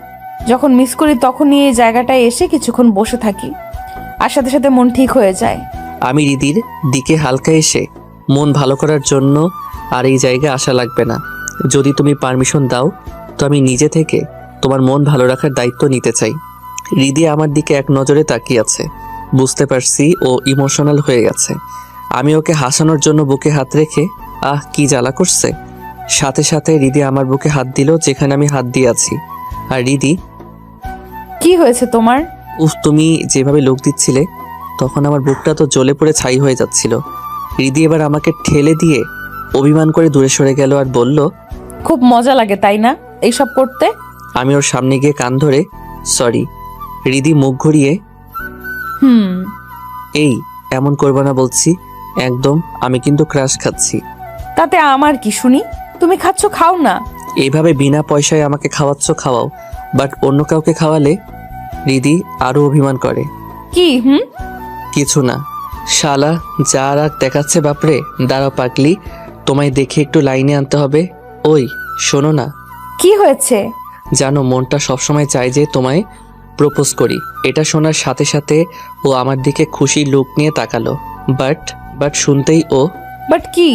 যখন মিস করি তখনই এই জায়গাটায় এসে কিছুক্ষণ বসে থাকি, আর সাথে সাথে মন ঠিক হয়ে যায়। আমি রিদির দিকে হালকা এসে, মন ভালো করার জন্য আর এই জায়গায় আসা লাগবে না। যদি তুমি পারমিশন দাও তো আমি নিজে থেকে তোমার মন ভালো রাখার দায়িত্ব নিতে চাই। রিদি আমার দিকে এক নজরে তাকিয়ে আছে। বুঝতে পারছি ও ইমোশনাল হয়ে গেছে। আমি ওকে হাসানোর জন্য বুকে হাত রেখে, আহ কি জ্বালা করছে। সাথে সাথে রিদি আমার বুকে হাত দিল যেখানে আমি হাত দিয়ে আছি। আর রিদি, কি হয়েছে তোমার? উফ, তুমি যেভাবে লোক দিচ্ছিলে তখন আমার বুকটা তো জ্বলে পড়ে ছাই হয়ে যাচ্ছিল। রিদি এবার আমাকে ঠেলে দিয়ে অভিমান করে দূরে সরে গেল আর বলল, খুব মজা লাগে তাই না এইসব করতে? আমি ওর সামনে গিয়ে কান ধরে, সরি। রিদি মুখ ঘুরিয়ে, এই এমন করবা না বলছি, একদম। আমি কিন্তু ক্রাশ খাচ্ছি। তাতে আমার কি শুনি? তুমি খাচ্ছ, খাও না। এইভাবে বিনা পয়সায় আমাকে খাওয়াচ্ছ, খাওয়াও, বাট অন্য কাউকে খাওয়ালে রিদি আরো অভিমান করে। কি? কিছু না। শালা যা রাগ দেখাচ্ছে বাপরে। দাঁড়াও পাগলি, তোমায় দেখে একটু লাইনে আনতে হবে। ওই শোনো না, কি হয়েছে? জানো মনটা সবসময় চায় যে তোমায় প্রপোজ করি। এটা শোনার সাথে সাথে ও আমার দিকে খুশি লুক নিয়ে তাকালো। বাট শুনতেই ও, বাট কি?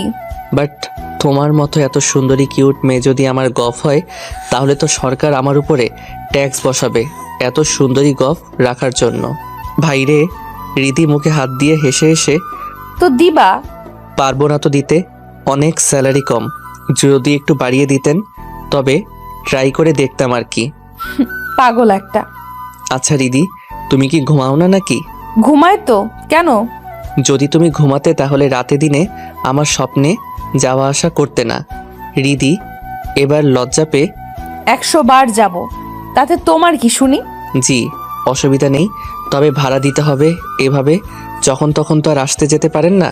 বাট তোমার মতো এত সুন্দরী কিউট মেয়ে যদি আমার গফ হয় তাহলে তো সরকার আমার উপরে ট্যাক্স বসাবে এত সুন্দরী গফ রাখার জন্য। ভাইরে, রিদি মুখে হাত দিয়ে হেসে হেসে, তো দিবা? পারবো না তো দিতে, অনেক স্যালারি কম। যদি একটু বাড়িয়ে দিতেন তবে ট্রাই করে দেখতাম আর কি। পাগল একটা। আচ্ছা রিদি, তুমি কি ঘুমাও না নাকি? ঘুমায় তো, কেন? যদি তুমি ঘুমাতে তাহলে রাতে দিনে আমার স্বপ্নে যাওয়া আসা করতে না। রিদি এবার লজ্জা পেয়ে, 100 বার যাব, তাতে তোমার কি শুনি? জি অসুবিধা নেই, তবে ভাড়া দিতে হবে। এভাবে যখন তখন তো আর আসতে যেতে পারেন না।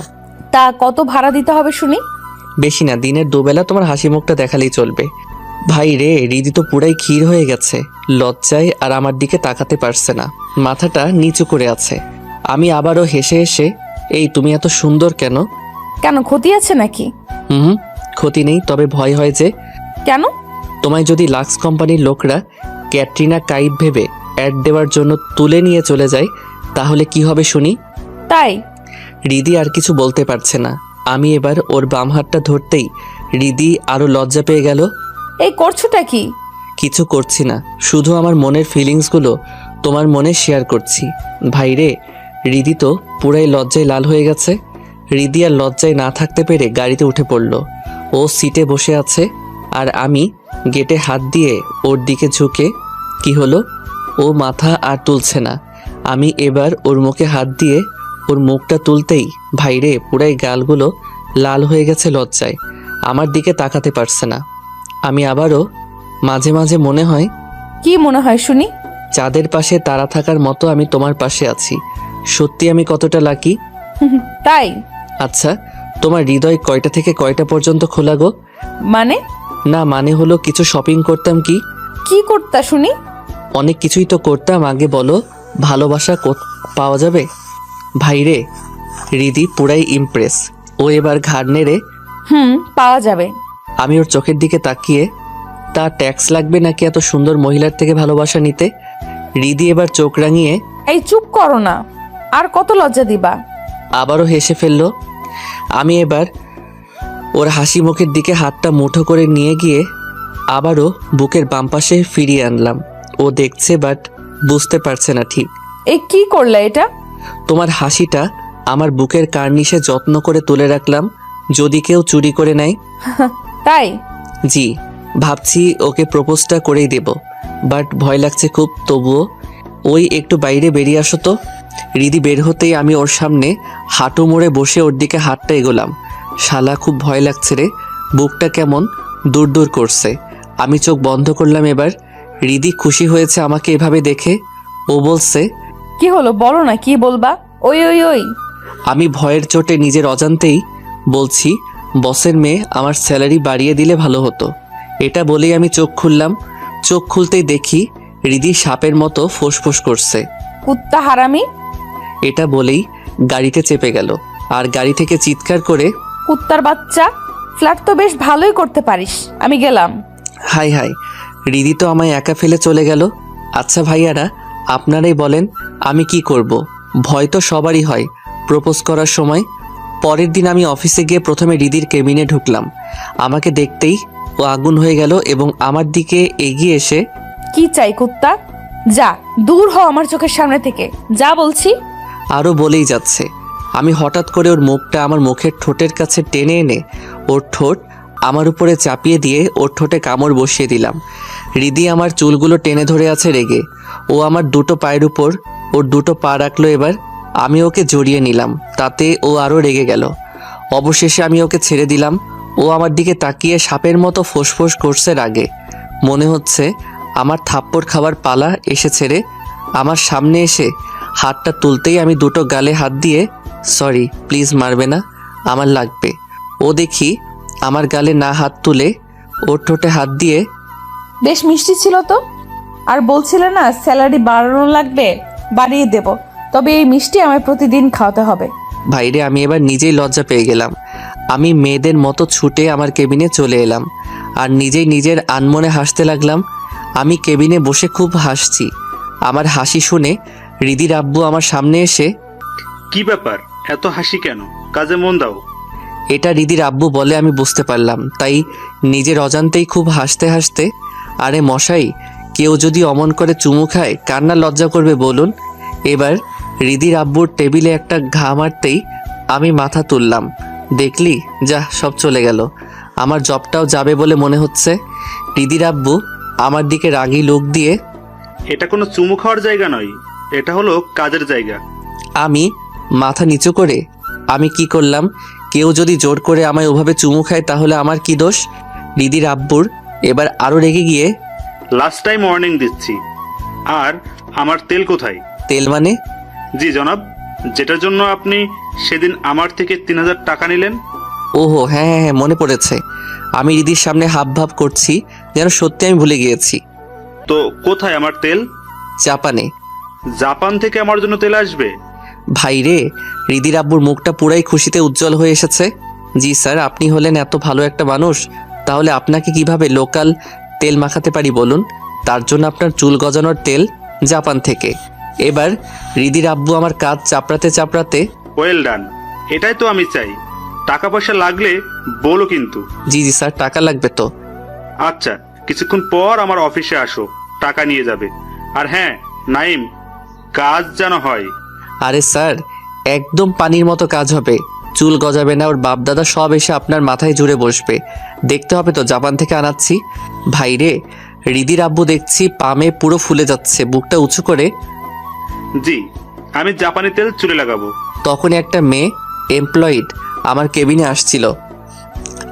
তা কত ভাড়া দিতে হবে শুনি? বেশি না, দিনের 2 বেলা তোমার হাসি মুখটা দেখালেই চলবে। ভাই রে, রিদি তো পুরাই ক্ষীর হয়ে গেছে, লজ্জায় আর আমার দিকে তাকাতে পারছে না, মাথাটা নিচু করে আছে। আমি আবারও হেসে হেসে, এই তুমি এত সুন্দর কেন? কেন, ক্ষতি আছে নাকি? হুম, ক্ষতি নেই, তবে ভয় হয় যে কেন? তোমায় যদি লাক্স কোম্পানির লোকরা ক্যাটরিনা কাইফ ভেবে অ্যাড দেওয়ার জন্য তুলে নিয়ে চলে যায় তাহলে কি হবে শুনি? তাই? রিদি আর কিছু বলতে পারছে না। আমি এবার ওর বাম হাতটা ধরতেই রিদি আরো লজ্জা পেয়ে গেল। এই করছোটা কি? কিছু করছি না, শুধু আমার মনের ফিলিংসগুলো তোমার মনে শেয়ার করছি। ভাইরে, রিদি তো পুরাই লজ্জায় লাল হয়ে গেছে। রিদি আর লজ্জায় না থাকতে পেরে গাড়িতে উঠে পড়ল। ও সিটে বসে আছে আর আমি গেটে হাত দিয়ে ওর দিকে ঝুঁকে, কি হলো? ও মাথা আর তুলছে না। আমি এবার ওর মুখে হাত দিয়ে ওর মুখটা তুলতেই ভাইরে পুরাই গালগুলো লাল হয়ে গেছে লজ্জায়, আমার দিকে তাকাতে পারছে না। আমি আবারও মাঝে মাঝে মনে হয়, কি মনে হয় শুনি? চাঁদের পাশে তারা থাকার মতো আমি তোমার পাশে আছি। সত্যি আমি কতটা লাকি। তাই? আচ্ছা, তোমার হৃদয় কয়টা থেকে কয়টা পর্যন্ত খোলা গো? মানে? না মানে হলো কিছু শপিং করতাম কি? কি করতা শুনি? অনেক কিছুই তো করতাম, আগে বলো ভালোবাসা পাওয়া যাবে? ভাইরে, রিদি পুরাই ইমপ্রেস। ও এবার ঘাড় নেড়ে, পাওয়া যাবে। আমি ওর চোখের দিকে তাকিয়ে, তা ট্যাক্স লাগবে নাকি এত সুন্দর মহিলার থেকে ভালোবাসা নিতে? রিদি এবার চোখ রাঙিয়ে, এই চুপ করো না, আর কত লজ্জা দিবা? আবারও হেসে ফেলল। আমি এবার ওর হাসি মুখের দিকে হাতটা মুঠো করে নিয়ে গিয়ে আবারও বুকের বাম পাশে ফিরিয়ে আনলাম। ও দেখছে বাট বুঝতে পারছে না ঠিক। এই কি করলা এটা? তোমার হাসিটা আমার বুকের কার্নিশে যত্ন করে তুলে রাখলাম, যদি কেউ চুরি করে নেয়। তাই? জি, ভাবছি ওকে প্রপোজটা করেই দেব, বাট ভয় লাগছে খুব। তবুও ওই একটু বাইরে বেরিয়ে আসো তো। রিদি বের হতেই আমি ওর সামনে হাঁটু মুড়ে বসে ওর দিকে হাতটা এগোলাম। শালা খুব ভয় লাগছে রে, বুকটা কেমন দূর দূর করছে। আমি চোখ বন্ধ করলাম এবার। রিদি খুশি হয়েছে আমাকে এভাবে দেখে। ও বলছে, কি হলো বলো না, কি বলবা? ওই ওই ওই আমি ভয়ের চোটে নিজের অজান্তেই বলছি, বসের মেয়ে, আমার স্যালারি বাড়িয়ে দিলে ভালো হতো। এটা বলেই আমি চোখ খুললাম। চোখ খুলতেই দেখি রিদি সাপের মতো ফোঁসফোঁস করছে। কুত্তা হারামি! এটা বলেই গাড়িতে চেপে গেল আর গাড়ি থেকে চিৎকার করে, কুত্তার বাচ্চা, ফ্ল্যাট তো বেশ ভালোই করতে পারিস, আমি গেলাম। হাই হাই, রিদি তো আমায় একা ফেলে চলে গেল। আচ্ছা ভাইয়ারা, আপনারাই বলেন আমি কি করব? ভয় তো সবারই হয় প্রপোজ করার সময়। পরের দিন আমি অফিসে গিয়ে প্রথমে রিদির কেবিনে ঢুকলাম। আমাকে দেখতেই ও আগুন হয়ে গেল এবং আমার দিকে এগিয়ে এসে, কি চাই কুত্তা? যা দূর হ আমার চোখের সামনে থেকে, যা বলছি। আরও বলেই যাচ্ছে। আমি হঠাৎ করে ওর মুখটা আমার মুখের ঠোঁটের কাছে টেনে এনে ওর ঠোঁট আমার উপরে চাপিয়ে দিয়ে ওর ঠোঁটে কামড় বসিয়ে দিলাম। রিদি আমার চুলগুলো টেনে ধরে আছে রেগে। ও আমার দুটো পায়ের উপর ওর দুটো পা রাখলো। এবার আমি ওকে জড়িয়ে নিলাম, তাতে ও আরও রেগে গেল। অবশেষে আমি ওকে ছেড়ে দিলাম। ও আমার দিকে তাকিয়ে সাপের মতো ফোঁসফোঁস করছে রাগে। মনে হচ্ছে আমার থাপ্পড় খাবার পালা এসেছে রে। আমার সামনে এসে হাতটা তুলতেই আমি দুটো গালে হাত দিয়ে, সরি প্লিজ মারবে না, আমার লাগবে। ও দেখি আমার গালে না হাত তুলে ওর ঠোঁটে হাত দিয়ে, বেশ মিষ্টি ছিল তো। আর বলছিলে না স্যালারি বাড়ানো লাগবে, বাড়িয়ে দেব, তবে এই মিষ্টি আমায় প্রতিদিন খাওয়াতে হবে। ভাইরে, আমি এবার নিজেই লজ্জা পেয়ে গেলাম। আমি মেয়েদের মতো ছুটে আমার কেবিনে চলে এলাম আর নিজেই নিজের আনমনে হাসতে লাগলাম। আমি কেবিনে বসে খুব হাসছি। আমার হাসি শুনে রিদির আব্বু আমার সামনে এসে, কি ব্যাপার, এত হাসি কেন? কাজে মন দাও। এটা রিদির আব্বু বলে আমি বুঝতে পারলাম, তাই নিজের অজান্তেই খুব হাসতে হাসতে, আরে মশাই, কেউ যদি অমন করে চুমু খায় কার না লজ্জা করবে বলুন। এবার রিদির আব্বুর টেবিলে একটা ঘা মারতেই আমি মাথা তুললাম। দেখলি, যা সব চলে গেল, আমার জবটাও যাবে বলে মনে হচ্ছে। রিদির আব্বু আমার দিকে রাগী লোক দিয়ে, এটা কোনো চুমু খাওয়ার জায়গা নয়, এটা হলো কাজের জায়গা। আমি মাথা নিচু করে, আমি কি করলাম? কেউ যদি জোর করে আমায় ওভাবে চুমু খায় তাহলে আমার কি দোষ? রিদির আব্বুর এবার আরও রেগে গিয়ে, লাস্ট টাইম ওয়ার্নিং দিচ্ছি। আর আমার তেল কোথায়? তেল মানে? জি জনাব, যেটার জন্য আপনি সেদিন আমার থেকে 3000 টাকা নিলেন। ওহো হ্যাঁ হ্যাঁ হ্যাঁ, মনে পড়েছে। আমি রিদির সামনে হাব ভাব করছি যেন সত্যি আমি ভুলে গিয়েছি। তো কোথায় আমার তেল? জাপানে। জাপান থেকে আমার জন্য তেল আসবে? ভাই রে, রিদির আব্বুর মুখটা পুরাই খুশিতে উজ্জ্বল হয়ে এসেছে। জি স্যার, আপনি হলেন এত ভালো একটা মানুষ, তাহলে আপনাকে কিভাবে লোকাল তেল মাখাতে পারি বলুন? তার জন্য আপনার চুল গজানোর তেল জাপান থেকে। এবার রিদির আব্বু আমার কাজ চাপড়াতে চাপড়াতে, ওয়েল ডান, এটাই তো আমি চাই। টাকা পয়সা লাগলে বলো কিন্তু। জি জি স্যার, টাকা লাগবে তো। আচ্ছা, কিছুক্ষণ পর আমার অফিসে আসো, টাকা নিয়ে যাবে। আর হ্যাঁ নাইম, কাজ যেন হয়। আরে স্যার, একদম পানির মতো কাজ হবে। চুল গজাবে না, ওর বাপ দাদা সব এসে আপনার মাথায় জুড়ে বসবে। দেখতে হবে তো, জাপান থেকে আনাচ্ছি। ভাই রে, রিদির আব্বু দেখছি পামে পুরো ফুলে যাচ্ছে, বুকটা উঁচু করে। জি, আমি জাপানি তেল চুলে লাগাবো। তখন একটা মেয়ে এমপ্লয়েড আমার কেবিনে আসছিল,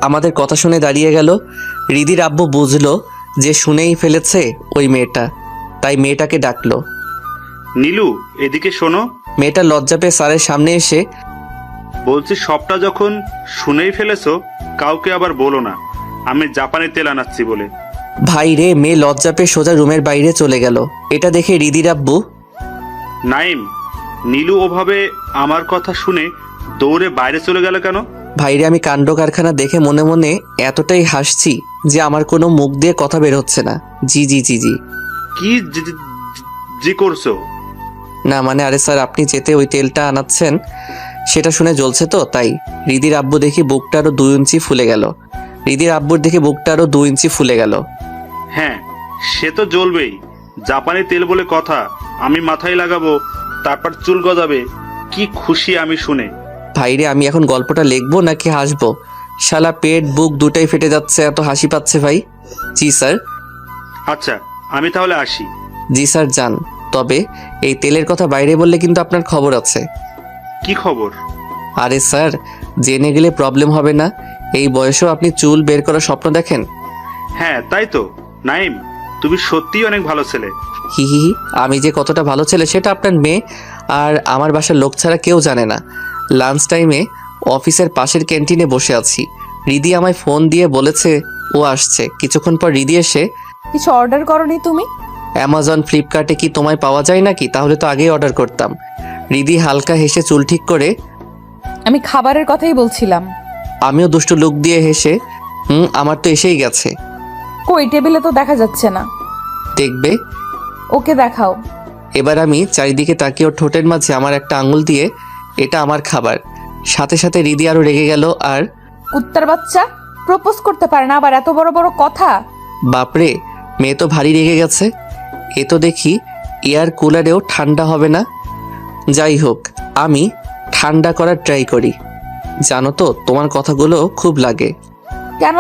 আমাদের কথা শুনে দাঁড়িয়ে গেল। রিদির আব্বু বুঝলো যে শুনেই ফেলেছে ওই মেয়েটা, তাই মেয়েটাকে ডাকলো। নীলু, এদিকে শোনো। মেয়েটা লজ্জা পেয়ে স্যারের সামনে এসে, বলছি সবটা যখন শুনেই ফেলেছো, কাউকে আবার বলো না আমি জাপানি তেল আনাচ্ছি বলে। ভাই রে, মেয়ে লজ্জা পেয়ে সোজা রুমের বাইরে চলে গেল। এটা দেখে রিদির আব্বু, নাইম, নীলু ওভাবে আমার কথা শুনে দৌড়ে বাইরে চলে গেল কেন? ভাইরে, আমি কাণ্ড কারখানা দেখে মনে মনে এতটাই হাসছি যে আমার কোনো মুখ দিয়ে কথা বের হচ্ছে না। জি জি জি জি। কি জি করছো? না মানে, আরে স্যার, আপনি যেতে ওই তেলটা আনাচ্ছেন সেটা শুনে জ্বলছে তো, তাই। রিদির আব্বু দেখি বুকটা আরো 2 ইঞ্চি ফুলে গেল। রিদির আব্বুর দেখে বুকটা আরো 2 ইঞ্চি ফুলে গেল। হ্যাঁ, সে তো জ্বলবেই। জাপানি তেল বলে কথা, আমি মাথায় লাগাবো, তারপর চুল গজাবে। কি খুশি আমি শুনে। ভাইরে, আমি এখন গল্পটা লিখবো নাকি হাসবো? শালা পেট বুক দুটাই ফেটে যাচ্ছে, এত হাসি পাচ্ছে ভাই। জি স্যার। আচ্ছা, আমি তাহলে আসি। জি স্যার, যান। তবে এই তেলের কথা বাইরে বললে কিন্তু আপনার খবর আছে। কি খবর? আরে স্যার, জেনে গেলে প্রবলেম হবে না? এই বয়সেও আপনি চুল বের করার স্বপ্ন দেখেন? হ্যাঁ তাই তো। নাইম, তুমি সত্যিই অনেক ভালো ছেলে। হি হি হি, আমি যে কতটা ভালো ছেলে সেটা আপনার মেয়ে আর আমার বাসার লোক ছাড়া কেউ জানে না। লাঞ্চ টাইমে অফিসের পাশের ক্যান্টিনে বসে আছি। রিদি আমায় ফোন দিয়ে বলেছে ও আসছে। কিছুক্ষণ পর রিদি এসে, কিছু অর্ডার করনি তুমি? অ্যামাজন ফ্লিপকার্টে কি তোমায় পাওয়া যায় নাকি? তাহলে তো আগেই অর্ডার করতাম। রিদি হালকা হেসে চুল ঠিক করে, আমি খাবারের কথাই বলছিলাম। আমিও দুষ্টু লুক দিয়ে হেসে, আমার তো এসেই গেছে। কই, টেবিলে তো দেখা যাচ্ছে না। দেখবে। ওকে দেখাও। এবার আমি চারিদিকে তাকিয়ে ওর ঠোঁটের মাঝে আমার একটা আঙুল দিয়ে, এটা আমার খাবার। সাথে সাথে রিদি আরো রেগে গেল আর, কুত্তার বাচ্চা, প্রপোজ করতে পারে না আবার এত বড় বড় কথা। বাপরে, মেয়ে তো ভারী রেগে গেছে। এ তো দেখি এয়ার কুলারেও ঠান্ডা হবে না। যাই হোক, আমি ঠান্ডা করার ট্রাই করি। জানো তো, তোমার কথাগুলো খুব লাগে। কেন?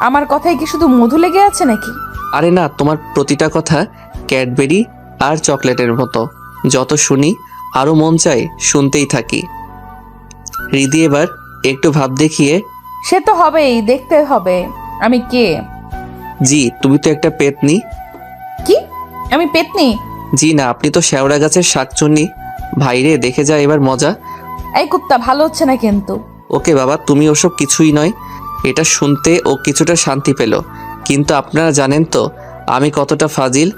আমার কথায় কি শুধু মধু লেগে আছে নাকি? আরে না, তোমার প্রতিটা কথা ক্যাডবেরি আর চকলেটের মতো। যত শুনি আরো মন চায় শুনতেই থাকি। রিদি এবার একটু ভাব দেখিয়ে, সে তো হবেই, দেখতে হবে আমি কে। জি, তুমি তো একটা পেতনি। কি? আমি পেতনি? জি না, আপনি তো শেওড়া গাছের শাকচুন্নি। ভাইরে, দেখে যা এবার মজা। এই কুত্তা, ভালো হচ্ছে না কিন্তু। ওকে বাবা, তুমি ওসব কিছুই নয়। এটা শুনতে ও কিছুটা শান্তি পেল। কিন্তু আপনারা জানেন তো আমি কতটা ফাজিল।